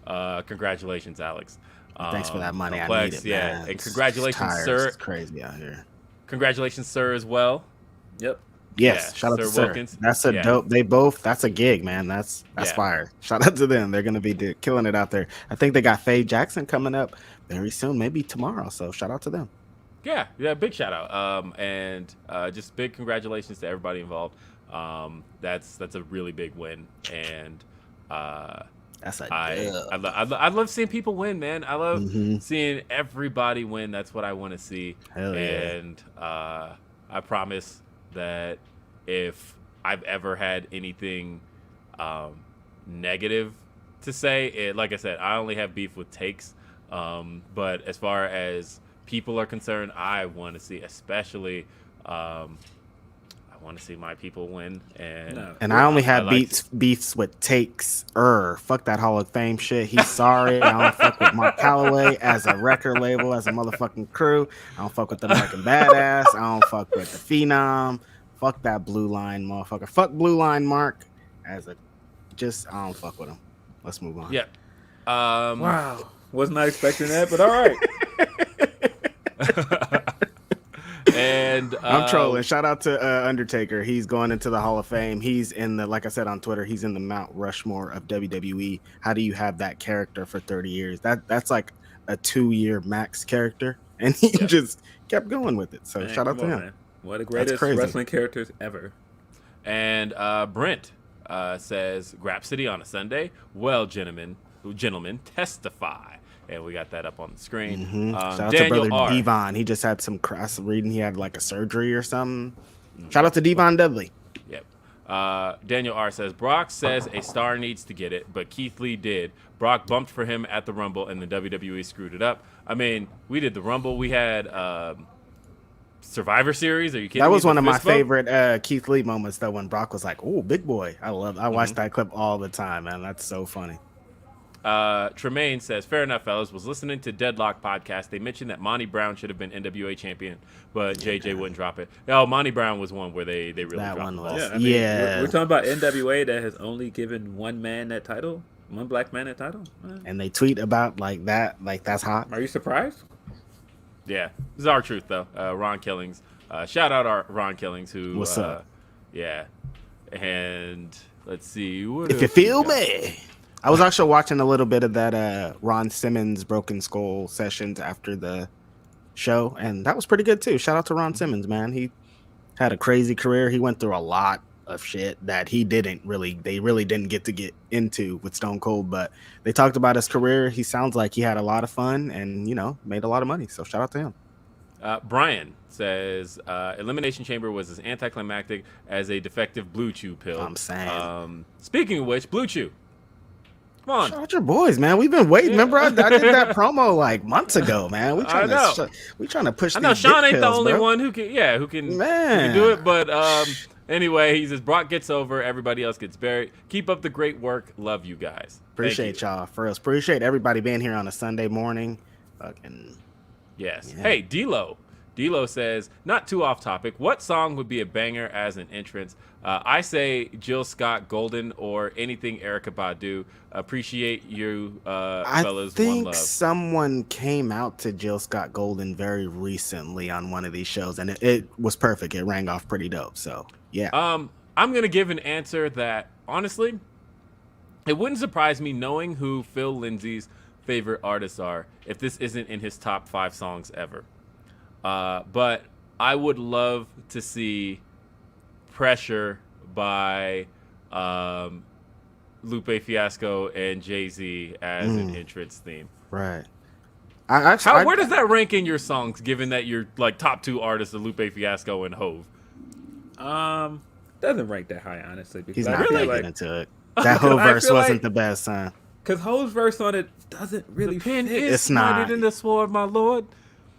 Speaker 2: show. Congratulations, Alex.
Speaker 1: Thanks for that money.
Speaker 2: Complex,
Speaker 1: I need it, man.
Speaker 2: And congratulations, sir.
Speaker 1: It's crazy out here.
Speaker 2: Congratulations, sir, as well.
Speaker 3: Yep.
Speaker 1: Yes, shout out to Sir.
Speaker 2: Wilkins.
Speaker 1: That's a dope. That's a gig, man. That's fire. Shout out to them. They're gonna be killing it out there. I think they got Faye Jackson coming up very soon, maybe tomorrow. So shout out to them.
Speaker 2: Yeah, big shout out. And just big congratulations to everybody involved. That's a really big win, and
Speaker 1: that's a
Speaker 2: I love seeing people win, man. I love seeing everybody win. That's what I want to see.
Speaker 1: Hell yeah.
Speaker 2: And I promise that if I've ever had anything negative to say, like I said, I only have beef with takes. But as far as people are concerned, I want to see, especially, I want to see my people win. And
Speaker 1: I only have beefs with takes. Fuck that Hall of Fame shit. He's sorry. I don't fuck with Mark Calloway as a record label, as a motherfucking crew. I don't fuck with the American Badass. I don't fuck with the Phenom. Fuck that Blue Line motherfucker. Fuck Blue Line Mark I don't fuck with him. Let's move on.
Speaker 2: Yeah.
Speaker 3: Wow. Was not expecting that, but all right.
Speaker 2: And
Speaker 1: I'm trolling. Shout out to Undertaker. He's going into the Hall of Fame. He's in the, like I said on Twitter, he's in the Mount Rushmore of WWE. How do you have that character for 30 years? That's like a 2-year max character, and he just kept going with it. So shout out to him.
Speaker 3: Man. One of the greatest wrestling characters ever.
Speaker 2: And Brent says, Grapsody on a Sunday. Well, gentlemen, testify. And we got that up on the screen.
Speaker 1: Shout out
Speaker 2: Daniel
Speaker 1: to brother
Speaker 2: R.
Speaker 1: Devon. He just had some crass reading. He had like a surgery or something. Shout out to Devon Dudley.
Speaker 2: Yep. Daniel R. says, Brock says a star needs to get it, but Keith Lee did. Brock bumped for him at the Rumble, and the WWE screwed it up. I mean, we did the Rumble. We had Survivor Series. Are you kidding me?
Speaker 1: That was one of my favorite Keith Lee moments, though, when Brock was like, "Oh, big boy." I watch that clip all the time, man. That's so funny.
Speaker 2: Tremaine says, fair enough, fellas. Was listening to Deadlock podcast. They mentioned that Monty Brown should have been NWA champion, but JJ wouldn't drop it. Oh, Monty Brown was one where they really
Speaker 1: that
Speaker 2: dropped
Speaker 1: one
Speaker 2: the
Speaker 1: was.
Speaker 2: ball.
Speaker 3: Yeah, I mean, we're talking about NWA that has only given one man that title, one black man that title.
Speaker 1: And they tweet about like that, like that's hot.
Speaker 3: Are you surprised?
Speaker 2: Yeah, this is our truth though. Ron Killings, shout out our Ron Killings who.
Speaker 1: What's up?
Speaker 2: Yeah, and let's see.
Speaker 1: If you feel me. I was actually watching a little bit of that Ron Simmons Broken Skull sessions after the show, and that was pretty good too. Shout out to Ron Simmons, man. He had a crazy career. He went through a lot of shit that they really didn't get to get into with Stone Cold, but they talked about his career. He sounds like he had a lot of fun and, made a lot of money. So shout out to him.
Speaker 2: Brian says Elimination Chamber was as anticlimactic as a defective Blue Chew pill.
Speaker 1: I'm saying.
Speaker 2: Speaking of which, Blue Chew. Come on.
Speaker 1: Shout out your boys, man. We've been waiting. Remember, I did that promo like months ago, man. We trying to push.
Speaker 2: I know Sean ain't the only one who can do it. But anyway, he says Brock gets over, everybody else gets buried. Keep up the great work. Love you guys.
Speaker 1: Appreciate y'all for us. Appreciate everybody being here on a Sunday morning. Fucking
Speaker 2: yes.
Speaker 1: Yeah.
Speaker 2: Hey, D-Lo says, not too off topic, what song would be a banger as an entrance? I say Jill Scott Golden or anything Erykah Badu. Appreciate you, fellas.
Speaker 1: I think
Speaker 2: One love.
Speaker 1: someone came out to Jill Scott Golden very recently on one of these shows, and it was perfect. It rang off pretty dope. So yeah.
Speaker 2: I'm gonna give an answer that honestly, it wouldn't surprise me knowing who Phil Lindsey's favorite artists are if this isn't in his top 5 songs ever. But I would love to see Pressure by Lupe Fiasco and Jay-Z as an entrance theme.
Speaker 1: Right.
Speaker 2: Where does that rank in your songs, given that your like top 2 artists are Lupe Fiasco and Hove?
Speaker 3: Doesn't rank that high, honestly. Because
Speaker 1: He's
Speaker 3: I
Speaker 1: not
Speaker 3: feel
Speaker 1: really
Speaker 3: like,
Speaker 1: getting into it. That whole verse
Speaker 3: feel
Speaker 1: wasn't
Speaker 3: like-
Speaker 1: the best, son.
Speaker 3: because Ho's verse on it doesn't really
Speaker 2: The pen
Speaker 3: fit.
Speaker 2: is
Speaker 1: It's not.
Speaker 2: smited in the sword, my lord.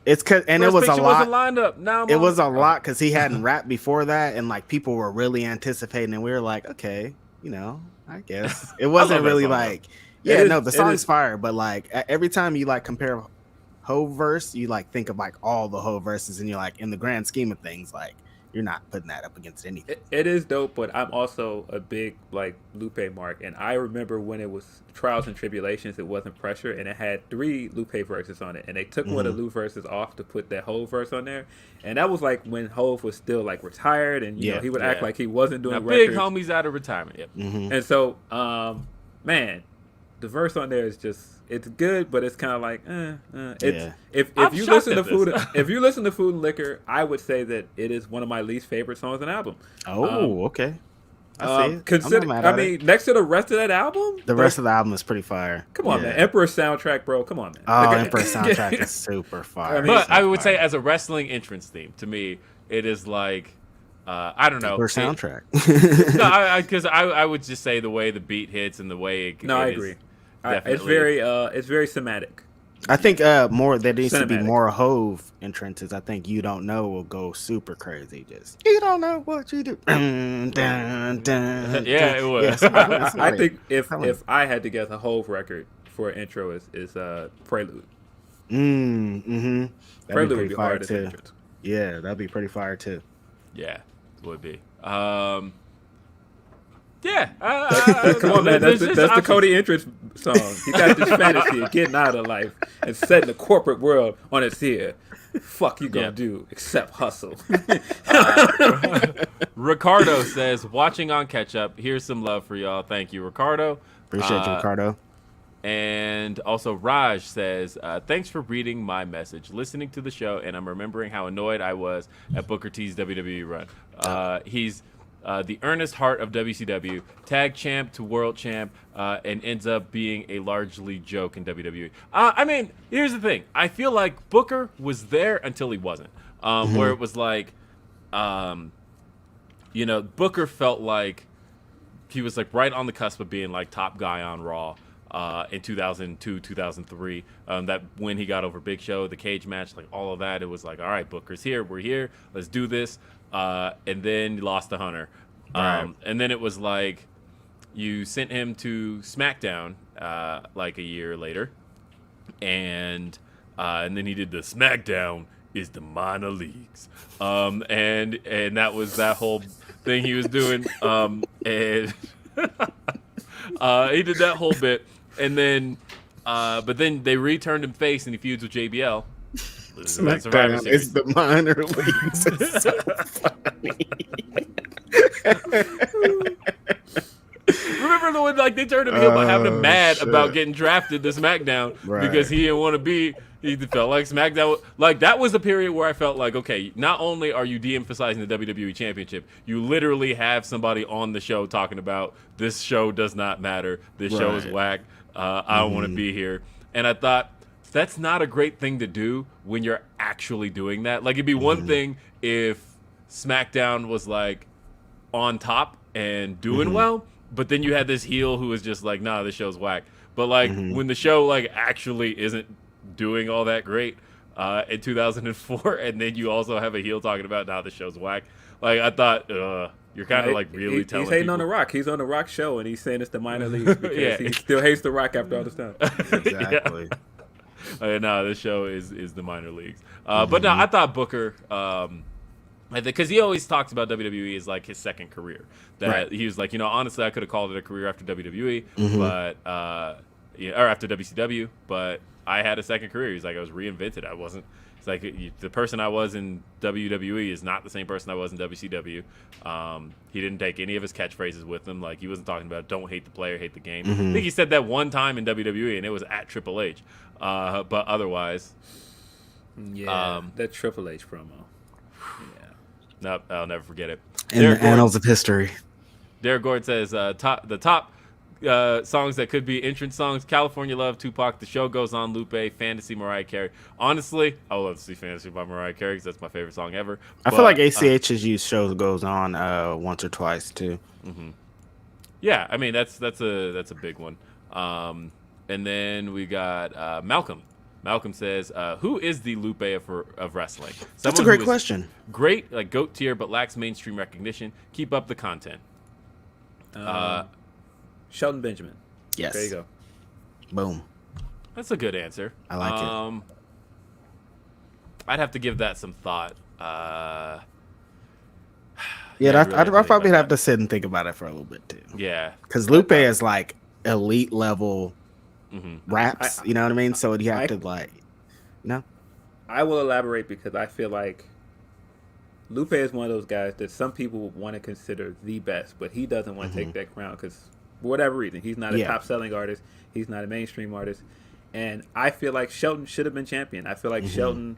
Speaker 1: It's cause, and
Speaker 2: First
Speaker 1: it was a
Speaker 2: picture
Speaker 1: lot.
Speaker 2: wasn't lined up. Now
Speaker 1: It was a lot because he hadn't rapped before that, and like people were really anticipating, and we were like, okay, I guess it wasn't
Speaker 2: that
Speaker 1: really
Speaker 2: song,
Speaker 1: like, the song's fire, but like every time you like compare Ho verse, you like think of like all the Ho verses, and you're like, in the grand scheme of things, like you're not putting that up against anything.
Speaker 3: It is dope, but I'm also a big like Lupe mark, and I remember when it was Trials and Tribulations, it wasn't Pressure, and it had 3 Lupe verses on it, and they took one of the Lupe verses off to put that Hove verse on there, and that was like when Hove was still like retired, and you know he would act like he wasn't doing
Speaker 2: now,
Speaker 3: records.
Speaker 2: big homies out of retirement. Yep.
Speaker 3: And so, man, the verse on there is just. It's good, but it's kind of like, If
Speaker 2: I'm
Speaker 3: you
Speaker 2: shocked
Speaker 3: listen to
Speaker 2: at
Speaker 3: Food,
Speaker 2: this.
Speaker 3: if you listen to Food and Liquor, I would say that it is one of my least favorite songs on the album.
Speaker 1: Oh, okay. I see it.
Speaker 3: Consider,
Speaker 1: I'm not mad
Speaker 3: I
Speaker 1: at
Speaker 3: mean,
Speaker 1: it.
Speaker 3: next to the rest of that album,
Speaker 1: The rest of the album is pretty fire.
Speaker 3: come on,
Speaker 1: Yeah.
Speaker 3: man, Emperor soundtrack, bro, come on, man.
Speaker 1: Oh,
Speaker 3: Like,
Speaker 1: Emperor soundtrack is super fire.
Speaker 3: I mean,
Speaker 2: But
Speaker 1: So
Speaker 2: I would
Speaker 1: fire.
Speaker 2: say as a wrestling entrance theme, to me, it is like, I don't know.
Speaker 1: Emperor soundtrack.
Speaker 2: No, because I would just say the way the beat hits and the way it.
Speaker 3: No, I
Speaker 2: it is
Speaker 3: agree.
Speaker 2: definitely-
Speaker 3: It's very somatic.
Speaker 1: I think there needs to be
Speaker 3: Cinematic.
Speaker 1: more Hove entrances. I think You Don't Know will go super crazy. Just you don't know what you do. Dun, dun, dun,
Speaker 2: Yeah, it would.
Speaker 1: Yeah,
Speaker 3: I think if
Speaker 1: Somebody-
Speaker 3: I had to guess a Hove record for an intro is Prelude.
Speaker 1: That'd
Speaker 3: Prelude
Speaker 1: be
Speaker 3: would
Speaker 1: pretty
Speaker 3: be
Speaker 1: fire
Speaker 3: hard as an
Speaker 1: too.
Speaker 3: entrance.
Speaker 1: Yeah, that'd be pretty fire too.
Speaker 2: Yeah, it would be. Yeah.
Speaker 3: Come on, man.
Speaker 2: there's
Speaker 3: That's
Speaker 2: just
Speaker 3: the
Speaker 2: options.
Speaker 3: Cody entrance song. He got this fantasy of getting out of life and setting the corporate world on its ear. Fuck you gonna
Speaker 2: Yeah.
Speaker 3: do except hustle.
Speaker 2: Ricardo says, watching on catch up. Here's some love for y'all. Thank you, Ricardo.
Speaker 1: Appreciate you, Ricardo.
Speaker 2: And also Raj says, thanks for reading my message, listening to the show, and I'm remembering how annoyed I was at Booker T's WWE run. He's the earnest heart of WCW, tag champ to world champ, and ends up being a largely joke in WWE. I mean, here's the thing. I feel like Booker was there until he wasn't, where it was like, Booker felt like he was like right on the cusp of being like top guy on Raw. In 2002, 2003, that when he got over Big Show, the cage match, like all of that, it was like, all right, Booker's here, we're here, let's do this. And then you lost to Hunter.
Speaker 1: Right.
Speaker 2: And then it was like you sent him to SmackDown like a year later, and then he did the SmackDown is the minor leagues, and that was that whole thing he was doing, and he did that whole bit. And then, but then they returned him face, and he feuds with JBL.
Speaker 1: SmackDown is the minor leagues. It's so funny.
Speaker 2: Remember the one like they turned him heel by having him
Speaker 1: Oh,
Speaker 2: mad
Speaker 1: shit.
Speaker 2: about getting drafted to SmackDown
Speaker 1: Right.
Speaker 2: because he didn't want to be. He felt like SmackDown. Like that was the period where I felt like, okay, not only are you de-emphasizing the WWE Championship, you literally have somebody on the show talking about this show does not matter. This show is
Speaker 1: Right.
Speaker 2: whack. I don't want to be here. And I thought that's not a great thing to do when you're actually doing that. Like, it'd be one thing if SmackDown was like on top and doing well, but then you had this heel who was just like, nah, this show's whack. But like when the show like actually isn't doing all that great in 2004, and then you also have a heel talking about, nah, this show's whack. Like, I thought, you're kind of like really telling
Speaker 3: he's hating
Speaker 2: people.
Speaker 3: on The Rock. He's on The Rock show, and he's saying it's the minor leagues because he still hates The Rock after all this time.
Speaker 1: Exactly.
Speaker 2: No, this show is the minor leagues. But no, I thought Booker, because he always talks about WWE as like his second career. That he was like, honestly, I could have called it a career after WWE, but or after WCW, but I had a second career. He's like, I was reinvented. I wasn't. It's like the person I was in WWE is not the same person I was in WCW. He didn't take any of his catchphrases with him. Like, he wasn't talking about don't hate the player, hate the game. I think he said that one time in WWE, and it was at Triple H. But otherwise,
Speaker 3: that Triple H promo.
Speaker 2: Nope, I'll never forget it.
Speaker 1: In the annals of history.
Speaker 2: Derek Gord says the top songs that could be entrance songs: California Love, Tupac, The Show Goes On, Lupe, Fantasy, Mariah Carey. Honestly, I would love to see Fantasy by Mariah Carey because that's my favorite song ever.
Speaker 1: I feel like ACH has used Show Goes On once or twice too.
Speaker 2: Yeah, I mean that's a big one. And then we got Malcolm. Malcolm says, who is the Lupe of wrestling?
Speaker 1: That's a great question.
Speaker 2: Great, like GOAT tier, but lacks mainstream recognition. Keep up the content.
Speaker 3: Shelton Benjamin.
Speaker 1: Yes.
Speaker 3: There you go.
Speaker 1: Boom.
Speaker 2: That's a good answer.
Speaker 1: I like it.
Speaker 2: I'd have to give that some thought.
Speaker 1: I'd probably have to sit and think about it for a little bit too.
Speaker 2: Yeah.
Speaker 1: Because Lupe is like elite level raps, you know what I mean? So you have to like,
Speaker 3: I will elaborate because I feel like Lupe is one of those guys that some people want to consider the best, but he doesn't want to take that crown because for whatever reason, he's not a top-selling artist. He's not a mainstream artist. And I feel like Shelton should have been champion. I feel like Shelton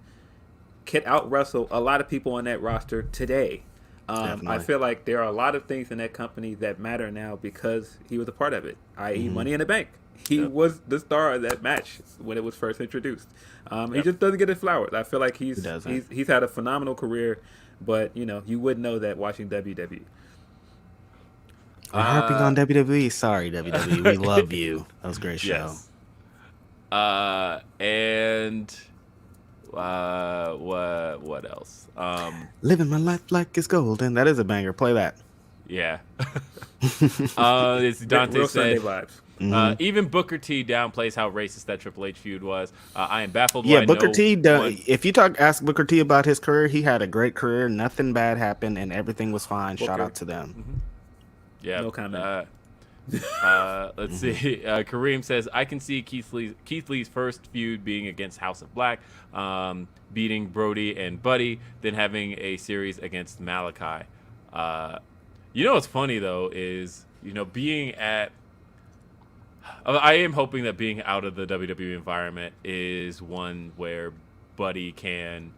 Speaker 3: can out-wrestle a lot of people on that roster today. I feel like there are a lot of things in that company that matter now because he was a part of it, i.e. Money in the Bank. He was the star of that match when it was first introduced. He just doesn't get his flowers. I feel like he's had a phenomenal career, but you wouldn't know that watching WWE.
Speaker 1: We're harping on WWE. Sorry, WWE. We love you. That was a great show.
Speaker 2: Yes. And what else?
Speaker 1: Living my life like it's golden. That is a banger. Play that.
Speaker 2: Yeah. It's Dante
Speaker 3: Real
Speaker 2: said,
Speaker 3: Sunday vibes.
Speaker 2: even Booker T downplays how racist that Triple H feud was. I am baffled.
Speaker 1: Yeah, Booker T. If you ask Booker T about his career, he had a great career. Nothing bad happened, and everything was fine. Shout out to them.
Speaker 2: Yeah.
Speaker 3: No comment.
Speaker 2: Let's see. Kareem says, I can see Keith Lee's first feud being against House of Black, beating Brody and Buddy, then having a series against Malachi. What's funny though is being at. I am hoping that being out of the WWE environment is one where Buddy can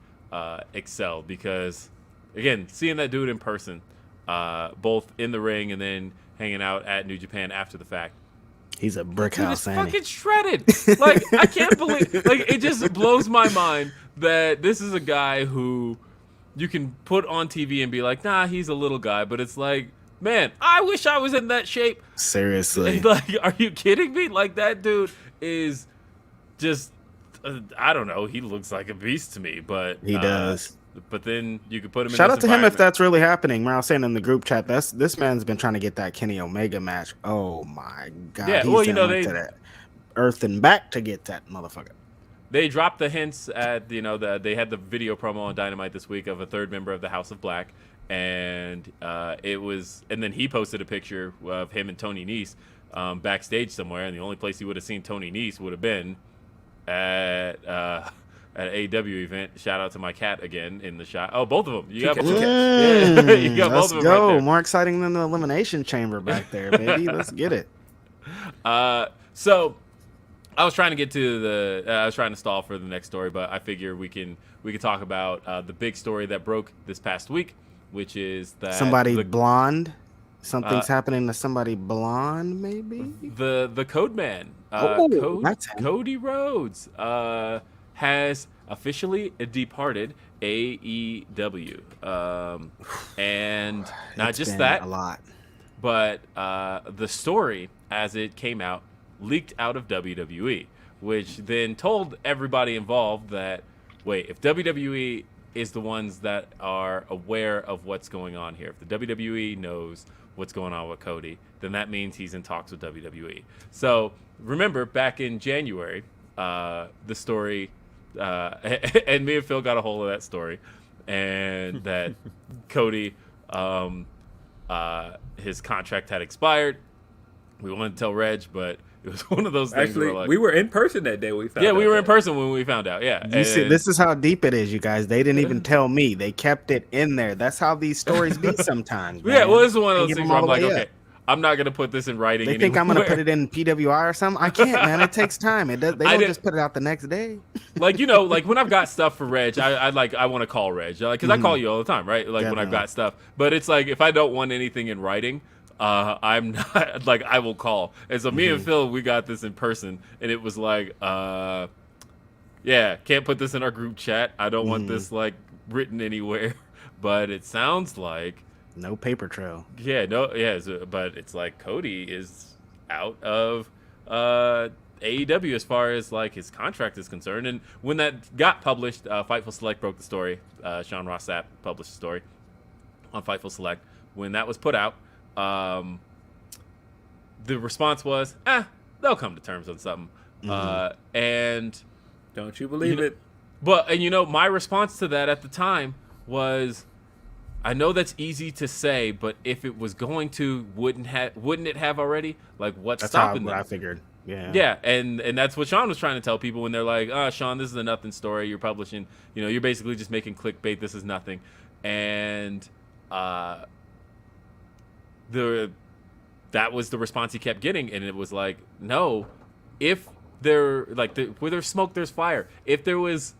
Speaker 2: excel because, again, seeing that dude in person, both in the ring and then hanging out at New Japan after the fact.
Speaker 1: He's a brick house,
Speaker 2: ain't he? Fucking shredded. Like, I can't believe. Like, it just blows my mind that this is a guy who you can put on TV and be like, nah, he's a little guy, but it's like, man, I wish I was in that shape.
Speaker 1: Seriously.
Speaker 2: Like, are you kidding me? Like, that dude is just, I don't know. He looks like a beast to me, but
Speaker 1: he does.
Speaker 2: But then you could put him in
Speaker 1: Shout out to him if that's really happening. I was saying in the group chat, this man's been trying to get that Kenny Omega match. Oh my God.
Speaker 2: Yeah,
Speaker 1: he's they to that earth and back to get that motherfucker.
Speaker 2: They dropped the hints at, they had the video promo on Dynamite this week of a third member of the House of Black. And and then he posted a picture of him and Tony Nese backstage somewhere, and the only place he would have seen Tony Nese would have been at an AEW event. Shout out to my cat again in the shot. Oh, both of them. You got both of them. Yeah, you got both of them right there.
Speaker 1: More exciting than the Elimination Chamber back there, baby. Let's get it.
Speaker 2: So I was trying to get to I was trying to stall for the next story, but I figure we can talk about the big story that broke this past week, which is that
Speaker 1: somebody blonde. Something's happening to somebody blonde, maybe.
Speaker 2: The Code Man
Speaker 1: That's him.
Speaker 2: Cody Rhodes has officially departed AEW, and not
Speaker 1: It's
Speaker 2: just
Speaker 1: been
Speaker 2: that,
Speaker 1: a lot.
Speaker 2: but the story as it came out leaked out of WWE, which then told everybody involved that, wait, if WWE is the ones that are aware of what's going on here, if the WWE knows what's going on with Cody, then that means he's in talks with WWE. So remember, back in January, the story, and me and Phil got a hold of that story, and that Cody, his contract had expired. We wanted to tell Reg, but it was one of those things.
Speaker 3: Actually, we were in person that day. We
Speaker 2: were in person when we found out. Yeah,
Speaker 1: You see, this is how deep it is, you guys. They didn't even tell me. They kept it in there. That's how these stories be sometimes. Man.
Speaker 2: Yeah, well, this is one of those
Speaker 1: Give
Speaker 2: things
Speaker 1: them
Speaker 2: where I'm
Speaker 1: all
Speaker 2: like,
Speaker 1: the way
Speaker 2: okay,
Speaker 1: up.
Speaker 2: I'm not gonna put this in writing.
Speaker 1: They think I'm gonna put it in PWI or something. I can't, man. It takes time. They don't just put it out the next day.
Speaker 2: Like, you know, like when I've got stuff for Reg, I want to call Reg, because I call you all the time, right? Like when I've got stuff. But it's like if I don't want anything in writing, I'm not like I will call. And so me and Phil, we got this in person, and it was like, yeah, can't put this in our group chat. I don't want this like written anywhere. But it sounds like
Speaker 1: no paper trail.
Speaker 2: Yeah, no, yeah, but it's like Cody is out of AEW as far as like his contract is concerned. And when that got published, Fightful Select broke the story. Sean Ross Sapp published the story on Fightful Select. When that was put out, the response was, they'll come to terms on something. And
Speaker 3: don't you believe it?
Speaker 2: But, and you know, my response to that at the time was, I know that's easy to say, but if it was going to, wouldn't it have already? Like, what's stopping them?
Speaker 1: I figured. Yeah.
Speaker 2: Yeah, and that's what Sean was trying to tell people when they're like, Sean, this is a nothing story. You're publishing, you know, you're basically just making clickbait. This is nothing. And that was the response he kept getting, and it was like, no, if there, like, where there's smoke, there's fire. If there was,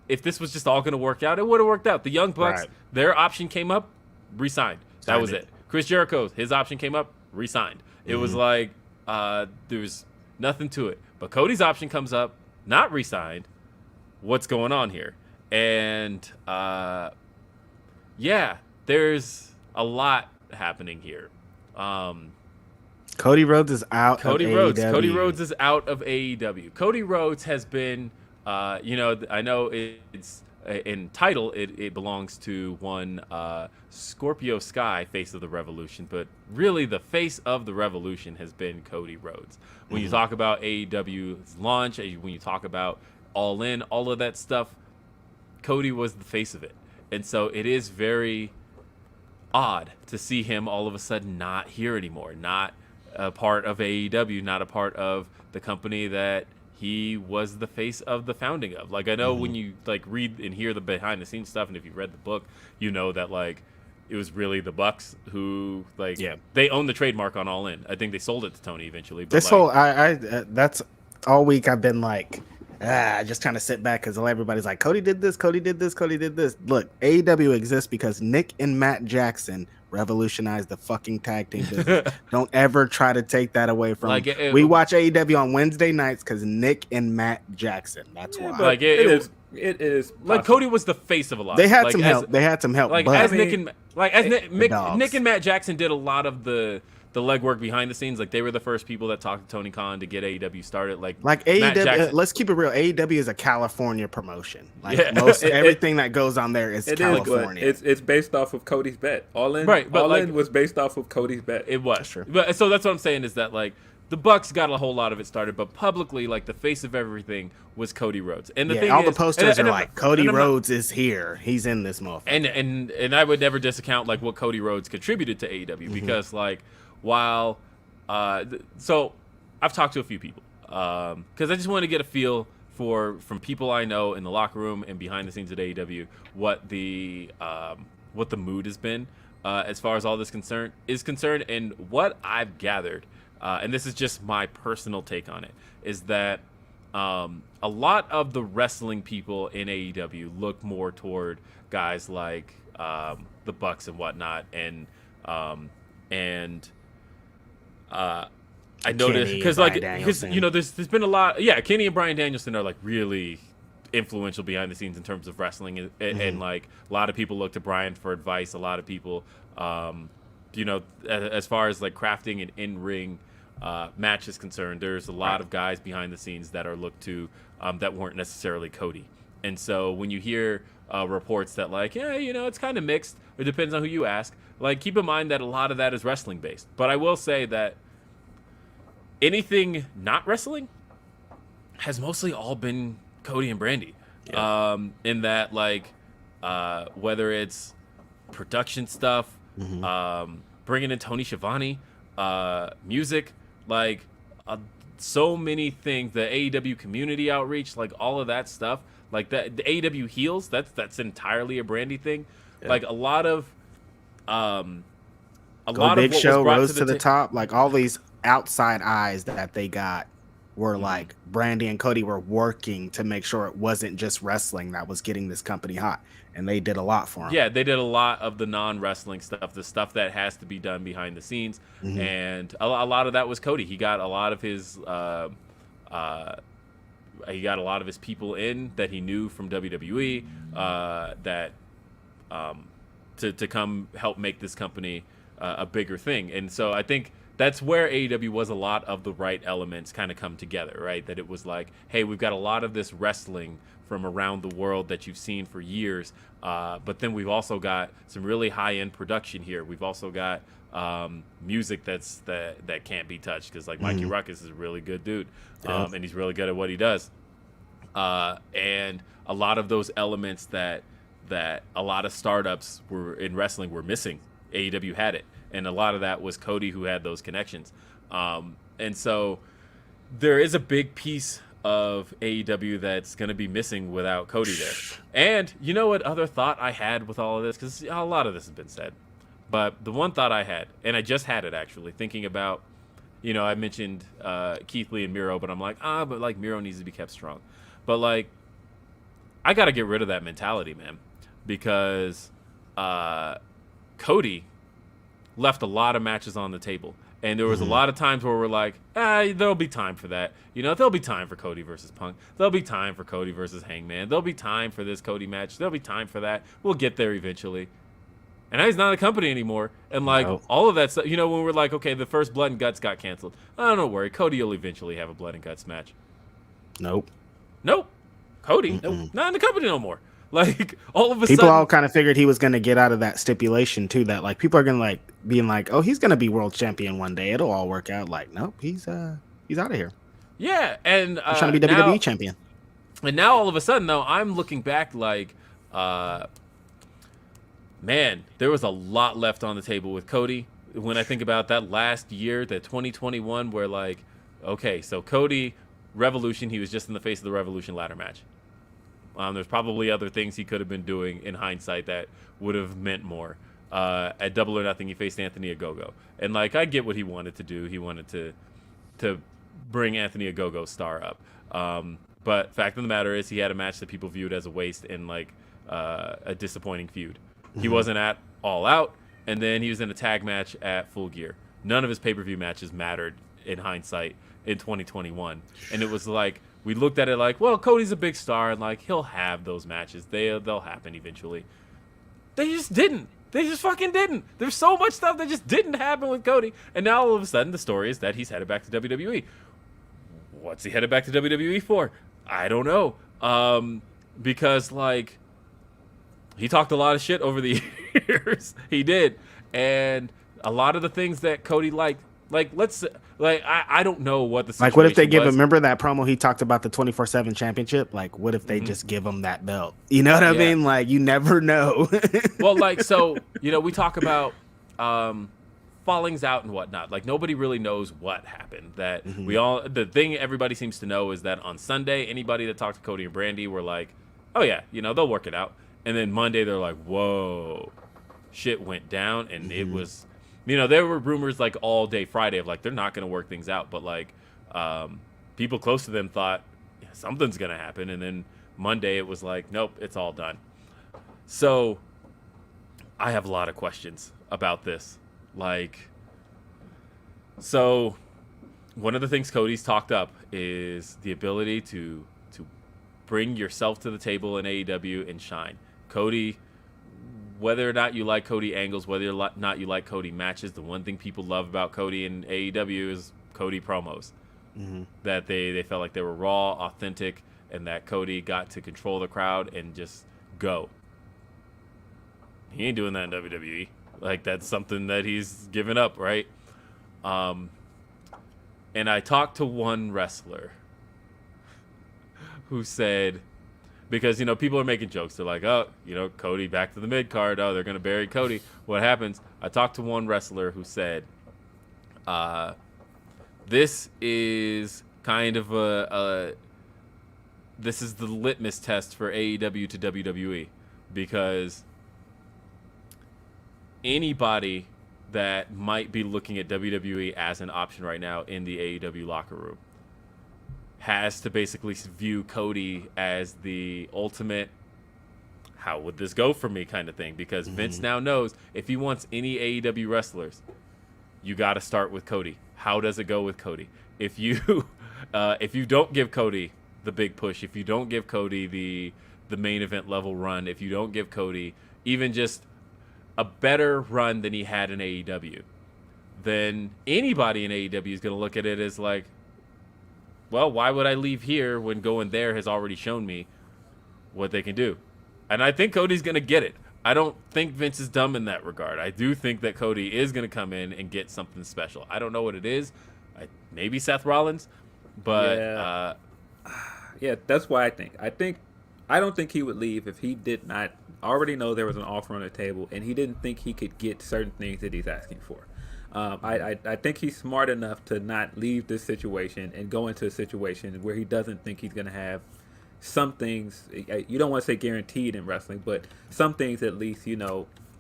Speaker 2: if this was just all going to work out, it would have worked out. The Young Bucks, their option came up, re-signed. That was it. Chris Jericho's, his option came up, re-signed. It was like, there was nothing to it. But Cody's option comes up, not re-signed. What's going on here? And, yeah, there's a lot happening here.
Speaker 1: Cody Rhodes is out
Speaker 2: Cody
Speaker 1: of
Speaker 2: Rhodes.
Speaker 1: AEW.
Speaker 2: Cody Rhodes is out of AEW. Cody Rhodes has been, you know, I know it's in title, it belongs to one Scorpio Sky, face of the Revolution, but really the face of the Revolution has been Cody Rhodes. When you talk about AEW's launch, when you talk about All In, all of that stuff, Cody was the face of it. And so it is very odd to see him all of a sudden not here anymore, not a part of AEW, not a part of the company that he was the face of the founding of. Like, I know when you like read and hear the behind the scenes stuff, and if you've read the book, you know that like it was really the Bucks who like they own the trademark on All In. I think they sold it to Tony eventually. But
Speaker 1: This whole that's all week I've been like just trying to sit back because everybody's like, Cody did this, Cody did this, Cody did this. Look, AEW exists because Nick and Matt Jackson revolutionized the fucking tag team business. Don't ever try to take that away from
Speaker 2: like
Speaker 1: we watch AEW on Wednesday nights because Nick and Matt Jackson. That's why.
Speaker 2: Like it is like Cody was the face of a lot.
Speaker 1: They had
Speaker 2: like,
Speaker 1: some help. They had some help.
Speaker 2: Like
Speaker 1: but
Speaker 2: as Nick and Matt Jackson did a lot of the legwork behind the scenes. Like they were the first people that talked to Tony Khan to get AEW started. Like
Speaker 1: AEW, let's keep it real. AEW is a California promotion. Like everything that goes on there is California.
Speaker 3: It's based off of Cody's bet. All In,
Speaker 2: right? But
Speaker 3: All In was based off of Cody's bet.
Speaker 2: It was. That's true. But so that's what I'm saying is that like the Bucks got a whole lot of it started, but publicly, like the face of everything was Cody Rhodes. And the thing
Speaker 1: all
Speaker 2: is,
Speaker 1: the posters are like Cody Rhodes is here. He's in this motherfucker.
Speaker 2: And I would never discount like what Cody Rhodes contributed to AEW because like while so I've talked to a few people because I just want to get a feel from people I know in the locker room and behind the scenes at AEW what the mood has been as far as all this is concerned, and what I've gathered. And this is just my personal take on it, is that a lot of the wrestling people in AEW look more toward guys like the Bucks and whatnot, and I noticed
Speaker 1: Kenny and
Speaker 2: because
Speaker 1: Bryan
Speaker 2: like
Speaker 1: Danielson.
Speaker 2: there's been a lot. Yeah, Kenny and Bryan Danielson are like really influential behind the scenes in terms of wrestling, and like a lot of people look to Bryan for advice. A lot of people, as far as like crafting an in-ring match is concerned, there's a lot of guys behind the scenes that are looked to that weren't necessarily Cody. And so when you hear reports that like, yeah, it's kind of mixed, it depends on who you ask. Like, keep in mind that a lot of that is wrestling based. But I will say that anything not wrestling has mostly all been Cody and Brandy.
Speaker 1: Yeah.
Speaker 2: In that, like, whether it's production stuff, bringing in Tony Schiavone, music, like so many things, the AEW community outreach, like all of that stuff, like the AEW heels, that's entirely a Brandy thing.
Speaker 1: Yeah.
Speaker 2: Like a lot of
Speaker 1: Big
Speaker 2: what
Speaker 1: Show
Speaker 2: was brought
Speaker 1: rose to the
Speaker 2: ta-
Speaker 1: top. Like all these outside eyes that they got were like Brandy and Cody were working to make sure it wasn't just wrestling that was getting this company hot, and they did a lot for them.
Speaker 2: Yeah, they did a lot of the non-wrestling stuff, the stuff that has to be done behind the scenes, and a lot of that was Cody. He got a lot of his people in that he knew from WWE to come help make this company a bigger thing. And so I think that's where AEW was a lot of the right elements kind of come together, right? That it was like, hey, we've got a lot of this wrestling from around the world that you've seen for years, but then we've also got some really high-end production here. We've also got music that can't be touched, because like Mikey Ruckus is a really good dude, and he's really good at what he does. And a lot of those elements that a lot of startups were in wrestling were missing, AEW had it, and a lot of that was Cody who had those connections. And so there is a big piece of AEW that's going to be missing without Cody there. And you know what other thought I had with all of this, because a lot of this has been said, but the one thought I had, and I just had it actually, thinking about, I mentioned Keith Lee and Miro, but I'm like, but like Miro needs to be kept strong. But like, I got to get rid of that mentality, man, because Cody left a lot of matches on the table. And there was a lot of times where we're like, there'll be time for that. There'll be time for Cody versus Punk. There'll be time for Cody versus Hangman. There'll be time for this Cody match. There'll be time for that. We'll get there eventually. And now he's not a company anymore. And like all of that stuff, when we're like, okay, the first Blood and Guts got canceled. Don't worry. Cody will eventually have a Blood and Guts match.
Speaker 1: Nope.
Speaker 2: Cody, nope, not in the company no more. Like all of a
Speaker 1: people
Speaker 2: sudden,
Speaker 1: all kind of figured he was going to get out of that stipulation too. That like people are going to like being like, oh, he's going to be world champion one day. It'll all work out. Like, nope, he's out of here.
Speaker 2: Yeah, and
Speaker 1: he's trying to be WWE champion.
Speaker 2: And now all of a sudden, though, I'm looking back like, man, there was a lot left on the table with Cody. When I think about that last year, that 2021, where like, okay, so Cody Revolution, he was just in the face of the Revolution ladder match. There's probably other things he could have been doing in hindsight that would have meant more. At Double or Nothing, he faced Anthony Ogogo, and like I get what he wanted to do. He wanted to bring Anthony Ogogo's star up. But fact of the matter is, he had a match that people viewed as a waste and like a disappointing feud. He wasn't at All Out, and then he was in a tag match at Full Gear. None of his pay-per-view matches mattered in hindsight in 2021, and it was like, we looked at it like, well, Cody's a big star, and like he'll have those matches. They'll happen eventually. They just didn't. They just fucking didn't. There's so much stuff that just didn't happen with Cody, and now all of a sudden the story is that he's headed back to WWE. What's he headed back to WWE for? I don't know. Because like he talked a lot of shit over the years. He did, and a lot of the things that Cody liked. Like, I don't know what the situation
Speaker 1: like, what if they give him,
Speaker 2: was.
Speaker 1: remember that promo he talked about the 24/7 championship? Like, what if they just give him that belt? You know what I mean? Like, you never know.
Speaker 2: Well, like, so, we talk about fallings out and whatnot. Like, nobody really knows what happened. That the thing everybody seems to know is that on Sunday, anybody that talked to Cody and Brandy were like, oh yeah, they'll work it out. And then Monday, they're like, whoa, shit went down. And it was, there were rumors like all day Friday of like, they're not going to work things out. But like, people close to them thought something's going to happen. And then Monday it was like, nope, it's all done. So I have a lot of questions about this. Like, so one of the things Cody's talked up is the ability to bring yourself to the table in AEW and shine. Cody, whether or not you like Cody angles, whether or not you like Cody matches, the one thing people love about Cody in AEW is Cody promos. Mm-hmm. That they felt like they were raw, authentic, and that Cody got to control the crowd and just go. He ain't doing that in WWE. Like, that's something that he's given up, right? And I talked to one wrestler who said, because, people are making jokes. They're like, oh, Cody back to the mid-card. Oh, they're going to bury Cody. What happens? I talked to one wrestler who said, this is kind of this is the litmus test for AEW to WWE, because anybody that might be looking at WWE as an option right now in the AEW locker room has to basically view Cody as the ultimate, how would this go for me kind of thing, because Vince now knows if he wants any AEW wrestlers, you got to start with Cody. How does it go with Cody? If you don't give Cody the big push, if you don't give Cody the main event level run, if you don't give Cody even just a better run than he had in AEW, then anybody in AEW is going to look at it as like, well, why would I leave here when going there has already shown me what they can do? And I think Cody's going to get it. I don't think Vince is dumb in that regard. I do think that Cody is going to come in and get something special. I don't know what it is. Maybe Seth Rollins, but
Speaker 3: yeah, that's why I don't think he would leave if he did not already know there was an offer on the table and he didn't think he could get certain things that he's asking for. I think he's smart enough to not leave this situation and go into a situation where he doesn't think he's going to have some things. You don't want to say guaranteed in wrestling, but some things at least,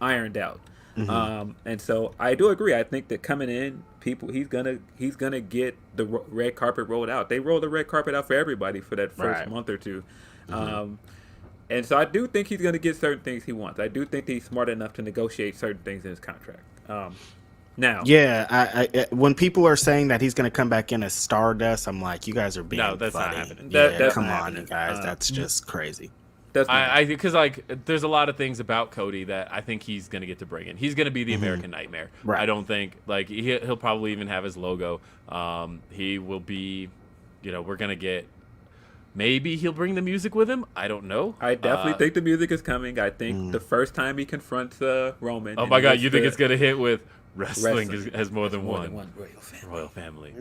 Speaker 3: ironed out. Mm-hmm. And so I do agree. I think that coming in, he's gonna get the red carpet rolled out. They rolled the red carpet out for everybody for that first month or two. Mm-hmm. And so I do think he's going to get certain things he wants. I do think he's smart enough to negotiate certain things in his contract. Now,
Speaker 1: yeah, I when people are saying that he's going to come back in as Stardust, I'm like, you guys are being
Speaker 2: that's
Speaker 1: funny.
Speaker 2: not happening.
Speaker 1: Yeah, come on, you guys, that's just crazy.
Speaker 2: Because there's a lot of things about Cody that I think he's going to get to bring in. He's going to be the American Nightmare. Right. I don't think he'll probably even have his logo. He will be, we're going to get. Maybe he'll bring the music with him. I don't know.
Speaker 3: I definitely think the music is coming. I think the first time he confronts Roman.
Speaker 2: Oh my God! You think it's going to hit with wrestling has more than one royal family.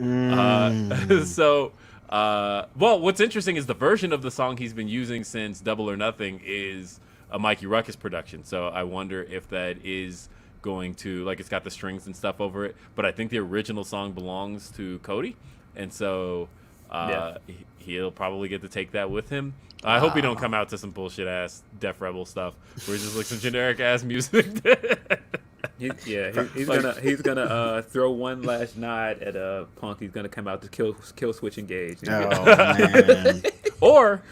Speaker 2: Well, what's interesting is the version of the song he's been using since Double or Nothing is a Mikey Ruckus production. So I wonder if that is going to, it's got the strings and stuff over it. But I think the original song belongs to Cody, and so he'll probably get to take that with him. I hope he don't come out to some bullshit ass Def Rebel stuff where it's just some generic ass music.
Speaker 3: He's gonna throw one last nod at Punk. He's gonna come out to kill switch engage.
Speaker 1: Oh man.
Speaker 2: Or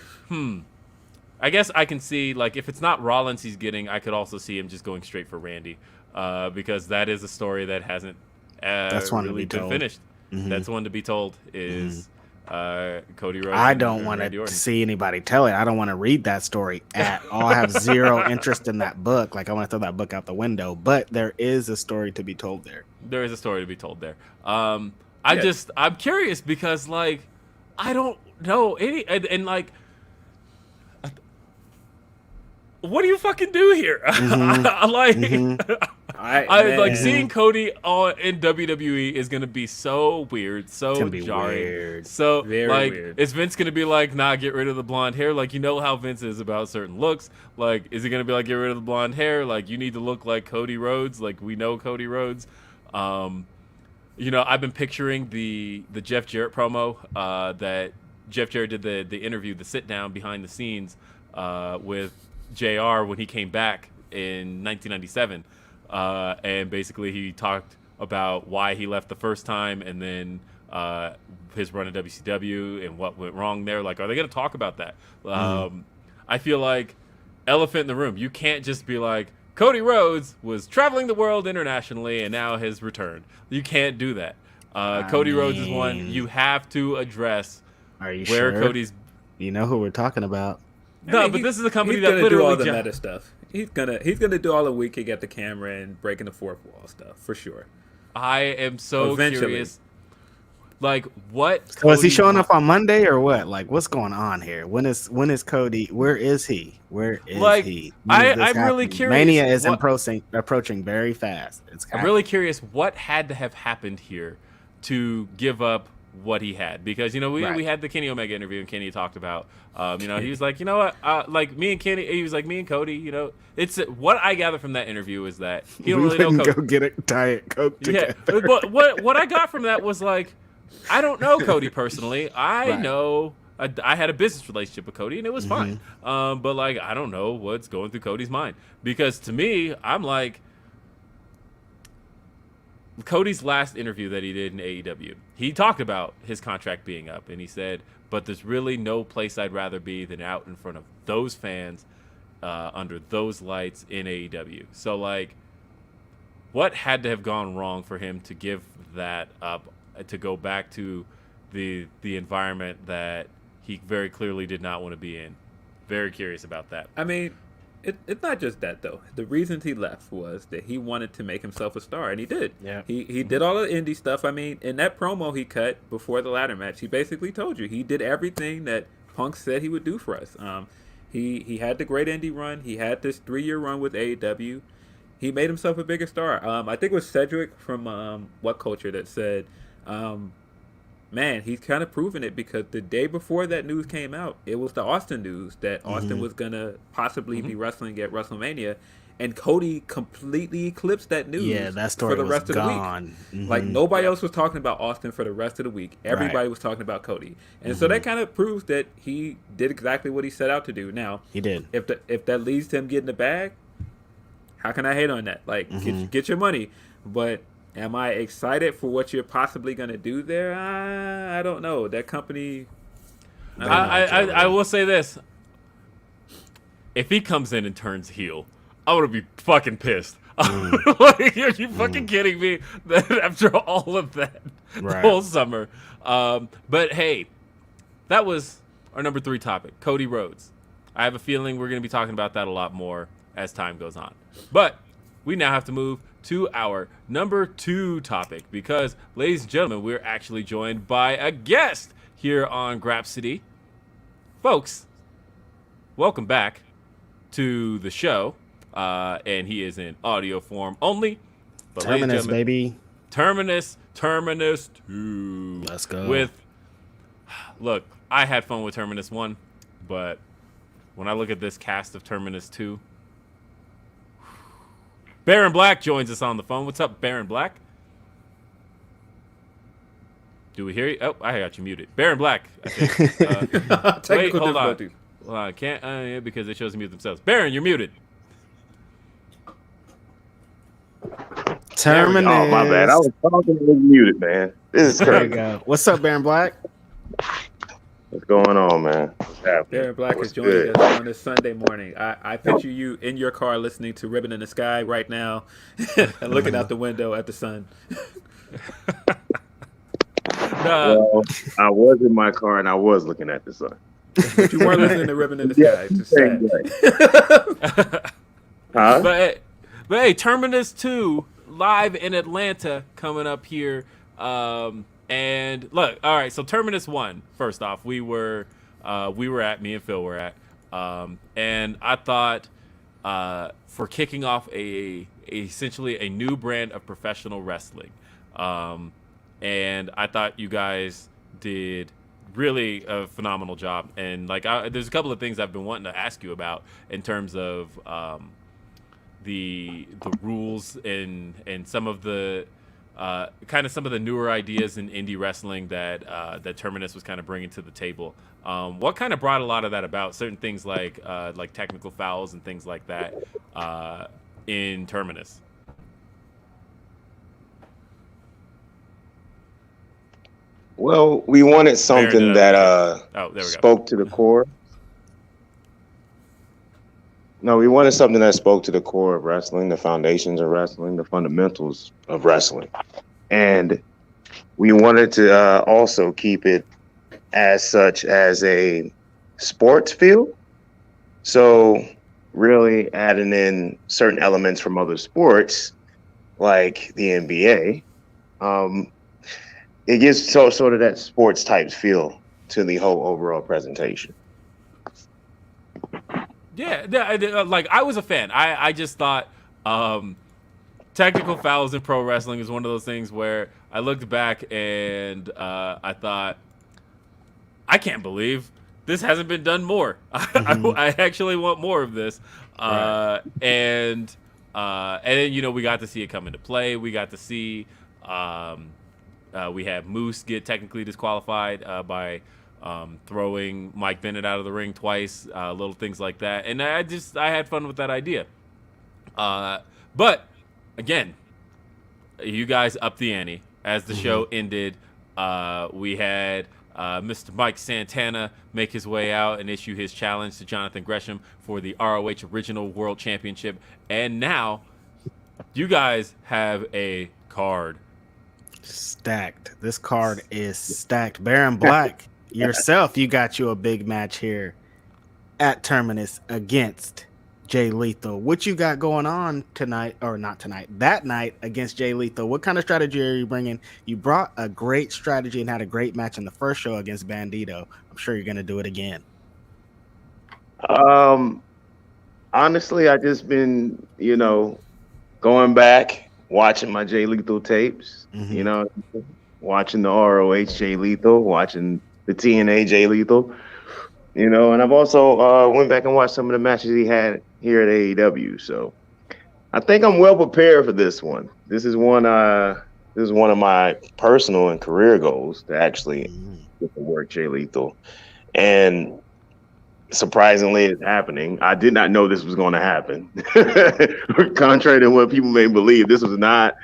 Speaker 2: I guess I can see if it's not Rollins he's getting, I could also see him just going straight for Randy, because that is a story that hasn't really been finished. Mm-hmm. That's one to be told is. Cody Rhodes.
Speaker 1: I don't want to see anybody tell it. I don't want to read that story at all. I have zero interest in that book. I want to throw that book out the window. But there is a story to be told there.
Speaker 2: There is a story to be told there. I'm curious because I don't know any and what do you fucking do here? Seeing Cody in WWE is gonna be so weird, so jarring. Weird. So very weird. Is Vince gonna be nah, get rid of the blonde hair? How Vince is about certain looks. Is he gonna be get rid of the blonde hair? You need to look like Cody Rhodes. We know Cody Rhodes. I've been picturing the Jeff Jarrett promo that Jeff Jarrett did the interview, the sit down behind the scenes with JR when he came back in 1997, and basically he talked about why he left the first time and then his run at WCW and what went wrong there. Are they going to talk about that? I feel like elephant in the room. You can't just be Cody Rhodes was traveling the world internationally and now has returned. You can't do that. Cody Rhodes is one. You have to address
Speaker 1: Are you
Speaker 2: where
Speaker 1: sure?
Speaker 2: Cody's.
Speaker 1: You know who we're talking about.
Speaker 2: No, but this is a company
Speaker 3: he's
Speaker 2: that
Speaker 3: gonna
Speaker 2: literally
Speaker 3: do all the meta stuff. He's gonna do all the winking at the camera and breaking the fourth wall stuff for sure.
Speaker 2: I am so curious. Like, what?
Speaker 1: So is he showing up on Monday or what? Like, what's going on here? When is Cody? Where is he? Where is he?
Speaker 2: I'm really curious.
Speaker 1: Mania is approaching very fast.
Speaker 2: I'm really curious what had to have happened here to give up what he had, because we had the Kenny Omega interview and Kenny talked about he was like, like me and Kenny, he was like, me and Cody, it's what I gather from that interview is that he don't really know Cody.
Speaker 1: Go get a Diet Coke together.
Speaker 2: Yeah, but what I got from that was like, I don't know Cody personally. I know I had a business relationship with Cody and it was fine. But like, I don't know what's going through Cody's mind, because to me, I'm like, Cody's last interview that he did in AEW, he talked about his contract being up, and he said, but there's really no place I'd rather be than out in front of those fans under those lights in AEW. So, like, what had to have gone wrong for him to give that up, to go back to the environment that he very clearly did not want to be in? Very curious about that.
Speaker 3: I mean, it's not just that, though. The reasons he left was that he wanted to make himself a star, and he did.
Speaker 1: Yeah.
Speaker 3: He did all the indie stuff. I mean, in that promo he cut before the ladder match, he basically told you he did everything that Punk said he would do for us. He had the great indie run. He had this 3-year run with AEW. He made himself a bigger star. I think it was Cedric from What Culture that said, man, he's kind of proven it, because the day before that news came out, it was the Austin news that Austin was going to possibly be wrestling at WrestleMania, and Cody completely eclipsed that news.
Speaker 1: Yeah, that story
Speaker 3: for the rest
Speaker 1: was
Speaker 3: of
Speaker 1: gone.
Speaker 3: the week. Like, nobody else was talking about Austin for the rest of the week. Everybody was talking about Cody. And so that kind of proves that he did exactly what he set out to do. Now,
Speaker 1: he did.
Speaker 3: If that leads to him getting the bag, how can I hate on that? Like, get your money. But am I excited for what you're possibly going to do there? I don't know. That company...
Speaker 2: I will say this. If he comes in and turns heel, I'm going to be fucking pissed. Like, are you fucking kidding me? That after all of that, the whole summer. But hey, that was our number 3 topic, Cody Rhodes. I have a feeling we're going to be talking about that a lot more as time goes on. But we now have to move to our number 2 topic, because, ladies and gentlemen, we're actually joined by a guest here on Grapsody. Folks, welcome back to the show. And he is in audio form only. But
Speaker 1: Terminus, baby.
Speaker 2: Terminus 2.
Speaker 1: Let's go.
Speaker 2: Look, I had fun with Terminus 1, but when I look at this cast of Terminus 2, Baron Black joins us on the phone. What's up, Baron Black? Do we hear you? Oh, I got you muted. Baron Black, I think. Wait, hold on. Well, I can't, because it shows mute themselves. Baron, you're muted.
Speaker 1: Terminus.
Speaker 4: Oh, my bad. I was talking and was muted, man. This is
Speaker 1: There you
Speaker 4: crazy.
Speaker 1: go. What's up, Baron Black?
Speaker 4: What's going on, man? What's happening?
Speaker 3: Baron Black
Speaker 4: What's
Speaker 3: is joining
Speaker 4: good?
Speaker 3: us on this Sunday morning. I picture you in your car listening to Ribbon in the Sky right now and looking out the window at the sun.
Speaker 4: Well, I was in my car and I was looking at the sun.
Speaker 3: But you weren't listening to Ribbon in the Sky. It's just sad.
Speaker 4: Huh?
Speaker 2: But hey, Terminus 2 live in Atlanta coming up here. And look, all right, so Terminus 1, first off, me and Phil were at, and I thought for kicking off essentially a new brand of professional wrestling, and I thought you guys did really a phenomenal job. And like, there's a couple of things I've been wanting to ask you about in terms of the rules and some of the kind of some of the newer ideas in indie wrestling that Terminus was kind of bringing to the table. What kind of brought a lot of that about? Certain things like technical fouls and things like that in Terminus.
Speaker 4: Well, we wanted something that spoke to the core. No, we wanted something that spoke to the core of wrestling, the foundations of wrestling, the fundamentals of wrestling. And we wanted to also keep it as such as a sports feel. So really adding in certain elements from other sports, like the NBA, it gives sort of that sports type feel to the whole overall presentation.
Speaker 2: Yeah, like I was a fan. I just thought technical fouls in pro wrestling is one of those things where I looked back and I thought, I can't believe this hasn't been done more. I actually want more of this.
Speaker 1: Right.
Speaker 2: And then we got to see it come into play. We got to see we had Moose get technically disqualified by throwing Mike Bennett out of the ring twice, little things like that. And I had fun with that idea. But again, you guys upped the ante as the show ended. We had Mr. Mike Santana make his way out and issue his challenge to Jonathan Gresham for the ROH Original World Championship. And now you guys have a card.
Speaker 1: Stacked. This card is stacked. Baron Black, yourself, you got you a big match here at Terminus against Jay Lethal. What you got going on tonight, or not tonight, that night against Jay Lethal? What kind of strategy are you bringing? You brought a great strategy and had a great match in the first show against Bandito. I'm sure you're going to do it again.
Speaker 4: Honestly, I just been, going back, watching my Jay Lethal tapes, watching the ROH Jay Lethal, watching the TNA Jay Lethal, and I've also went back and watched some of the matches he had here at AEW. So I think I'm well prepared for this one. This is one of my personal and career goals to actually get to work Jay Lethal. And surprisingly, it's happening. I did not know this was going to happen. Contrary to what people may believe, this was not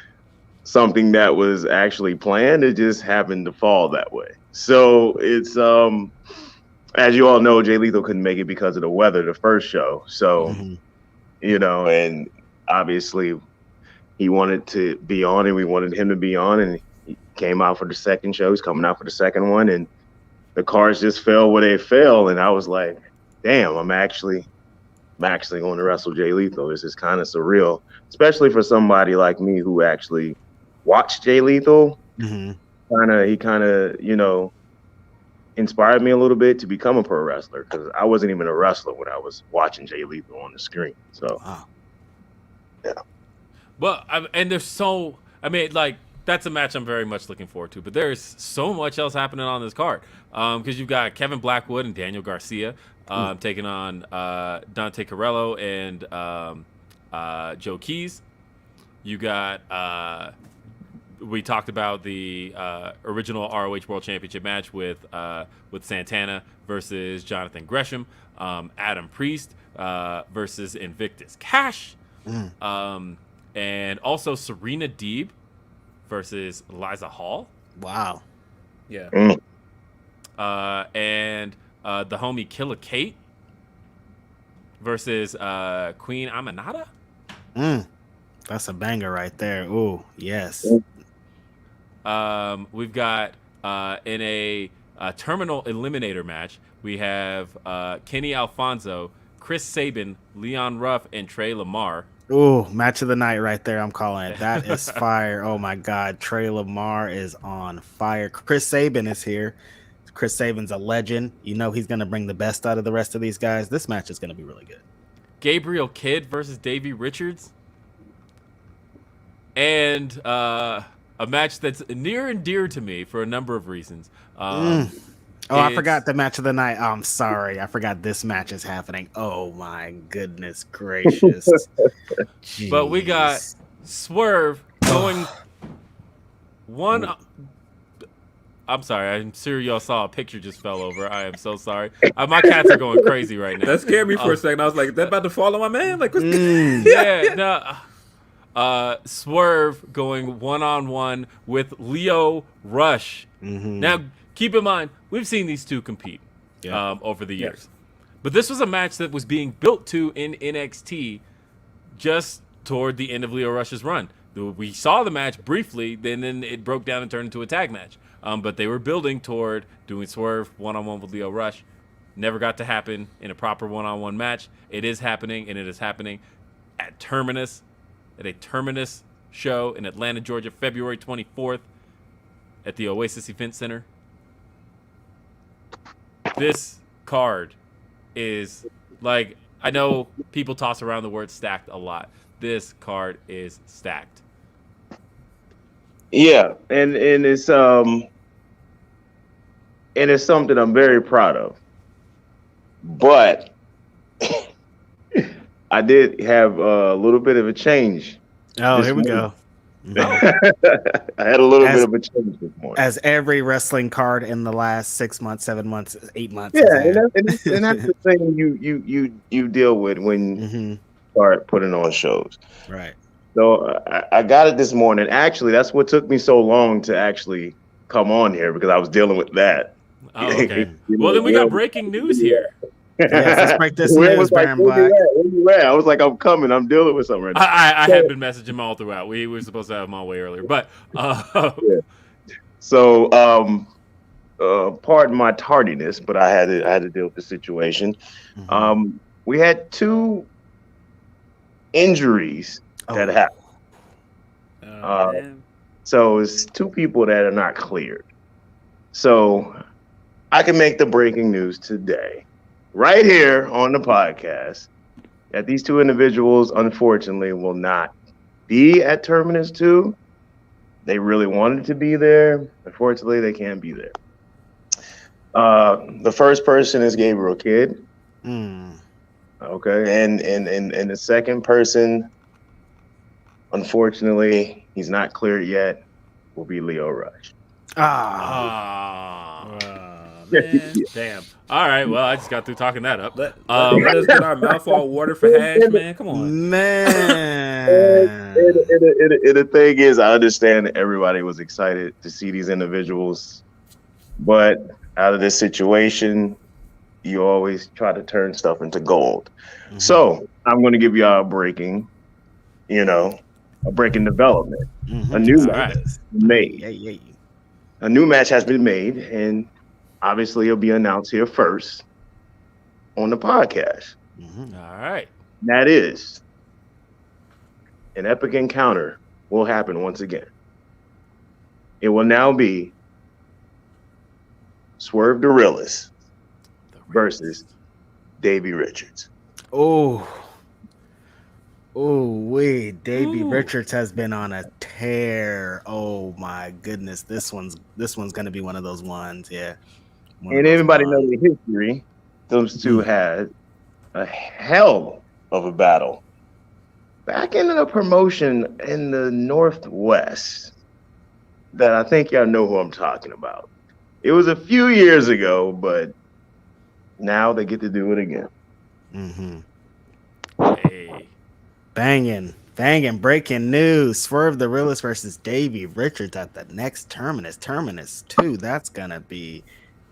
Speaker 4: something that was actually planned. It just happened to fall that way. So it's as you all know, Jay Lethal couldn't make it because of the weather the first show. So and obviously he wanted to be on, and we wanted him to be on, and he came out for the second show. He's coming out for the second one, and the cards just fell where they fell, and I was like, damn, I'm actually going to wrestle Jay Lethal. This is kind of surreal, especially for somebody like me who actually watched Jay Lethal. He kind of, inspired me a little bit to become a pro wrestler, because I wasn't even a wrestler when I was watching Jay Lethal on the screen. So, yeah.
Speaker 2: Well, that's a match I'm very much looking forward to. But there's so much else happening on this card, because you've got Kevin Blackwood and Daniel Garcia taking on Dante Carello and Joe Keys. You got we talked about the original ROH World Championship match with Santana versus Jonathan Gresham, Adam Priest versus Invictus Cash, and also Serena Deeb versus Liza Hall.
Speaker 1: Wow.
Speaker 2: Yeah. And the homie Killer Kate versus Queen Aminata.
Speaker 1: That's a banger right there. Ooh, yes.
Speaker 2: We've got in a terminal eliminator match, we have Kenny Alfonso, Chris Sabin, Leon Ruff, and Trey Lamar.
Speaker 1: Ooh, match of the night right there. I'm calling it. That is fire. Oh my God. Trey Lamar is on fire. Chris Sabin is here. Chris Sabin's a legend. He's going to bring the best out of the rest of these guys. This match is going to be really good.
Speaker 2: Gabriel Kidd versus Davey Richards. And a match that's near and dear to me for a number of reasons.
Speaker 1: I forgot the match of the night. Oh, I'm sorry. I forgot this match is happening. Oh, my goodness gracious.
Speaker 2: But we got Swerve going one. I'm sorry. I'm sure y'all saw a picture just fell over. I am so sorry. My cats are going crazy right now.
Speaker 3: That scared me for a second. I was like, is that about to fall on my man? Like, what's
Speaker 2: Swerve going one-on-one with Leo Rush. Now, keep in mind, we've seen these two compete over the years. But this was a match that was being built to in NXT just toward the end of Leo Rush's run. We saw the match briefly, then it broke down and turned into a tag match. But they were building toward doing Swerve one-on-one with Lio Rush. Never got to happen in a proper one-on-one match. It is happening, and it is happening at a Terminus show in Atlanta, Georgia, February 24th at the Oasis Event Center. This card is, like, I know people toss around the word stacked a lot. This card is stacked.
Speaker 4: Yeah, and it's something I'm very proud of. But I did have a little bit of a change.
Speaker 1: Oh, here we go.
Speaker 4: I had a little bit of a change this morning.
Speaker 1: As every wrestling card in the last 6 months, 7 months, 8 months.
Speaker 4: Yeah, and that's the thing you deal with when you start putting on shows.
Speaker 1: Right.
Speaker 4: So I got it this morning. Actually, that's what took me so long to actually come on here, because I was dealing with that.
Speaker 2: Oh, okay. Well, then we got breaking news here.
Speaker 1: Yes, let's break this news, Baron Black.
Speaker 4: Where you at? I was like, I'm coming. I'm dealing with something right now.
Speaker 2: I had been messaging him all throughout. We were supposed to have him on way earlier, but
Speaker 4: yeah. So pardon my tardiness, but I had to deal with the situation. We had 2 injuries that happened. So it's 2 people that are not cleared. So I can make the breaking news today, right here on the podcast, that these 2 individuals, unfortunately, will not be at Terminus 2. They really wanted to be there. Unfortunately, they can't be there. The first person is Gabriel Kidd. Okay, and the second person, unfortunately, he's not cleared yet, will be Lio Rush.
Speaker 2: Man. Damn. All right. Well, I just got through talking that up.
Speaker 3: Let us get our mouth all water for hash, man. Come on,
Speaker 1: man.
Speaker 4: And the thing is, I understand that everybody was excited to see these individuals, but out of this situation, you always try to turn stuff into gold. So I'm going to give y'all a breaking development. A new match made. A new match has been made, and obviously it'll be announced here first on the podcast.
Speaker 2: All right.
Speaker 4: That is, an epic encounter will happen once again. It will now be Swerve the Realist versus Davey Richards.
Speaker 1: Wait, Davey Richards has been on a tear. Oh my goodness, this one's gonna be one of those ones. Yeah.
Speaker 4: And everybody knows the history. Those 2 had a hell of a battle back in a promotion in the Northwest that I think y'all know who I'm talking about. It was a few years ago, but now they get to do it again.
Speaker 2: Hey.
Speaker 1: Banging, breaking news. Swerve the Realist versus Davey Richards at the next Terminus 2. That's going to be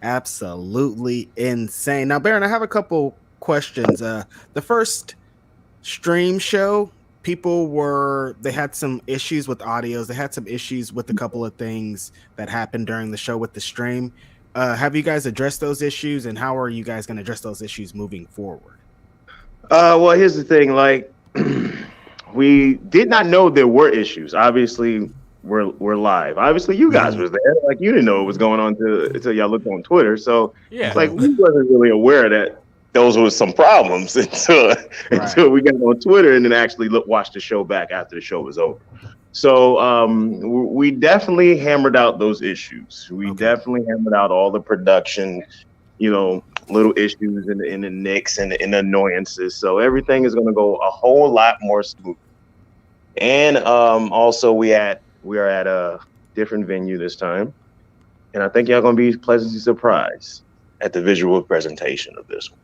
Speaker 1: absolutely insane. Now, Baron, I have a couple questions. The first stream show, they had some issues with audios. They had some issues with a couple of things that happened during the show with the stream. Have you guys addressed those issues, and how are you guys going to address those issues moving forward?
Speaker 4: Well, here's the thing. Like, we did not know there were issues. Obviously, we're live. Obviously, you guys was there. Like, you didn't know what was going on until y'all looked on Twitter. So,
Speaker 2: yeah,
Speaker 4: it's like we wasn't really aware that those were some problems until we got on Twitter and then actually watched the show back after the show was over. So we definitely hammered out those issues. We definitely hammered out all the production, little issues in the nicks and the annoyances. So everything is going to go a whole lot more smooth. And also we are at a different venue this time, and I think y'all going to be pleasantly surprised at the visual presentation of this one.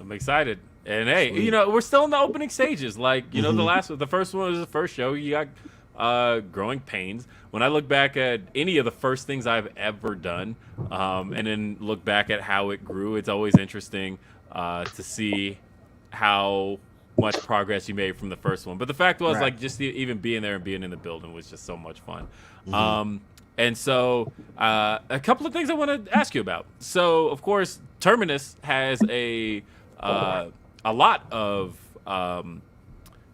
Speaker 2: I'm excited. And hey, we're still in the opening stages. Like, the first one was the first show. You got growing pains. When I look back at any of the first things I've ever done, and then look back at how it grew, it's always interesting to see how much progress you made from the first one. But the fact was,
Speaker 1: Right.
Speaker 2: like, just even being there and being in the building was just so much fun. And so a couple of things I want to ask you about. So, of course, Terminus has a lot of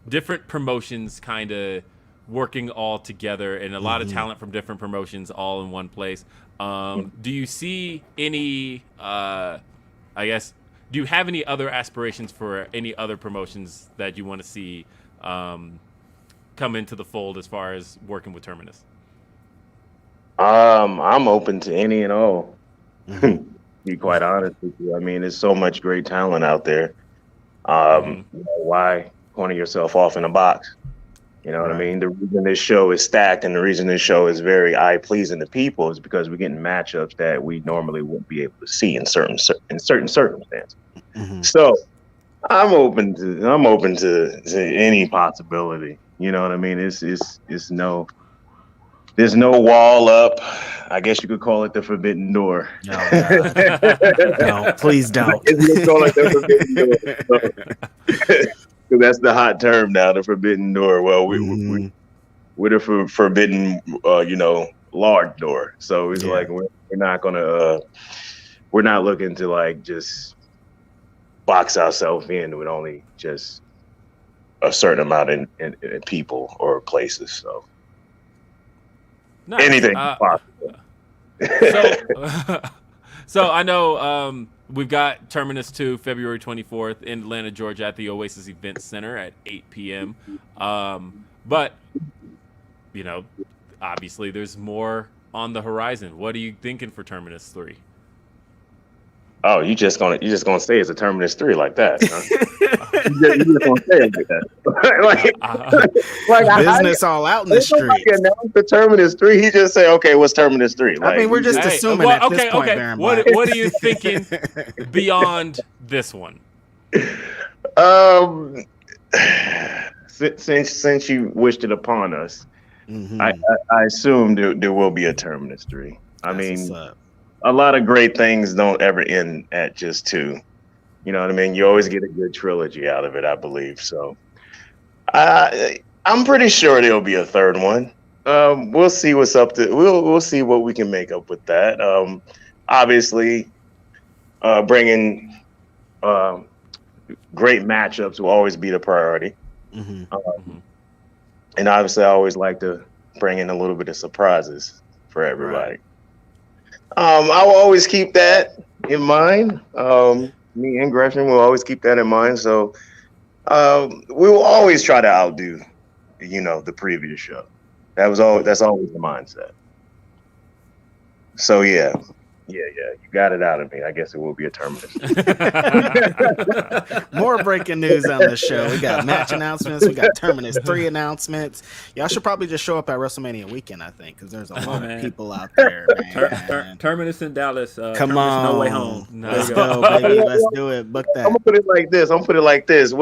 Speaker 2: different promotions kind of working all together, and a lot of talent from different promotions all in one place. Do you see any, do you have any other aspirations for any other promotions that you want to see come into the fold as far as working with Terminus?
Speaker 4: I'm open to any and all. To be quite honest with you, I mean, there's so much great talent out there. Why corner yourself off in a box? You know what I mean? The reason this show is stacked and the reason this show is very eye-pleasing to people is because we're getting matchups that we normally wouldn't be able to see in certain circumstances. So I'm open to any possibility. You know what I mean? There's no wall up. I guess you could call it the forbidden door.
Speaker 1: No, no, please don't.
Speaker 4: Call it the forbidden door. So that's the hot term now, the forbidden door. Well, we're the forbidden, large door. So it's like we're not gonna, we're not looking to like just box ourselves in with only just a certain amount in people or places. So.
Speaker 2: Nice.
Speaker 4: Anything possible.
Speaker 2: So I know we've got Terminus 2, February 24th in Atlanta, Georgia at the Oasis Event Center at 8 p.m. But, obviously there's more on the horizon. What are you thinking for Terminus 3?
Speaker 4: Oh, you just gonna say it's a Terminus 3 like that? Huh? you just gonna say it like that?
Speaker 1: Business all out in the street.
Speaker 4: Announced the Terminus 3. He just say, "Okay, what's Terminus 3?"
Speaker 1: I mean, we're just assuming at this point.
Speaker 2: Okay. What are you thinking beyond this one?
Speaker 4: Since you wished it upon us, I assume there will be a Terminus 3. I mean. A lot of great things don't ever end at just 2. You know what I mean? You always get a good trilogy out of it, I believe. So I'm pretty sure there'll be a third one. We'll see what's up to. We'll see what we can make up with that. Obviously, bringing great matchups will always be the priority. And obviously, I always like to bring in a little bit of surprises for everybody.
Speaker 1: Right.
Speaker 4: I will always keep that in mind. Me and Gresham will always keep that in mind. So we will always try to outdo, the previous show. That's always the mindset. So yeah, you got it out of me. I guess it will be a Terminus.
Speaker 1: More breaking news on this show. We got match announcements. We got Terminus 3 announcements. Y'all should probably just show up at WrestleMania weekend, I think, because there's a lot of people out there, man.
Speaker 3: Terminus in Dallas.
Speaker 1: Come
Speaker 3: Terminus
Speaker 1: on.
Speaker 3: No Way Home.
Speaker 1: Let's go, baby. Let's do it. Book that.
Speaker 4: I'm going to put it like this.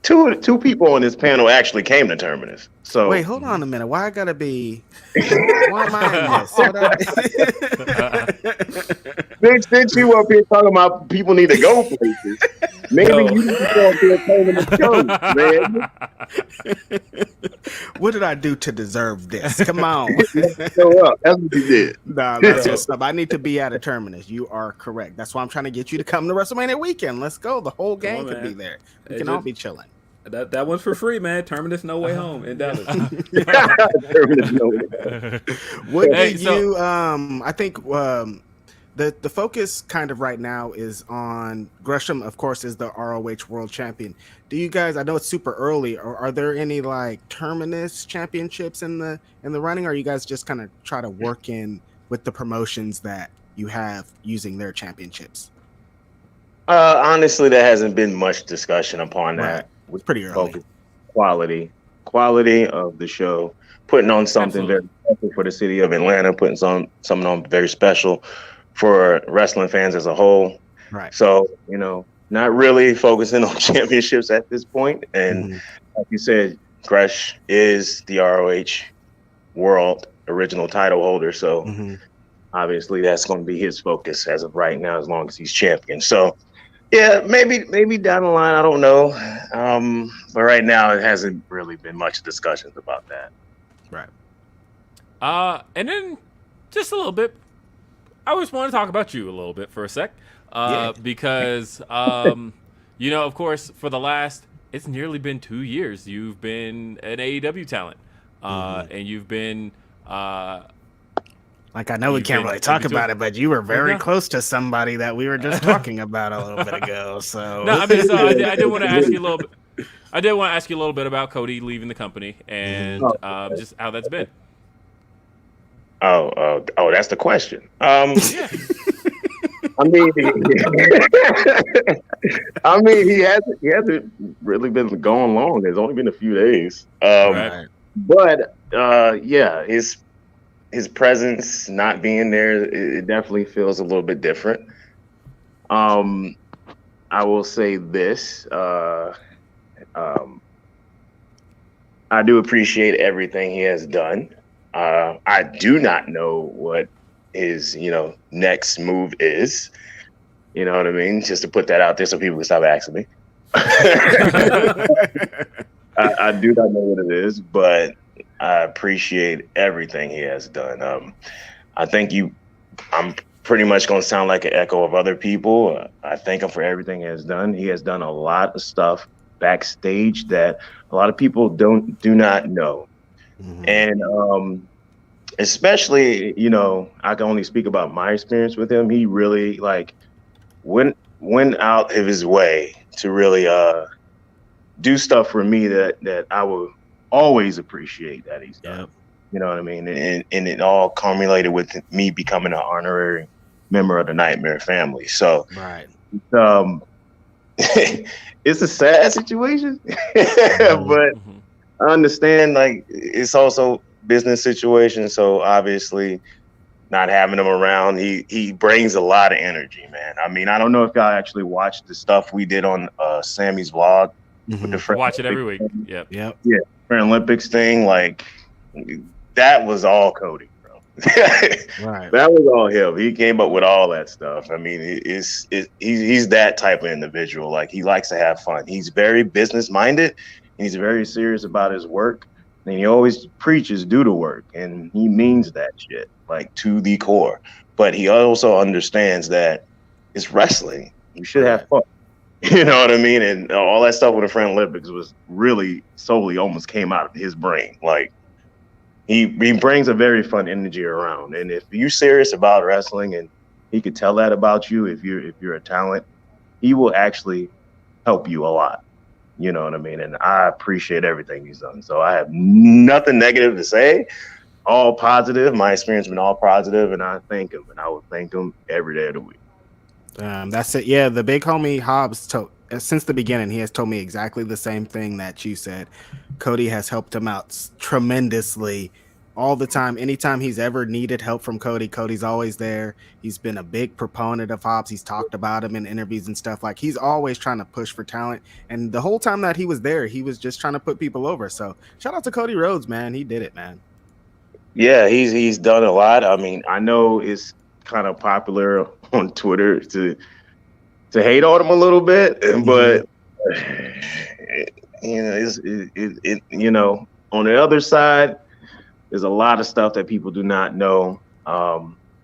Speaker 4: Two people on this panel actually came to Terminus. So
Speaker 1: wait, hold on a minute. Why I gotta be? Why am I in this?
Speaker 4: Since you up here talking about people need to go places, maybe you need to go up here playing the show, man.
Speaker 1: What did I do to deserve this? Come on.
Speaker 4: Show up. That's what you did.
Speaker 1: Nah, that's what's up. I need to be at a Terminus. You are correct. That's why I'm trying to get you to come to WrestleMania weekend. Let's go. The whole gang could be there. We can all be chilling.
Speaker 3: That one's for free, man. Terminus No Way Home in Dallas.
Speaker 1: What do you? I think the focus kind of right now is on Gresham. Of course, is the ROH World Champion. Do you guys? I know it's super early. Are there any like Terminus championships in the running? Or are you guys just kind of try to work in with the promotions that you have using their championships?
Speaker 4: Honestly, there hasn't been much discussion upon that.
Speaker 1: Right. It's pretty early.
Speaker 4: Quality of the show, putting on something very special for the city of Atlanta, putting something on very special for wrestling fans as a whole.
Speaker 1: Right.
Speaker 4: So, not really focusing on championships at this point. And like you said, Gresh is the ROH World original title holder. So obviously that's going to be his focus as of right now, as long as he's champion. So Yeah, maybe down the line, I don't know. But right now, it hasn't really been much discussions about that.
Speaker 1: Right.
Speaker 2: And then just a little bit, I always want to talk about you a little bit for a sec.
Speaker 1: Yeah.
Speaker 2: Because, you know, of course, for the last, it's nearly been 2 years, you've been an AEW talent. And you've been,
Speaker 1: like, I know we can't really talk about it, but you were very close to somebody that we were just talking about a little bit ago. So
Speaker 2: no, I mean, so I did want to ask you a little bit. I did want to ask you a little bit about Cody leaving the company and just how that's been.
Speaker 4: Oh, that's the question.
Speaker 2: Yeah.
Speaker 4: I mean, he hasn't really been going long. It's only been a few days.
Speaker 2: Right.
Speaker 4: But yeah, his presence not being there, it definitely feels a little bit different. I will say this. I do appreciate everything he has done. I do not know what his, next move is. You know what I mean? Just to put that out there so people can stop asking me. I do not know what it is, but I appreciate everything he has done. I think I'm pretty much going to sound like an echo of other people. I thank him for everything he has done. He has done a lot of stuff backstage that a lot of people do not know. Mm-hmm. And especially, I can only speak about my experience with him. He really went out of his way to really do stuff for me that I will always appreciate that he's done. Yep. You know what I mean? And it all culminated with me becoming an honorary member of the Nightmare family. So
Speaker 1: right.
Speaker 4: It's a sad situation, but I understand it's also business situation. So obviously not having him around, he brings a lot of energy, man. I mean, I don't know if y'all actually watched the stuff we did on Sammy's vlog. With the
Speaker 2: watch it every week. Yep.
Speaker 4: Yeah. Olympics thing, that was all Cody, bro.
Speaker 1: Right.
Speaker 4: That was all him. He came up with all that stuff. I mean, he's that type of individual. He likes to have fun. He's very business minded. He's very serious about his work, and he always preaches do the work, and he means that shit to the core. But he also understands that it's wrestling. You should have fun. You know what I mean? And all that stuff with the Friend Olympics was really solely almost came out of his brain. He brings a very fun energy around. And if you're serious about wrestling, and he could tell that about you, if you're a talent, he will actually help you a lot. You know what I mean? And I appreciate everything he's done. So I have nothing negative to say. All positive. My experience has been all positive, and I thank him, and I will thank him every day of the week.
Speaker 1: That's it. Yeah, the big homie Hobbs since the beginning, he has told me exactly the same thing that you said. Cody has helped him out tremendously all the time. Anytime he's ever needed help from Cody, Cody's always there. He's been a big proponent of Hobbs. He's talked about him in interviews and stuff. He's always trying to push for talent. And the whole time that he was there, he was just trying to put people over. So shout out to Cody Rhodes, man. He did it, man.
Speaker 4: Yeah, he's done a lot. I mean, I know it's kind of popular on Twitter to hate on him a little bit, but on the other side, there's a lot of stuff that people do not know,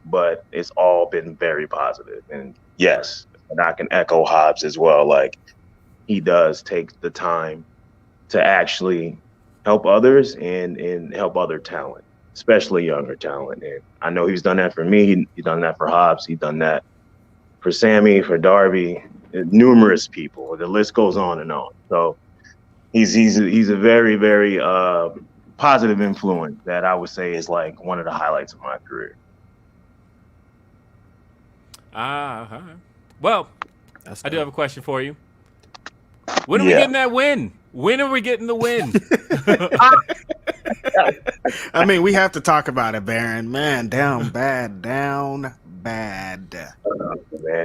Speaker 4: but it's all been very positive. And yes, and I can echo Hobbs as well. He does take the time to actually help others and help other talent, especially younger talent. And I know he's done that for me. He's done that for Hobbs. He's done that for Sammy, for Darby, numerous people. The list goes on and on. So he's a very, very positive influence that I would say is one of the highlights of my career.
Speaker 2: Well, I do have a question for you. When are we getting that win? When are we getting the win?
Speaker 1: I mean, we have to talk about it, Baron. Man, down bad.
Speaker 4: Man,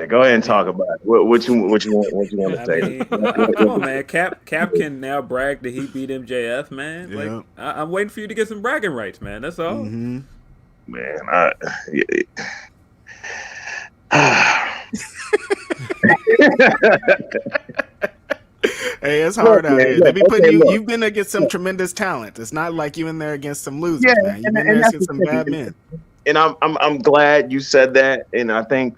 Speaker 4: go ahead and talk about it. What you want to say?
Speaker 3: Come on, man. Cap can now brag that he beat MJF, man.
Speaker 1: Yeah.
Speaker 3: I'm waiting for you to get some bragging rights, man. That's all.
Speaker 1: Mm-hmm.
Speaker 4: Man,
Speaker 1: Hey, it's hard out
Speaker 4: man,
Speaker 1: here.
Speaker 4: look,
Speaker 1: They be putting
Speaker 4: okay,
Speaker 1: you.
Speaker 4: look.
Speaker 1: You've been against some tremendous talent. It's not like you in there against some losers,
Speaker 4: Yeah,
Speaker 1: man. You've been
Speaker 4: and
Speaker 1: there
Speaker 4: that's
Speaker 1: against
Speaker 4: the
Speaker 1: some
Speaker 4: thing.
Speaker 1: bad men.
Speaker 4: And I'm glad you said that, and I think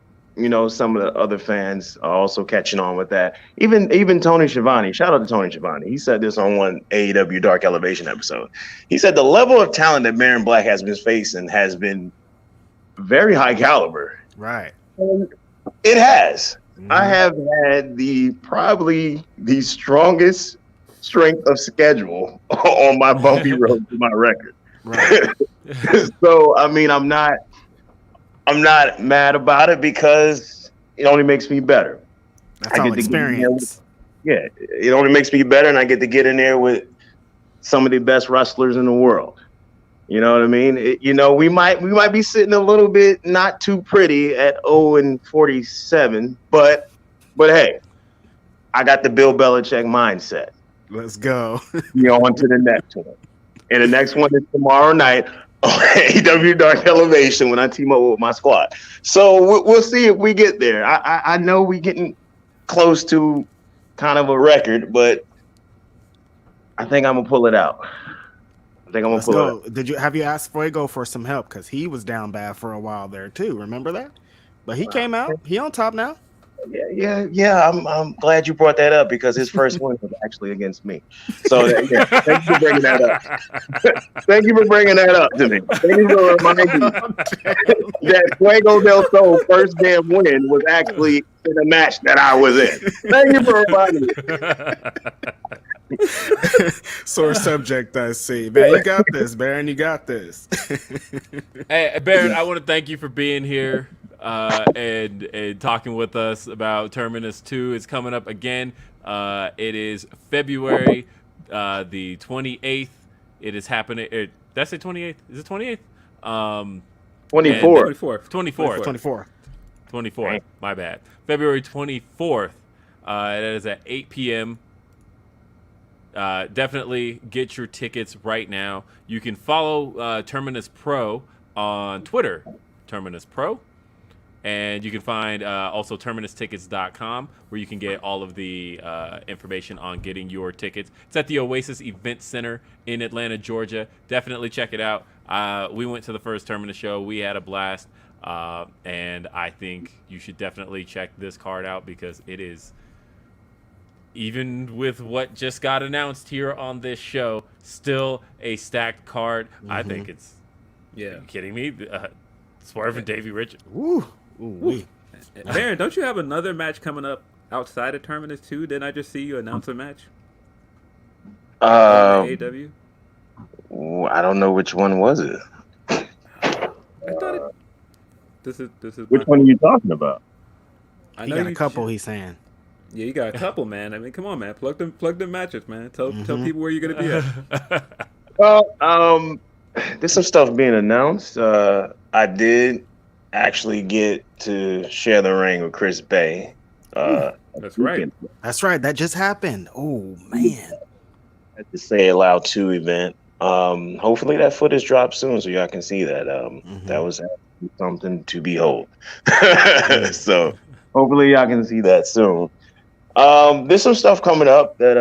Speaker 4: some of the other fans are also catching on with that. Even Tony Schiavone, shout out to Tony Schiavone. He said this on one AEW Dark Elevation episode. He said the level of talent that Baron Black has been facing has been very high caliber.
Speaker 1: Right.
Speaker 4: And it has.
Speaker 1: Mhm.
Speaker 4: I have had probably the strongest strength of schedule on my bumpy road to my record.
Speaker 1: Right.
Speaker 4: So I mean, I'm not mad about it because it only makes me better.
Speaker 1: That's all experience.
Speaker 4: Yeah, it only makes me better, and I get to get in there with some of the best wrestlers in the world. You know what I mean? We might be sitting a little bit not too pretty at 0-47, but hey, I got the Bill Belichick mindset.
Speaker 1: Let's go.
Speaker 4: On to the next one, and the next one is tomorrow night on AEW Dark Elevation when I team up with my squad. So we'll see if we get there. I know we getting close to kind of a record, but I think I'm gonna pull it out.
Speaker 1: Let's go. Have you asked Fuego for some help? Because he was down bad for a while there too. Remember that? But he came out. He on top now.
Speaker 4: Yeah. I'm glad you brought that up because his first win was actually against me. So thank you for bringing that up. Thank you for bringing that up to me. Thank you for reminding me that Fuego del Sol first damn win was actually in a match that I was in. Thank you for reminding me.
Speaker 1: Sore subject, I see. Man, you got this, Baron. You got this.
Speaker 2: Hey, Baron, I want to thank you for being here and talking with us about Terminus 2. It's coming up again. It is February the 28th. It is happening. Did I say 28th? Is it 28th? 24th. My bad. February 24th. It is at 8 p.m. Definitely get your tickets right now. You can follow Terminus Pro on Twitter, Terminus Pro. And you can find also terminustickets.com where you can get all of the information on getting your tickets. It's at the Oasis Event Center in Atlanta, Georgia. Definitely check it out. We went to the first Terminus show. We had a blast. And I think you should definitely check this card out because it is, even with what just got announced here on this show, still a stacked card. Mm-hmm. I think it's, are you kidding me? Swerve and Davey Richards.
Speaker 1: Ooh.
Speaker 3: Baron, don't you have another match coming up outside of Terminus 2? Didn't I just see you announce a match? AEW?
Speaker 4: I don't know which one was it.
Speaker 3: I thought it. This is.
Speaker 4: Which one are you talking about?
Speaker 1: I know got a couple. He's saying.
Speaker 3: Yeah, you got a couple, man. I mean, come on, man. Plug them matches, man. Tell people where you're gonna be at.
Speaker 4: Well, there's some stuff being announced. I did actually get to share the ring with Chris Bay.
Speaker 3: That's right.
Speaker 1: That's right. That just happened. Oh man.
Speaker 4: At the Say It Loud 2 event. Hopefully that footage drops soon so y'all can see that. That was something to behold. So hopefully y'all can see that soon. There's some stuff coming up that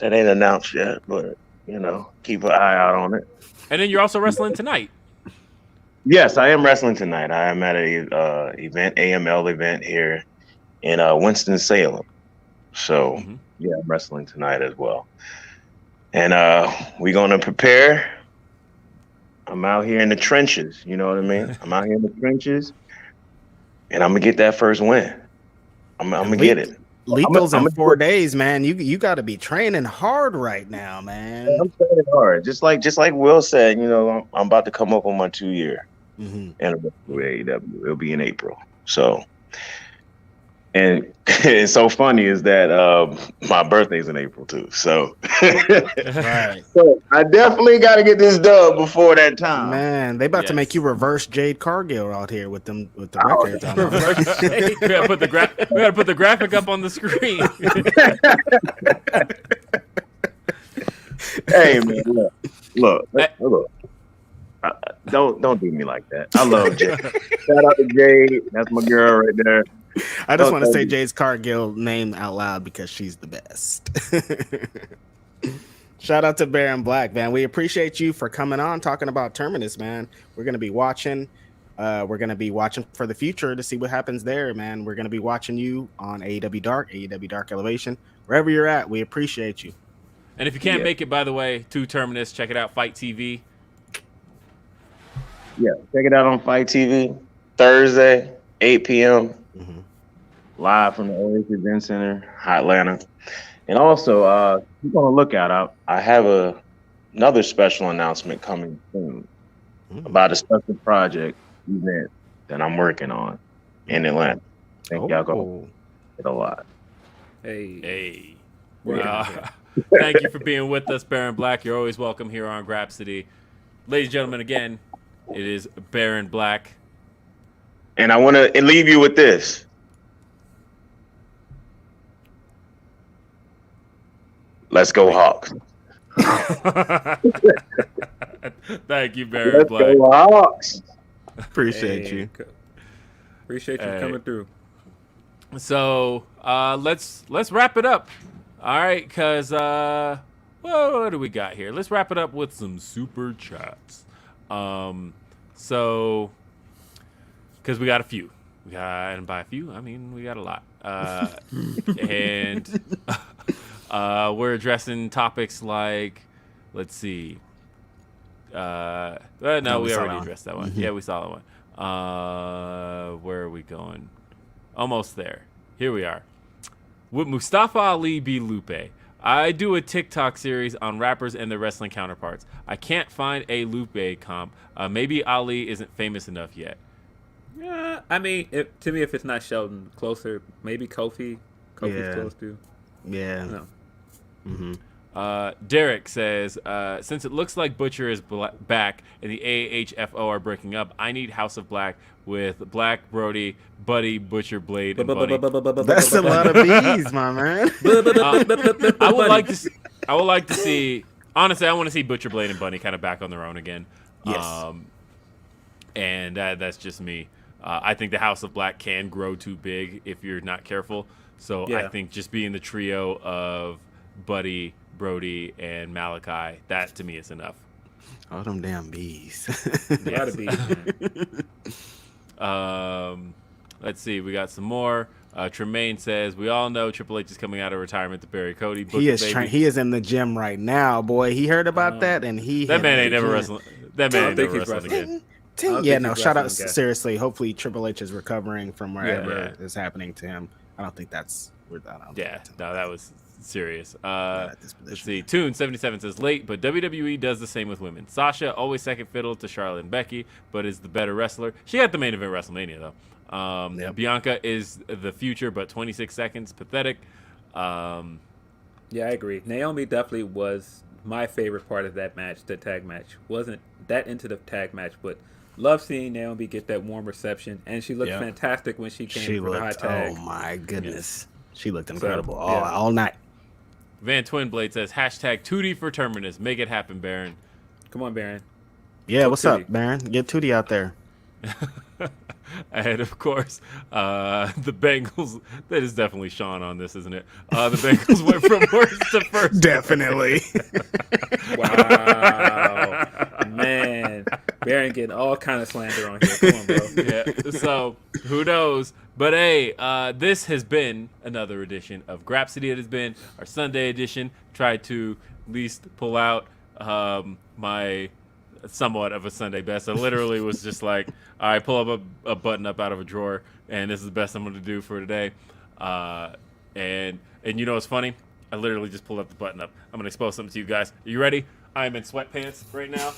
Speaker 4: ain't announced yet, but keep an eye out on it.
Speaker 2: And then you're also wrestling tonight.
Speaker 4: Yes, I am wrestling tonight. I am at a AML event here in Winston-Salem. So yeah, I'm wrestling tonight as well. And we're gonna prepare. I'm out here in the trenches, you know what I mean? I'm out here in the trenches, and I'm gonna get that first win. I'm gonna get it.
Speaker 1: Lethal's in 4 days, man. You got to be training hard right now, man.
Speaker 4: I'm training hard, just like Will said. I'm about to come up on my 2-year anniversary with AEW. It'll be in April. So, and it's so funny is that my birthday's in April too. So,
Speaker 1: right.
Speaker 4: So I definitely got to get this done before that time.
Speaker 1: Man, they about to make you reverse Jade Cargill out here with the records on.
Speaker 2: We gotta put the graphic up on the screen.
Speaker 4: Hey man, look. Don't do me like that. I love Jade. Shout out to Jade. That's my girl right there.
Speaker 1: I just want to
Speaker 4: Okay.
Speaker 1: say Jay's Cargill name out loud because she's the best. Shout out to Baron Black, man. We appreciate you for coming on, talking about Terminus, man. We're gonna be watching. We're gonna be watching for the future to see what happens there, man. We're gonna be watching you on AEW Dark Elevation, wherever you're at. We appreciate you.
Speaker 2: And if you can't make it, by the way, to Terminus, check it out, Fight TV.
Speaker 4: Yeah, check it out on Fight TV Thursday, 8 p.m. Live from the Oasis Event Center, Atlanta. And also, keep on the lookout. I have another special announcement coming soon about a special project event that I'm working on in Atlanta. I think y'all gonna get a lot.
Speaker 2: Hey. Thank you for being with us, Baron Black. You're always welcome here on Grapsody. Ladies and gentlemen, again, it is Baron Black.
Speaker 4: And I want to leave you with this. Let's go Hawks.
Speaker 2: Thank you, Baron
Speaker 4: Let's
Speaker 2: Black.
Speaker 4: go Hawks.
Speaker 1: Appreciate you.
Speaker 3: Appreciate you coming through.
Speaker 2: So let's wrap it up. All right, because what do we got here? Let's wrap it up with some super chats. So because we got a few. And by a few, I mean we got a lot. And we're addressing topics like, let's see. No, we already addressed that one. Yeah, we saw that one. Where are we going? Almost there. Here we are. Would Mustafa Ali be Lupe? I do a TikTok series on rappers and their wrestling counterparts. I can't find a Lupe comp. Maybe Ali isn't famous enough yet.
Speaker 3: Yeah, I mean, to me, if it's not Sheldon, closer, maybe Kofi. Kofi's close to.
Speaker 1: Yeah.
Speaker 3: No.
Speaker 2: Derek says, since it looks like Butcher is back and the AHFO are breaking up, I need House of Black with Black, Brody, Buddy, Butcher, Blade, and Bunny.
Speaker 1: That's a lot of bees, my man.
Speaker 2: I would like to see. Honestly, I want to see Butcher, Blade, and Bunny kind of back on their own again.
Speaker 1: Yes.
Speaker 2: And that's just me. I think the House of Black can grow too big if you're not careful. So I think just being the trio of Buddy, Brody, and Malachi, that to me is enough.
Speaker 1: All them damn bees.
Speaker 3: A lot of bees,
Speaker 2: man. Let's see. We got some more. Tremaine says, we all know Triple H is coming out of retirement to bury Cody.
Speaker 1: He is in the gym right now, boy. He heard about that, and
Speaker 2: that man ain't never wrestling. That man ain't never wrestling again.
Speaker 1: Yeah, no, shout out. Seriously, hopefully Triple H is recovering from wherever is happening to him. I don't think that's weird.
Speaker 2: No, that was serious. Let's see. Toon77 says late, but WWE does the same with women. Sasha always second fiddle to Charlotte and Becky, but is the better wrestler. She had the main event WrestleMania though. Bianca is the future, but 26 seconds, pathetic.
Speaker 3: Yeah, I agree. Naomi definitely was my favorite part of that match. The tag match wasn't that into the tag match, but love seeing Naomi get that warm reception, and she looked fantastic when she came for the hot tag.
Speaker 1: Oh my goodness, she looked incredible all night.
Speaker 2: Van Twinblade says hashtag Tootie for Terminus. Make it happen, Baron.
Speaker 3: Come on, Baron.
Speaker 1: Yeah, what's up, Baron? Get Tootie out there.
Speaker 2: And of course, the Bengals. That is definitely Sean on this, isn't it? The Bengals went from worst to first.
Speaker 1: Definitely.
Speaker 3: Wow, man, Baron getting all kind of slander on here. Come on, bro.
Speaker 2: Yeah. So who knows? But hey, this has been another edition of Grapsody. It has been our Sunday edition. Tried to at least pull out my somewhat of a Sunday best. I literally was just like, all right, pull up a button up out of a drawer, and this is the best I'm going to do for today. And you know what's funny? I literally just pulled up the button up. I'm going to expose something to you guys. Are you ready? I am in sweatpants right now.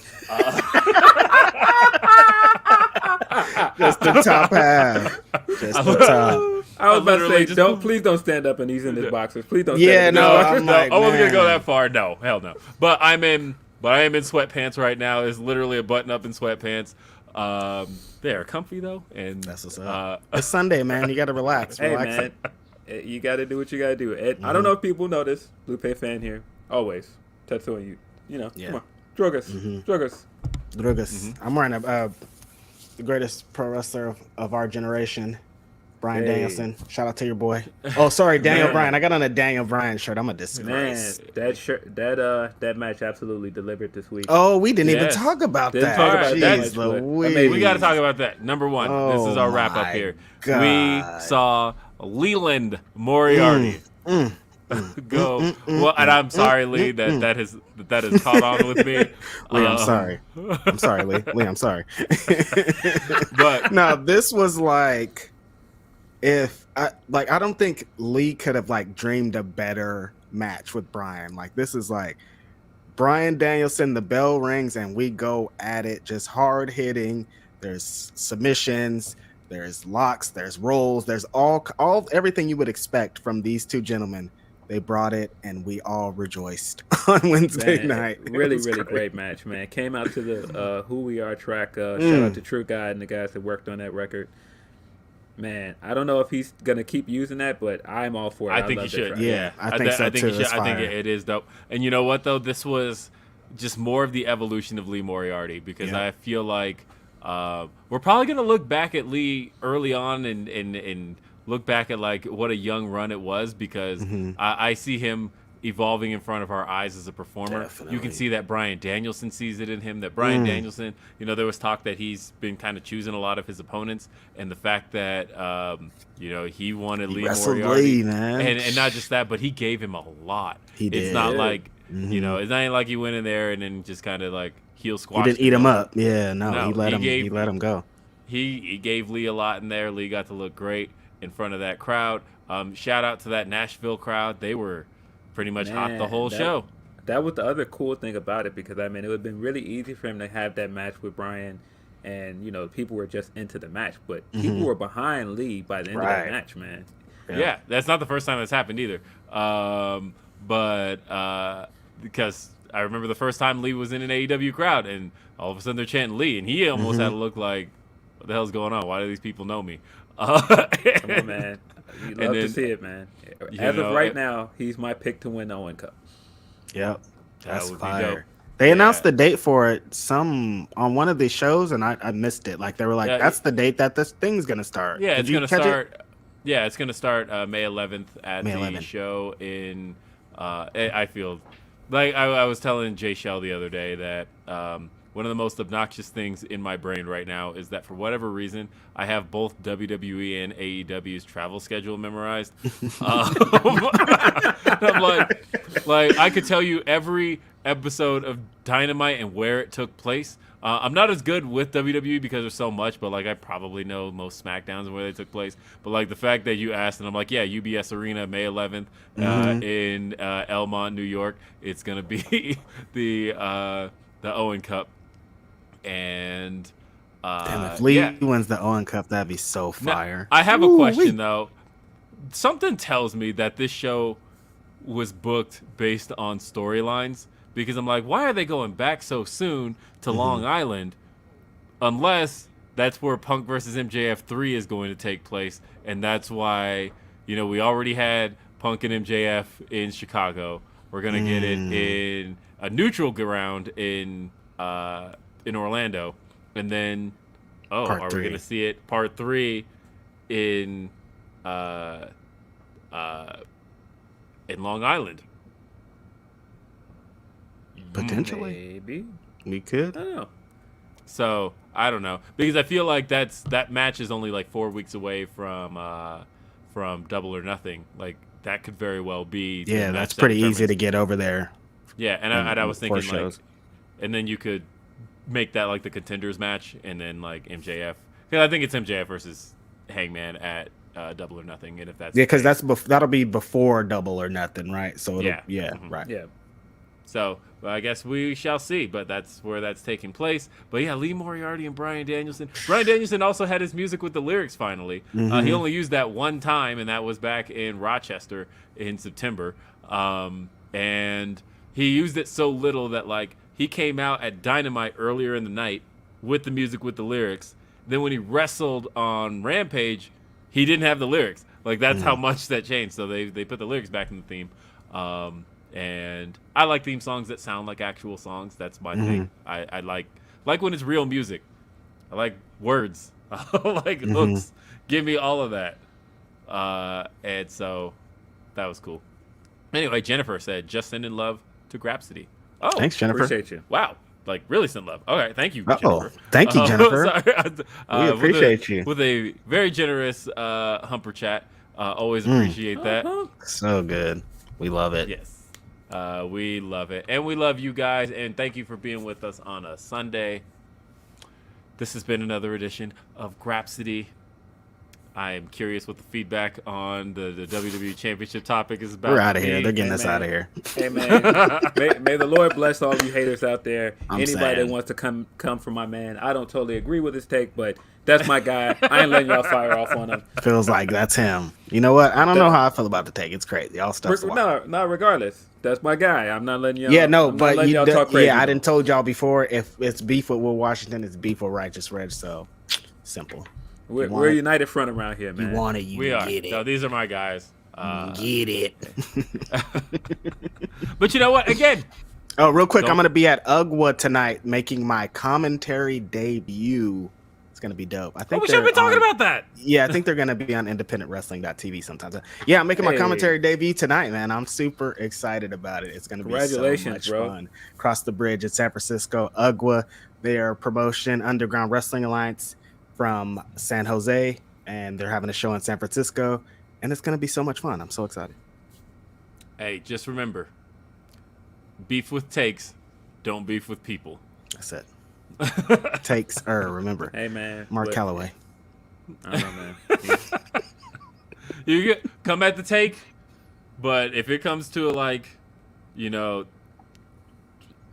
Speaker 1: Just the top half. Just the top.
Speaker 3: I was about to say, please don't stand up and he's in his boxers. Please don't.
Speaker 1: Yeah,
Speaker 3: stand up.
Speaker 2: No, I wasn't gonna go that far. No, hell no. But I am in sweatpants right now. It's literally a button up in sweatpants. They are comfy though, and
Speaker 1: that's what's up. It's Sunday, man. You gotta relax.
Speaker 3: Hey, man, you gotta do what you gotta do. I don't know if people know this. Lupe fan here, always tattooing you. You know, come on, drug us.
Speaker 1: I'm wearing the greatest pro wrestler of our generation, Brian
Speaker 3: Hey.
Speaker 1: Danielson. Shout out to your boy. Oh, sorry, Daniel
Speaker 3: Man.
Speaker 1: Bryan. I got on a Daniel Bryan shirt. I'm a disgrace.
Speaker 3: Man, that shirt, that match absolutely delivered this week.
Speaker 1: Oh, we didn't even
Speaker 2: Yes.
Speaker 1: talk about
Speaker 3: Didn't
Speaker 1: that.
Speaker 3: talk
Speaker 2: about
Speaker 1: Jeez
Speaker 2: that
Speaker 3: much, but
Speaker 1: Louise.
Speaker 3: amazing.
Speaker 2: We got to talk about that. Number one, this is our wrap up
Speaker 1: my
Speaker 2: here.
Speaker 1: God.
Speaker 2: We saw Leland Moriarty go. Well, and I'm sorry, Lee, that has caught on with me.
Speaker 1: Lee, I'm sorry. I'm sorry, Lee. Lee, I'm sorry.
Speaker 2: But
Speaker 1: no, this was like, I don't think Lee could have like dreamed a better match with Brian. Like, this is like Brian Danielson, the bell rings and we go at it, just hard hitting. There's submissions, there's locks, there's rolls, there's all everything you would expect from these two gentlemen. They brought it, and we all rejoiced on Wednesday night.
Speaker 3: Really great match, man. Came out to the Who We Are track. Shout out to True God and the guys that worked on that record. Man, I don't know if he's gonna keep using that, but I'm all for it.
Speaker 2: I think he
Speaker 3: love that
Speaker 2: should.
Speaker 3: track.
Speaker 1: Yeah, I think so
Speaker 2: he
Speaker 1: too.
Speaker 2: should.
Speaker 1: It's
Speaker 2: I think
Speaker 1: fire.
Speaker 2: it is dope. And you know what though? This was just more of the evolution of Lee Moriarty because
Speaker 1: Yeah.
Speaker 2: I feel like we're probably gonna look back at Lee early on and look back at like what a young run it was because I see him evolving in front of our eyes as a performer.
Speaker 1: Definitely.
Speaker 2: You can see that Brian Danielson sees it in him. That Brian Danielson, there was talk that he's been kind of choosing a lot of his opponents, and the fact that he wanted Lee
Speaker 1: wrestled
Speaker 2: Moriarty,
Speaker 1: Lee, man.
Speaker 2: and not just that, but he gave him a lot.
Speaker 1: He
Speaker 2: It's
Speaker 1: did.
Speaker 2: not like it's not like he went in there and then just kind of like heel
Speaker 1: He
Speaker 2: squashed.
Speaker 1: didn't eat him up. Yeah, no,
Speaker 2: No,
Speaker 1: he let
Speaker 2: he
Speaker 1: him go.
Speaker 2: He gave Lee a lot in there. Lee got to look great in front of that crowd. Shout out to that Nashville crowd. They were pretty much hot the whole show.
Speaker 3: That was the other cool thing about it because I mean it would have been really easy for him to have that match with Brian, and people were just into the match, but people were behind Lee by the end of that match, man.
Speaker 2: Yeah, that's not the first time that's happened either. But because I remember the first time Lee was in an AEW crowd, and all of a sudden they're chanting Lee, and he almost had to look like, what the hell's going on? Why do these people know me?
Speaker 3: Come on, man. You love to see it, man. As of right now, he's my pick to win the Owen Cup.
Speaker 1: Yep, that's
Speaker 2: would be dope.
Speaker 1: fire. They announced the date for it on one of the shows, and I missed it. Like they were like, "That's the date that this thing's gonna start."
Speaker 2: Yeah,
Speaker 1: Did
Speaker 2: it's
Speaker 1: you
Speaker 2: gonna
Speaker 1: catch
Speaker 2: start.
Speaker 1: it?
Speaker 2: Yeah, it's gonna start May 11th at
Speaker 1: May
Speaker 2: the
Speaker 1: 11th.
Speaker 2: show in. I feel like I was telling Jay Shell the other day that one of the most obnoxious things in my brain right now is that for whatever reason I have both WWE and AEW's travel schedule memorized. I'm like I could tell you every episode of Dynamite and where it took place. I'm not as good with WWE because there's so much, but like I probably know most SmackDowns and where they took place. But like the fact that you asked, and I'm like, yeah, UBS Arena, May 11th in Elmont, New York. It's gonna be the Owen Cup, and
Speaker 1: Damn, if Lee wins the Owen Cup, that'd be so fire.
Speaker 2: Now, I have a question though. Something tells me that this show was booked based on storylines. Because I'm like, why are they going back so soon to Long Island unless that's where Punk versus MJF 3 is going to take place? And that's why, we already had Punk and MJF in Chicago. We're going to get it in a neutral ground in Orlando. And then,
Speaker 1: Part
Speaker 2: are
Speaker 1: 3.
Speaker 2: we going to see it part 3 in Long Island?
Speaker 1: Potentially,
Speaker 3: Maybe.
Speaker 1: we could.
Speaker 3: I don't know.
Speaker 2: So I don't know because I feel like that match is only like 4 weeks away from Double or Nothing. Like that could very well be. the
Speaker 1: Yeah,
Speaker 2: match
Speaker 1: that's
Speaker 2: that
Speaker 1: pretty easy
Speaker 2: determines-
Speaker 1: to get over there.
Speaker 2: Yeah, and I was thinking
Speaker 1: before
Speaker 2: like,
Speaker 1: shows.
Speaker 2: and then you could make that like the contenders match, and then like MJF. Because I think it's MJF versus Hangman at Double or Nothing, and if that's
Speaker 1: Yeah, because that'll be before Double or Nothing, right? So right.
Speaker 3: Yeah.
Speaker 2: So I guess we shall see, but that's where that's taking place. But yeah, Lee Moriarty and Brian Danielson. Brian Danielson also had his music with the lyrics finally. He only used that one time, and that was back in Rochester in September. And he used it so little that like he came out at Dynamite earlier in the night with the music with the lyrics. Then when he wrestled on Rampage, he didn't have the lyrics. Like that's how much that changed. So they put the lyrics back in the theme. And I like theme songs that sound like actual songs. That's my thing. I like when it's real music. I like words. I like hooks. Give me all of that. And so that was cool. Anyway, Jennifer said, just send in love to Grapsody. Oh,
Speaker 1: Thanks, Jennifer.
Speaker 3: Appreciate you.
Speaker 2: wow. Like, really send love. Okay, thank you,
Speaker 1: Uh-oh.
Speaker 2: Jennifer.
Speaker 1: Thank you, Jennifer.
Speaker 2: Sorry.
Speaker 1: We appreciate you.
Speaker 2: With a very generous Humper chat. Always appreciate that.
Speaker 1: So good. We love it.
Speaker 2: Yes. We love it. And we love you guys. And thank you for being with us on a Sunday. This has been another edition of Grapsody. I am curious what the feedback on the WWE Championship topic is about.
Speaker 1: We're out of here. They're getting us out of here.
Speaker 3: Hey, man. may the Lord bless all you haters out there. Anybody that wants to come from my man. I don't totally agree with his take, but that's my guy. I ain't letting y'all fire off on him.
Speaker 1: Feels like that's him. You know what? I don't know how I feel about the take. It's crazy. All stuff's wild.
Speaker 3: No, regardless. That's my guy. I'm not letting y'all.
Speaker 1: Yeah, no,
Speaker 3: I'm
Speaker 1: but
Speaker 3: not letting y'all talk crazy.
Speaker 1: I didn't told y'all before. If it's beef with Will Washington, it's beef with Righteous Reg. So simple.
Speaker 3: We're a united front around here, man.
Speaker 1: You want it, you
Speaker 2: We are.
Speaker 1: get it.
Speaker 2: No, these are my guys.
Speaker 1: Get it.
Speaker 2: But you know what? Again.
Speaker 1: Oh, real quick, I'm going to be at UGWA tonight making my commentary debut. It's going to be dope. I think
Speaker 2: we should be talking about that.
Speaker 1: Yeah, I think they're going to be on independentwrestling.tv sometimes. Yeah, I'm making my commentary debut tonight, man. I'm super excited about it. It's going to be so much fun. Across the bridge in San Francisco, UGWA. They are promotion, Underground Wrestling Alliance from San Jose, and they're having a show in San Francisco, and it's going to be so much fun. I'm so excited.
Speaker 2: Hey, just remember, beef with takes, don't beef with people.
Speaker 1: That's it. Takes, remember.
Speaker 3: Hey, man.
Speaker 1: Mark Calloway.
Speaker 3: I don't know, man.
Speaker 2: You get, come at the take, but if it comes to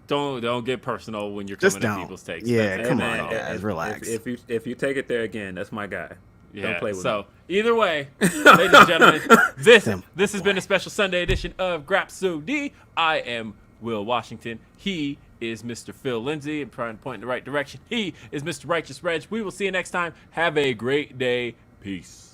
Speaker 2: don't get personal when you're coming at people's takes.
Speaker 1: Yeah, come
Speaker 3: man,
Speaker 1: on, guys, relax.
Speaker 3: If you take it there again, that's my guy.
Speaker 2: Yeah,
Speaker 3: don't play with
Speaker 2: so
Speaker 3: me.
Speaker 2: Either way, ladies and gentlemen, this has been a special Sunday edition of Grapsody. I am Will Washington. He is Mr. Phil Lindsey. I'm trying to point in the right direction. He is Mr. Righteous Reg. We will see you next time. Have a great day. Peace.